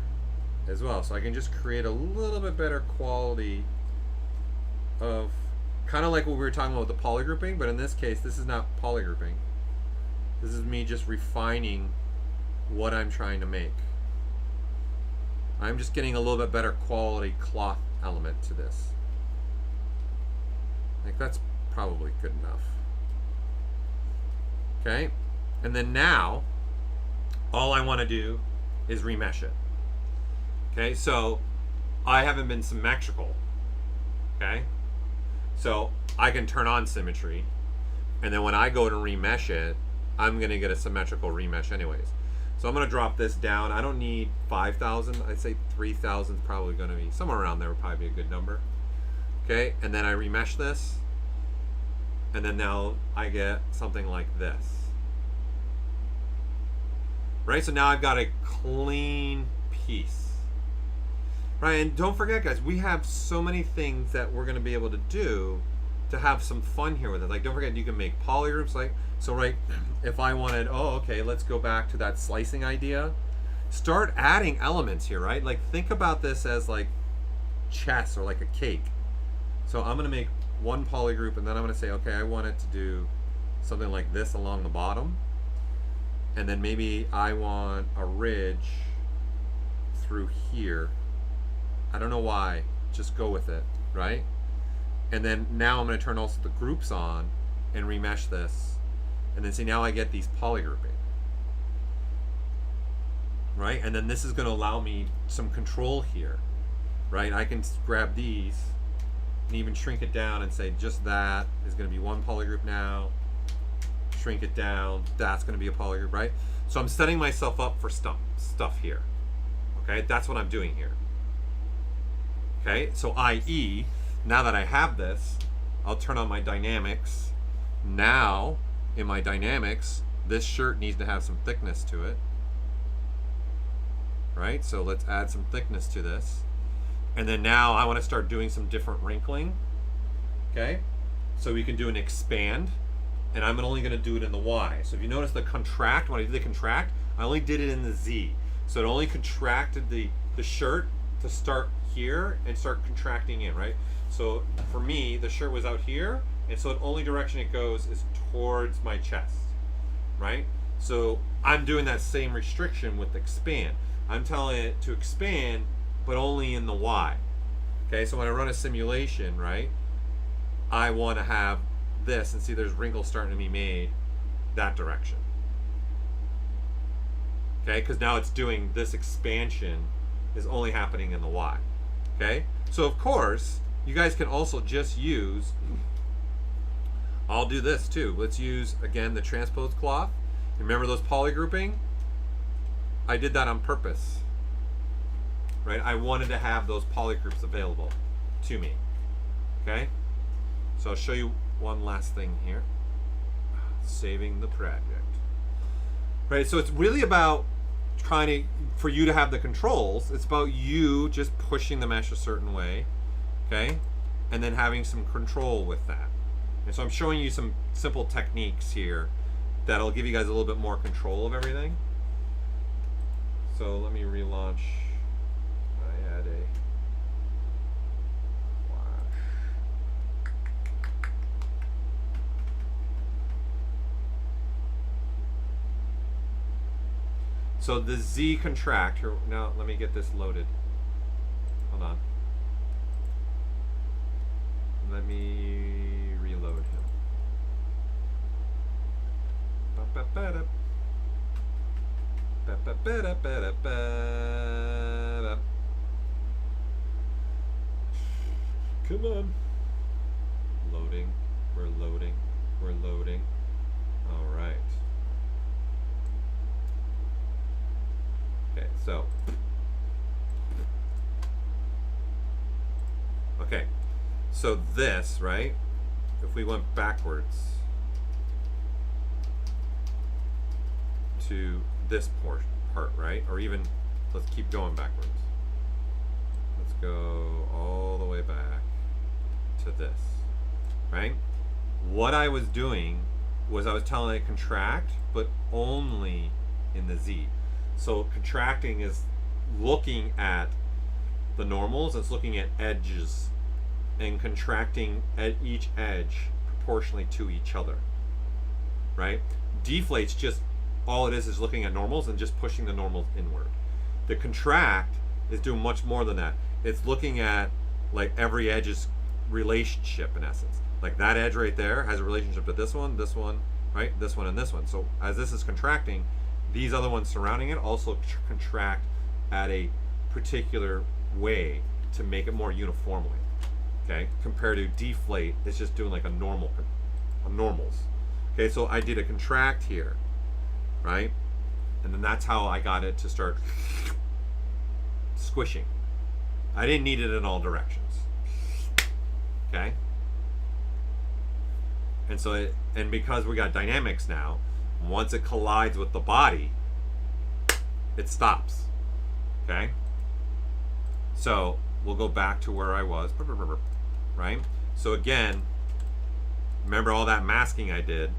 as well. So I can just create a little bit better quality of kind of like what we were talking about with the polygrouping, but in this case, this is not polygrouping. This is me just refining what I'm trying to make. I'm just getting a little bit better quality cloth element to this. Like that's probably good enough. Okay, and then now, all I want to do is remesh it. Okay, so I haven't been symmetrical. Okay. So I can turn on symmetry, and then when I go to remesh it, I'm going to get a symmetrical remesh anyways. So I'm going to drop this down. I don't need 5,000. I'd say 3,000 is probably going to be somewhere around there, would probably be a good number. Okay, and then I remesh this, and then now I get something like this. Right, so now I've got a clean piece. Right, and don't forget, guys, we have so many things that we're going to be able to do to have some fun here with it. Like, don't forget, you can make polygroups. Like, so, right, if I wanted, oh, okay, let's go back to that slicing idea. Start adding elements here, right? Like, think about this as like chess or like a cake. So I'm going to make one polygroup, and then I'm going to say, okay, I want it to do something like this along the bottom. And then maybe I want a ridge through here. I don't know why, just go with it, right? And then now I'm going to turn also the groups on and remesh this. And then see, now I get these polygrouping, right? And then this is going to allow me some control here, right? I can grab these and even shrink it down and say just that is going to be one polygroup now. shrink it down. That's going to be a polygroup, right? So I'm setting myself up for stuff here. Okay, that's what I'm doing here. Okay, so i.e., now that I have this, I'll turn on my dynamics. Now, in my dynamics, this shirt needs to have some thickness to it. Right, so let's add some thickness to this. And then now I want to start doing some different wrinkling. Okay, so we can do an expand, and I'm only going to do it in the Y. So if you notice the contract, when I did the contract, I only did it in the Z. So it only contracted the shirt to start here and start contracting in, right? So for me, the shirt was out here, and so the only direction it goes is towards my chest, right? So I'm doing that same restriction with expand. I'm telling it to expand, but only in the Y. Okay, so when I run a simulation, right, I want to have this, and see there's wrinkles starting to be made that direction. Okay, because now it's doing this expansion is only happening in the Y. Okay, so of course, you guys can also just use, I'll do this too. Let's use, again, the transpose cloth. Remember those polygrouping? I did that on purpose, right? I wanted to have those polygroups available to me, okay? So I'll show you one last thing here. Saving the project. Right, so it's really about trying to, for you to have the controls, it's about you just pushing the mesh a certain way, okay? And then having some control with that. And so I'm showing you some simple techniques here that'll give you guys a little bit more control of everything. So let me relaunch. I had a flash. So the Z contract here. Now let me get this loaded. Hold on. Let me reload him. Ba-ba-ba-da. Ba-ba-ba-da-ba-da-ba-da. Come on. Loading. We're loading. We're loading. All right. Okay, so. Okay. So this, right? If we went backwards to this part, right? Or even, let's keep going backwards. Let's go all the way back to this, right? What I was doing was I was telling it contract, but only in the Z. So contracting is looking at the normals, it's looking at edges, and contracting at each edge proportionally to each other, right? Deflate's just, all it is looking at normals and just pushing the normals inward. The contract is doing much more than that. It's looking at like every edge's relationship in essence. Like that edge right there has a relationship to this one, right? This one and this one. So as this is contracting, these other ones surrounding it also contract at a particular way to make it more uniformly. Okay, compared to deflate, it's just doing like a normals. Okay, so I did a contract here, right? And then that's how I got it to start squishing. I didn't need it in all directions. Okay? And so and because we got dynamics now, once it collides with the body, it stops. Okay? So we'll go back to where I was, right? So again, remember all that masking I did,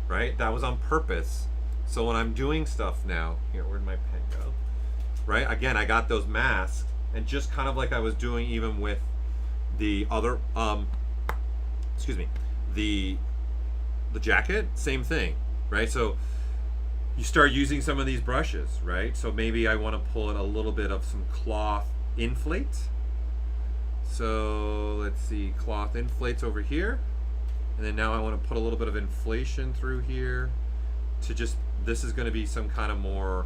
right? That was on purpose. So when I'm doing stuff now, here, where'd my pen go? Right? Again, I got those masks, and just kind of like I was doing even with the other, the jacket, same thing, right? So you start using some of these brushes, right? So maybe I want to pull in a little bit of some cloth inflate. So let's see, cloth inflates over here. And then now I want to put a little bit of inflation through here to just, this is going to be some kind of more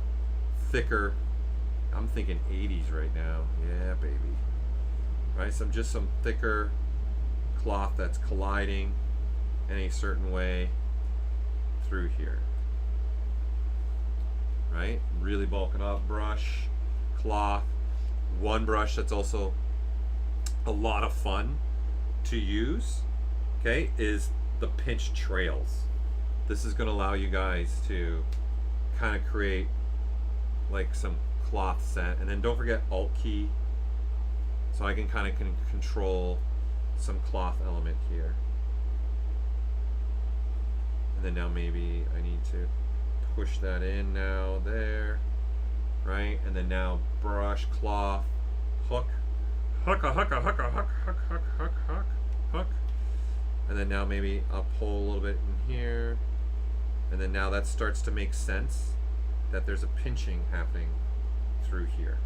thicker, I'm thinking 80s right now. Yeah, baby. Right, some thicker cloth that's colliding in a certain way through here. Right? Really bulking up, brush, cloth. One brush that's also a lot of fun to use, okay, is the pinch trails. This is going to allow you guys to kind of create like some cloth set, and then don't forget Alt key, so I can kind of control some cloth element here. And then now maybe I need to push that in now there, right? And then now brush, cloth, hook, hook, a hook, a hook, a hook, hook, hook, hook, hook, hook. And then now maybe I'll pull a little bit in here. And then now that starts to make sense that there's a pinching happening through here.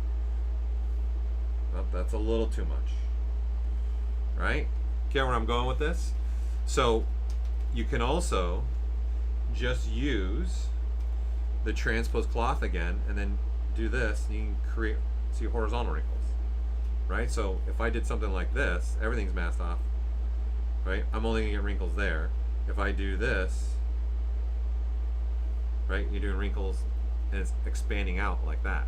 Well, that's a little too much, right? Get where I'm going with this? So you can also just use the transpose cloth again and then do this, and you can create, see, horizontal wrinkles, right? So if I did something like this, everything's masked off, right? I'm only gonna get wrinkles there. If I do this, right, you're doing wrinkles and it's expanding out like that.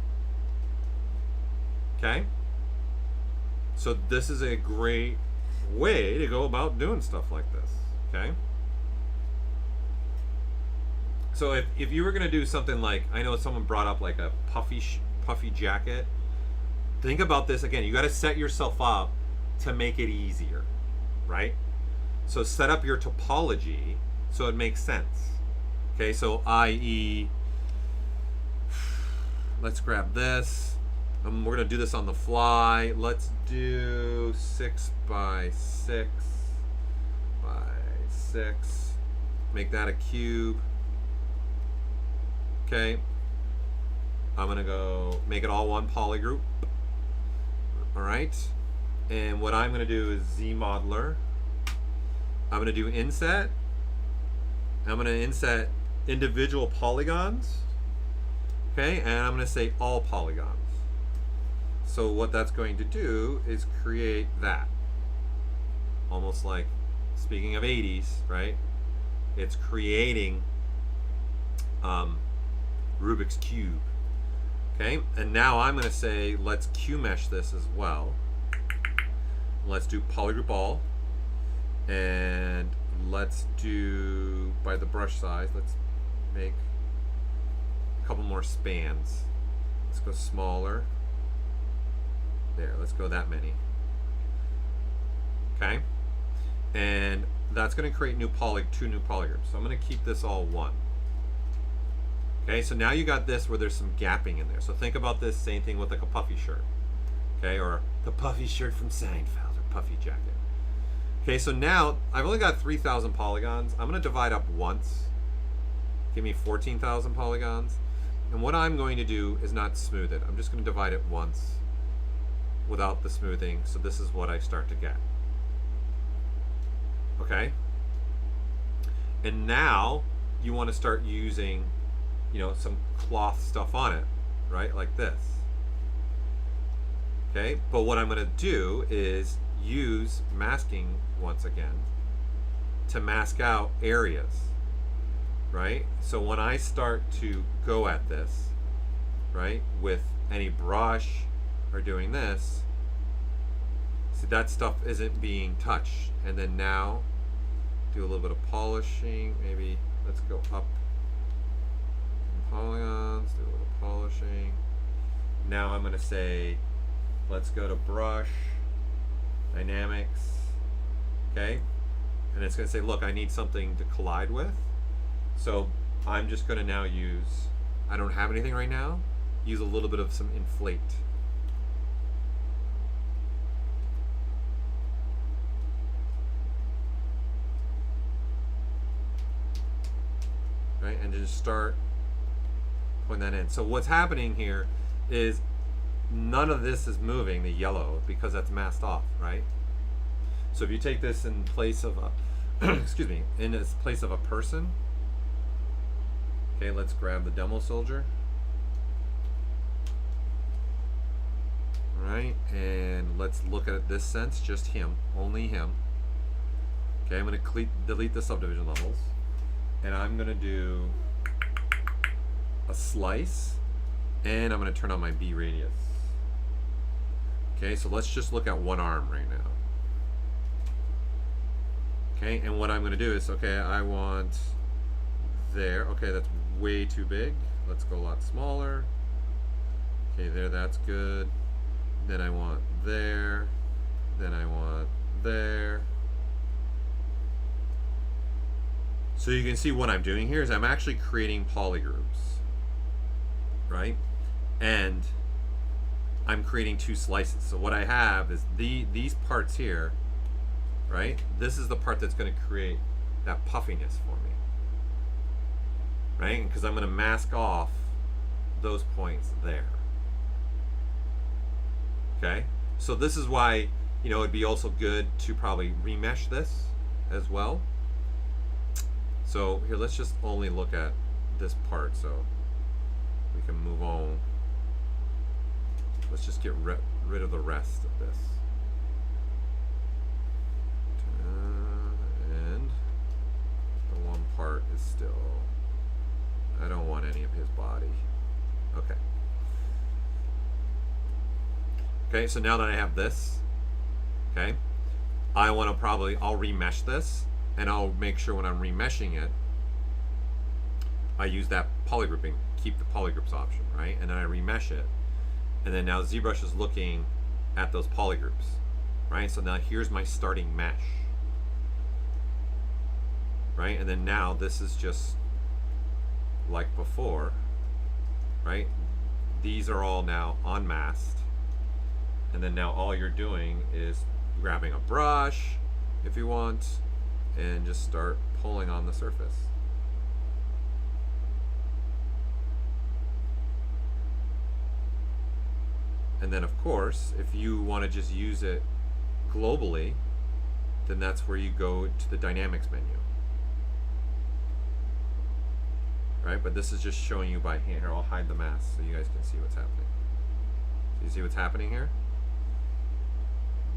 Okay? So this is a great way to go about doing stuff like this, okay? So if you were gonna do something like, I know someone brought up like a puffy jacket, think about this again. You gotta set yourself up to make it easier, right? So set up your topology so it makes sense. Okay, so i.e., let's grab this. We're gonna do this on the fly. Let's do 6 by 6 by 6. Make that a cube. Okay. I'm gonna go make it all one polygroup. All right. And what I'm gonna do is Z modeler. I'm gonna do inset. I'm gonna inset individual polygons, okay, and I'm going to say all polygons. So what that's going to do is create that, almost like, speaking of 80s, right, it's creating Rubik's Cube, okay, and now I'm going to say let's Q mesh this as well. Let's do polygroup all, and let's do, by the brush size, let's make a couple more spans. Let's go smaller. There, let's go that many. Okay? And that's going to create two new polygroups. So I'm going to keep this all one. Okay, so now you got this where there's some gapping in there. So think about this same thing with like a puffy shirt. Okay, or the puffy shirt from Seinfeld, or puffy jacket. Okay, so now I've only got 3,000 polygons. I'm going to divide up once. Give me 14,000 polygons. And what I'm going to do is not smooth it. I'm just going to divide it once without the smoothing. So this is what I start to get. Okay? And now you want to start using, you know, some cloth stuff on it, right? Like this. Okay? But what I'm going to do is use masking once again to mask out areas. Right? So when I start to go at this, right, with any brush or doing this, see, that stuff isn't being touched. And then now, do a little bit of polishing. Maybe let's go up in polygons, do a little polishing. Now I'm going to say, let's go to brush, dynamics, okay? And it's going to say, look, I need something to collide with. So I'm just going to now use, I don't have anything right now, use a little bit of some inflate. Right, and just start putting that in. So what's happening here is none of this is moving, the yellow, because that's masked off, right? So if you take this in place of a, excuse me, in its place of a person, okay, let's grab the demo soldier. All right, and let's look at this sense, just him, only him. Okay, I'm going to delete the subdivision levels. and I'm gonna do a slice, and I'm gonna turn on my B radius. Okay, so let's just look at one arm right now. Okay, and what I'm gonna do is, okay, I want there. Okay, that's way too big. Let's go a lot smaller. Okay, there, that's good. Then I want there. Then I want there. So you can see what I'm doing here is I'm actually creating polygroups, right? And I'm creating two slices. So what I have is these parts here, right? This is the part that's going to create that puffiness for me, right? Because I'm going to mask off those points there. Okay? So this is why, you know, it'd be also good to probably remesh this as well. So here, let's just only look at this part so we can move on. Let's just get rid of the rest of this. And the one part is still, I don't want any of his body. Okay. Okay, so now that I have this, okay, I want to probably, I'll remesh this, and I'll make sure when I'm remeshing it, I use that polygrouping, keep the polygroups option, right? And then I remesh it. And then now ZBrush is looking at those polygroups, right? So now here's my starting mesh, right? And then now this is just like before, right? These are all now unmasked. And then now all you're doing is grabbing a brush, if you want, and just start pulling on the surface. And then of course, if you want to just use it globally, then that's where you go to the dynamics menu. Right, but this is just showing you by hand. Here, I'll hide the mask so you guys can see what's happening. So you see what's happening here?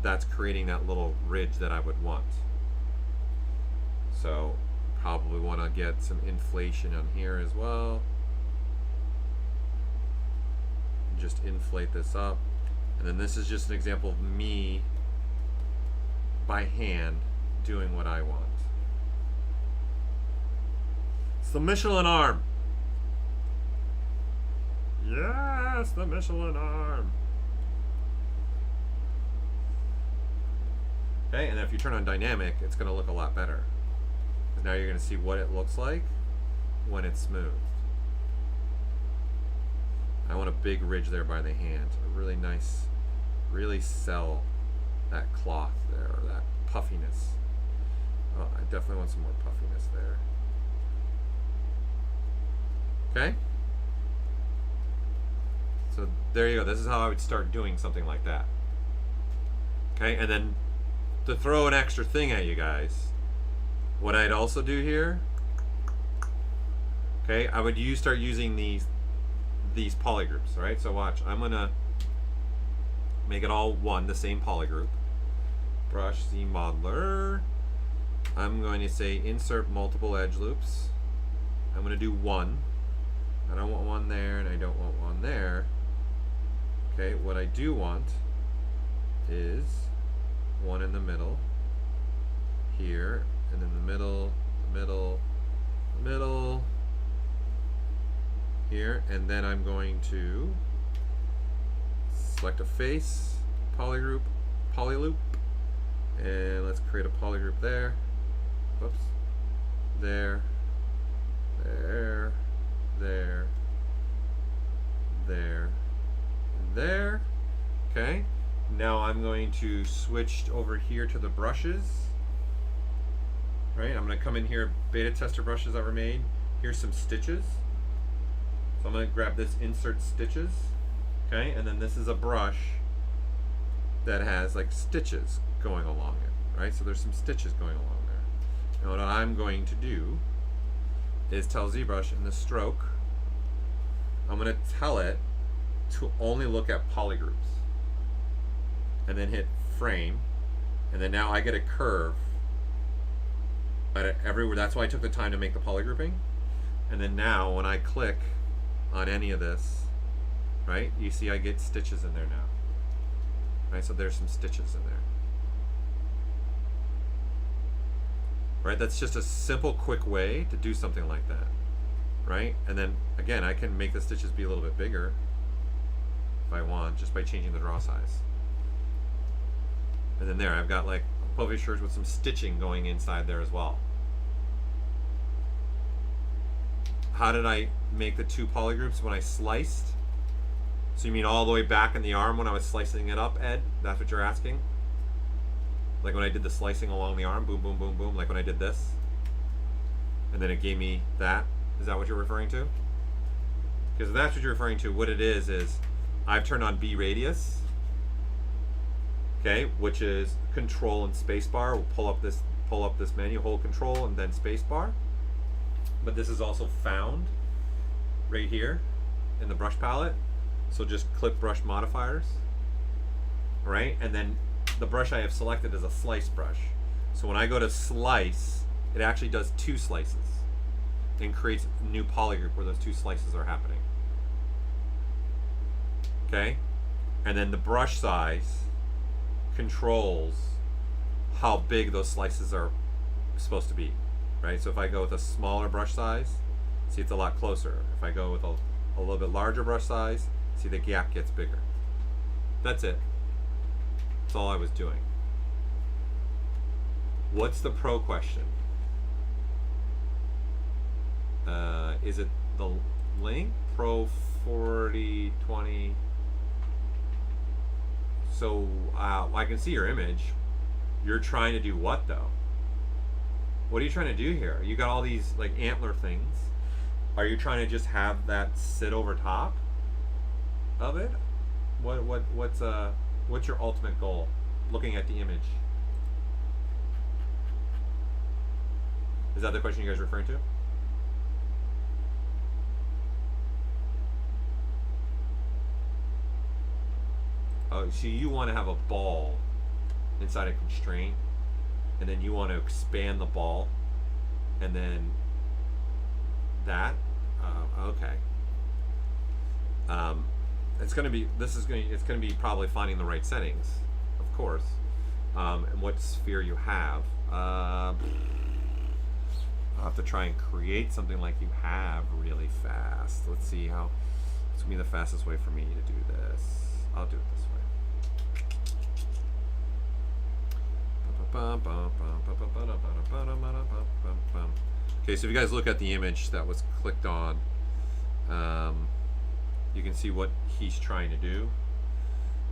That's creating that little ridge that I would want. So probably want to get some inflation on here as well. Just inflate this up. And then this is just an example of me by hand doing what I want. It's the Michelin arm. Yes, the Michelin arm. Okay, and if you turn on dynamic, it's going to look a lot better. Because now you're going to see what it looks like when it's smooth. I want a big ridge there by the hand. A really nice, really sell that cloth there, or that puffiness. Oh, I definitely want some more puffiness there. Okay? So there you go. This is how I would start doing something like that. Okay, and then to throw an extra thing at you guys, what I'd also do here, okay, I would start using these polygroups, right? So watch, I'm gonna make it all one, the same polygroup. Brush Z modeler. I'm going to say insert multiple edge loops. I'm gonna do one. I don't want one there, and I don't want one there. Okay, what I do want is one in the middle here, and then the middle, here, and then I'm going to select a face, polyloop, and let's create a polygroup there. Whoops. There, and there. Okay. Now I'm going to switch over here to the brushes. Right, I'm going to come in here, beta tester brushes that were made. Here's some stitches. So I'm going to grab this insert stitches. Okay, and then this is a brush that has like stitches going along it. Right, so there's some stitches going along there. Now what I'm going to do is tell ZBrush in the stroke, I'm going to tell it to only look at polygroups. And then hit frame, and then now I get a curve But everywhere, that's why I took the time to make the polygrouping. And then now when I click on any of this, right, you see I get stitches in there now. Right, so there's some stitches in there. Right, that's just a simple, quick way to do something like that. Right, and then again, I can make the stitches be a little bit bigger if I want, just by changing the draw size. And then there, I've got like publishers with some stitching going inside there as well. How did I make the two polygroups when I sliced? So you mean all the way back in the arm when I was slicing it up, Ed? That's what you're asking? Like when I did the slicing along the arm, boom, boom, boom, boom, like when I did this? And then it gave me that? Is that what you're referring to? Because if that's what you're referring to, what it is I've turned on B radius, okay, which is control and spacebar. We'll pull up this menu, hold control and then spacebar. But this is also found right here in the brush palette. So just clip brush modifiers, right? And then the brush I have selected is a slice brush. So when I go to slice, it actually does two slices and creates a new polygroup where those two slices are happening. Okay? And then the brush size controls how big those slices are supposed to be, right? So if I go with a smaller brush size, see it's a lot closer. If I go with a little bit larger brush size, see the gap gets bigger. That's it. That's all I was doing. What's the pro question? Is it the link? Pro 4020. So I can see your image. You're trying to do what though? What are you trying to do here? You got all these like antler things. Are you trying to just have that sit over top of it? What's your ultimate goal? Looking at the image. Is that the question you guys are referring to? Oh, so you want to have a ball inside a constraint, and then you want to expand the ball, and then that. Okay. It's going to be probably finding the right settings, of course, and what sphere you have. I'll have to try and create something like you have really fast. Let's see how. It's going to be the fastest way for me to do this. I'll do it this way. Okay, so if you guys look at the image that was clicked on, you can see what he's trying to do.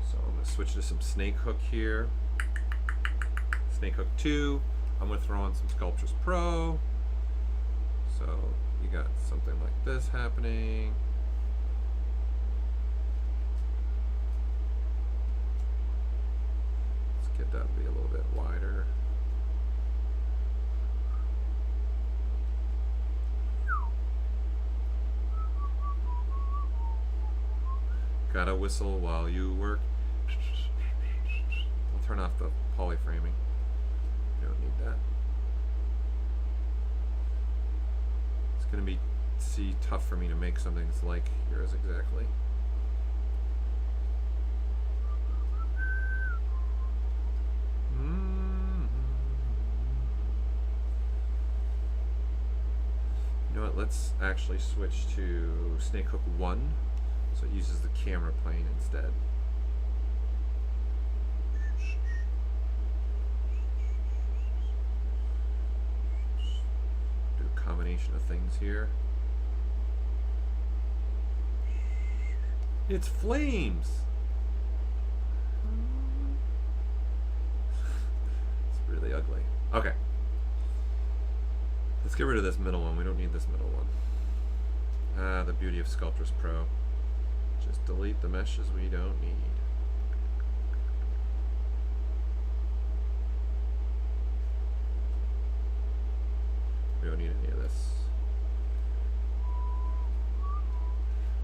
So I'm going to switch to some snake hook here. Snake hook 2. I'm going to throw on some Sculptures Pro. So you got something like this happening. Let's get that to be a little bit wider. Gotta whistle while you work. I'll turn off the poly framing. You don't need that. It's gonna be tough for me to make something that's like yours exactly. You know what? Let's actually switch to Snake Hook 1. So it uses the camera plane instead. Do a combination of things here. It's flames! It's really ugly. Okay. Let's get rid of this middle one. We don't need this middle one. Ah, the beauty of Sculptures Pro. Just delete the meshes we don't need. We don't need any of this.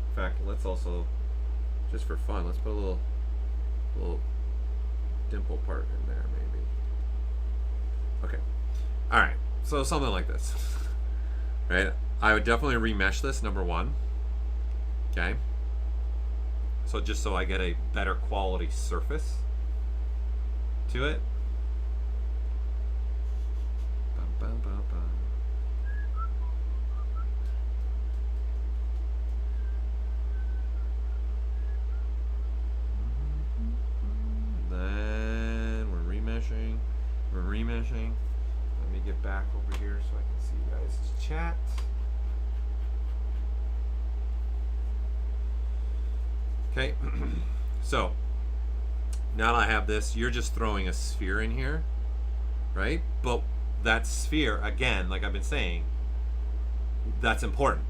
In fact, let's also, just for fun, let's put a little dimple part in there maybe. Okay. Alright. So something like this, right? I would definitely remesh this, number one. Okay. So just so I get a better quality surface to it. Bum, bum, bum, bum. Then we're remeshing. Let me get back over here so I can see you guys' chat. Okay, so now that I have this, you're just throwing a sphere in here, right? But that sphere, again, like I've been saying, that's important.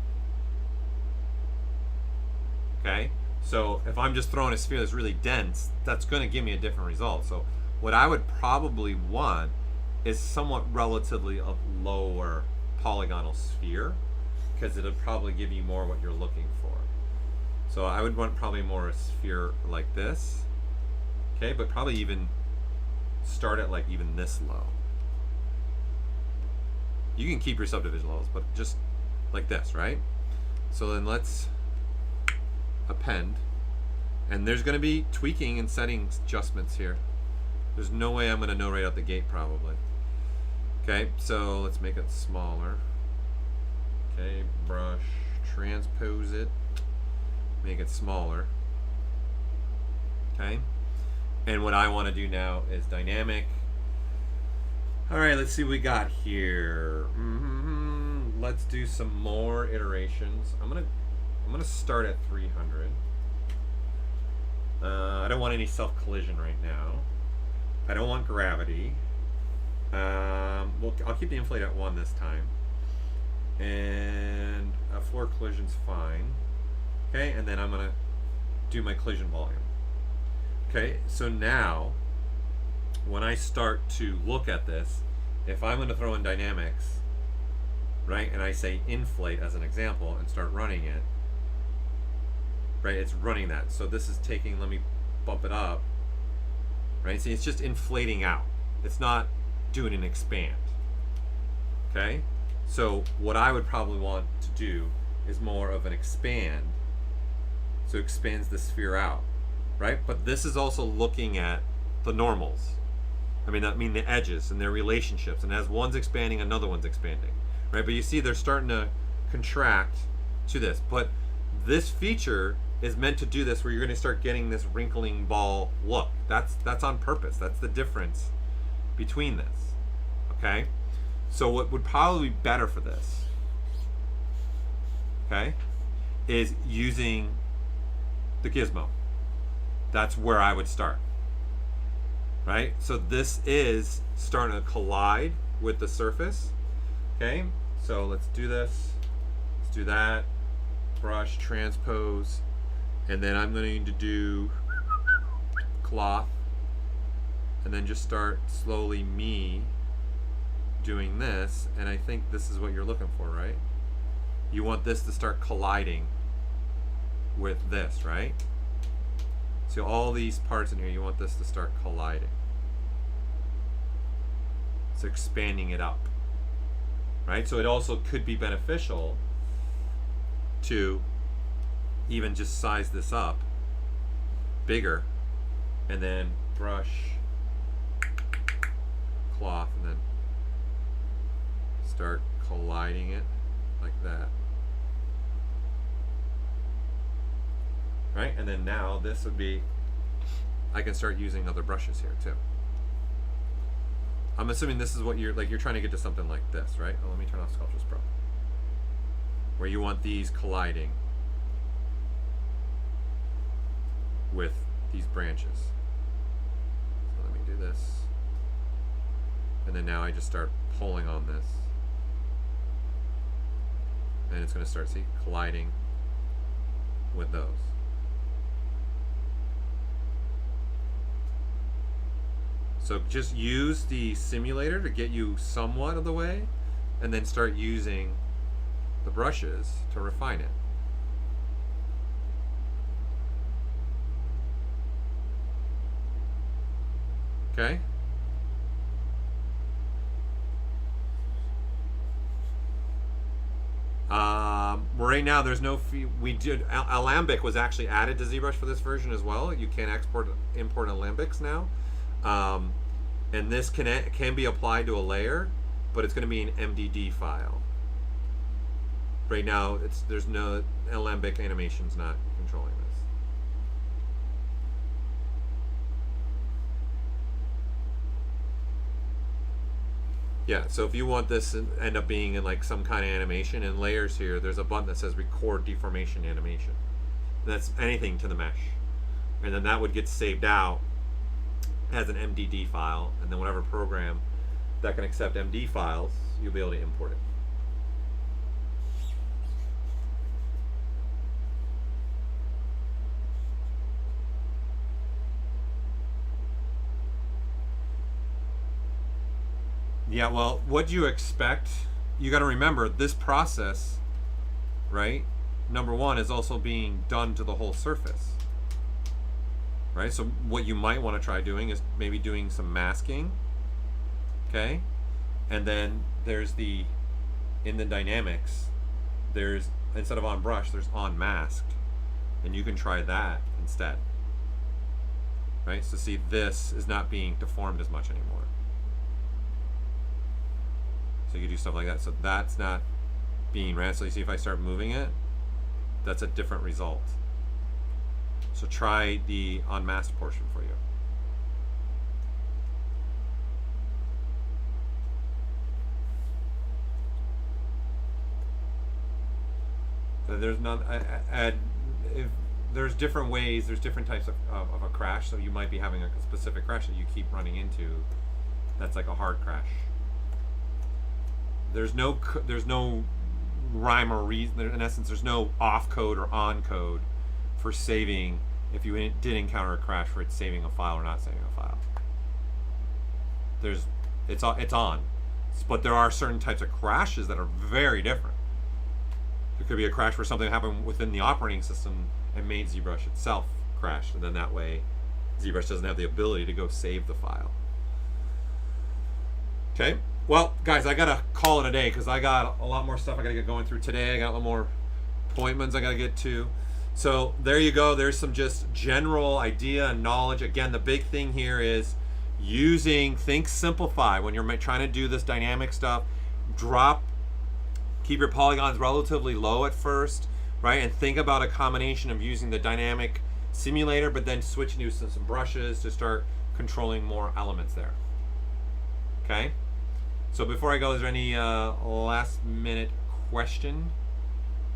Okay, so if I'm just throwing a sphere that's really dense, that's going to give me a different result. So what I would probably want is somewhat relatively a lower polygonal sphere, because it'll probably give you more what you're looking for. So I would want probably more a sphere like this, okay, but probably even start at like even this low. You can keep your subdivision levels, but just like this, right? So then let's append, and there's going to be tweaking and settings adjustments here. There's no way I'm going to know right out the gate probably. Okay, so let's make it smaller. Okay, brush, transpose it. Make it smaller. Okay, and what I want to do now is dynamic. All right, let's see what we got here. Let's do some more iterations. I'm gonna start at 300. I don't want any self collision right now. I don't want gravity. I'll keep the inflate at 1 this time, and a floor collision's fine. Okay, and then I'm going to do my collision volume. Okay, so now when I start to look at this, if I'm going to throw in dynamics, right, and I say inflate as an example and start running it, right, it's running that. So this is taking, let me bump it up, right? See, it's just inflating out. It's not doing an expand. Okay, so what I would probably want to do is more of an expand. So it expands the sphere out, right? But this is also looking at the normals. I mean the edges and their relationships. And as one's expanding, another one's expanding, right? But you see they're starting to contract to this. But this feature is meant to do this, where you're going to start getting this wrinkling ball look. That's on purpose. That's the difference between this. Okay? So what would probably be better for this, okay, is using the gizmo. That's where I would start, right? So this is starting to collide with the surface. Okay, so let's do this. Let's do that. Brush, transpose, and then I'm going to do cloth, and then just start slowly doing this, and I think this is what you're looking for, right? You want this to start colliding with this, right? So all these parts in here, you want this to start colliding. So expanding it up, right? So it also could be beneficial to even just size this up bigger, and then brush, cloth, and then start colliding it like that. Right? And then now this would be, I can start using other brushes here too. I'm assuming this is what you're trying to get to something like this, right? Oh, let me turn off Sculptures Pro. Where you want these colliding with these branches. So let me do this. And then now I just start pulling on this. And it's going to start, see, colliding with those. So just use the simulator to get you somewhat of the way, and then start using the brushes to refine it. Okay? right now there's no fee. We did Alembic was actually added to ZBrush for this version as well. You can import Alembics now, and this can be applied to a layer, but it's going to be an MDD file. Right now, there's no Alembic animations not controlling this. Yeah, so if you want this to end up being in like some kind of animation in layers here, there's a button that says record deformation animation. And that's anything to the mesh. And then that would get saved out as an MDD file, and then whatever program that can accept MD files, you'll be able to import it. Yeah, well, what do you expect? You got to remember this process, right? Number one is also being done to the whole surface, right? So what you might want to try doing is maybe doing some masking, okay? And then there's in the dynamics, there's, instead of on brush, there's on masked, and you can try that instead, right? So see, this is not being deformed as much anymore. So you can do stuff like that. So that's not being ran. So you see if I start moving it, that's a different result. So try the unmasked portion for you. So there's none. If there's different ways, there's different types of a crash. So you might be having a specific crash that you keep running into. That's like a hard crash. There's no rhyme or reason. In essence, there's no off code or on code for saving if you did encounter a crash for it saving a file or not saving a file. It's on, but there are certain types of crashes that are very different. There could be a crash where something happened within the operating system and made ZBrush itself crash, and then that way ZBrush doesn't have the ability to go save the file. Okay. Well, guys, I gotta call it a day because I got a lot more stuff I gotta get going through today. I got a lot more appointments I gotta get to. So there you go. There's some just general idea and knowledge. Again, the big thing here is using Think Simplify when you're trying to do this dynamic stuff. Keep your polygons relatively low at first, right? And think about a combination of using the dynamic simulator, but then switching to some brushes to start controlling more elements there. Okay. So before I go, is there any last minute question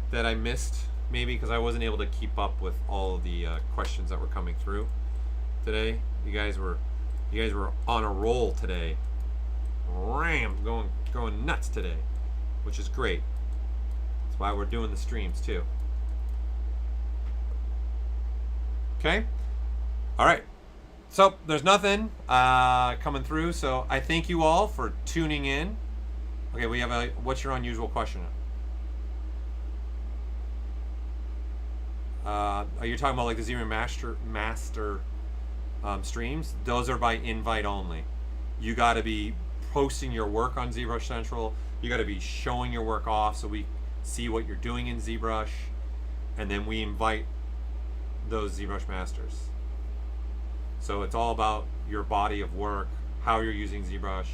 that I missed? Maybe because I wasn't able to keep up with all of the questions that were coming through today. You guys were on a roll today. Going nuts today, which is great. That's why we're doing the streams too. Okay. All right. So there's nothing coming through. So I thank you all for tuning in. Okay, we have what's your unusual question? Are you talking about like the ZRemesher master streams? Those are by invite only. You got to be posting your work on ZBrush Central. You got to be showing your work off so we see what you're doing in ZBrush, and then we invite those ZBrush masters. So it's all about your body of work, how you're using ZBrush,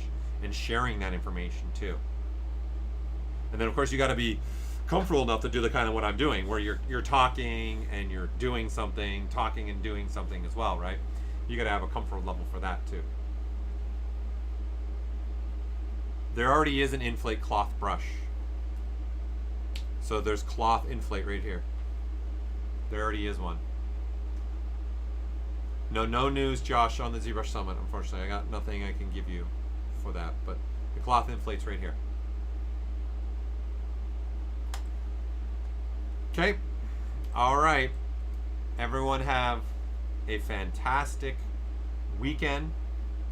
and sharing that information too. And then of course you got to be comfortable enough to do the kind of what I'm doing, where you're talking and you're doing something, talking and doing something as well, right? You got to have a comfort level for that too. There already is an inflate cloth brush. So there's cloth inflate right here. There already is one. No news, Josh, on the ZBrush Summit, unfortunately. I got nothing I can give you for that, but the cloth inflate's right here. Okay. All right. Everyone have a fantastic weekend.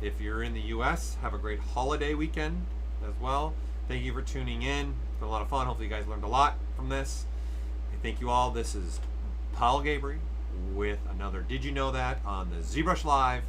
If you're in the US, have a great holiday weekend as well. Thank you for tuning in. It's been a lot of fun. Hopefully you guys learned a lot from this. I thank you all. This is Paul Gaboury with another Did You Know That on the ZBrush Live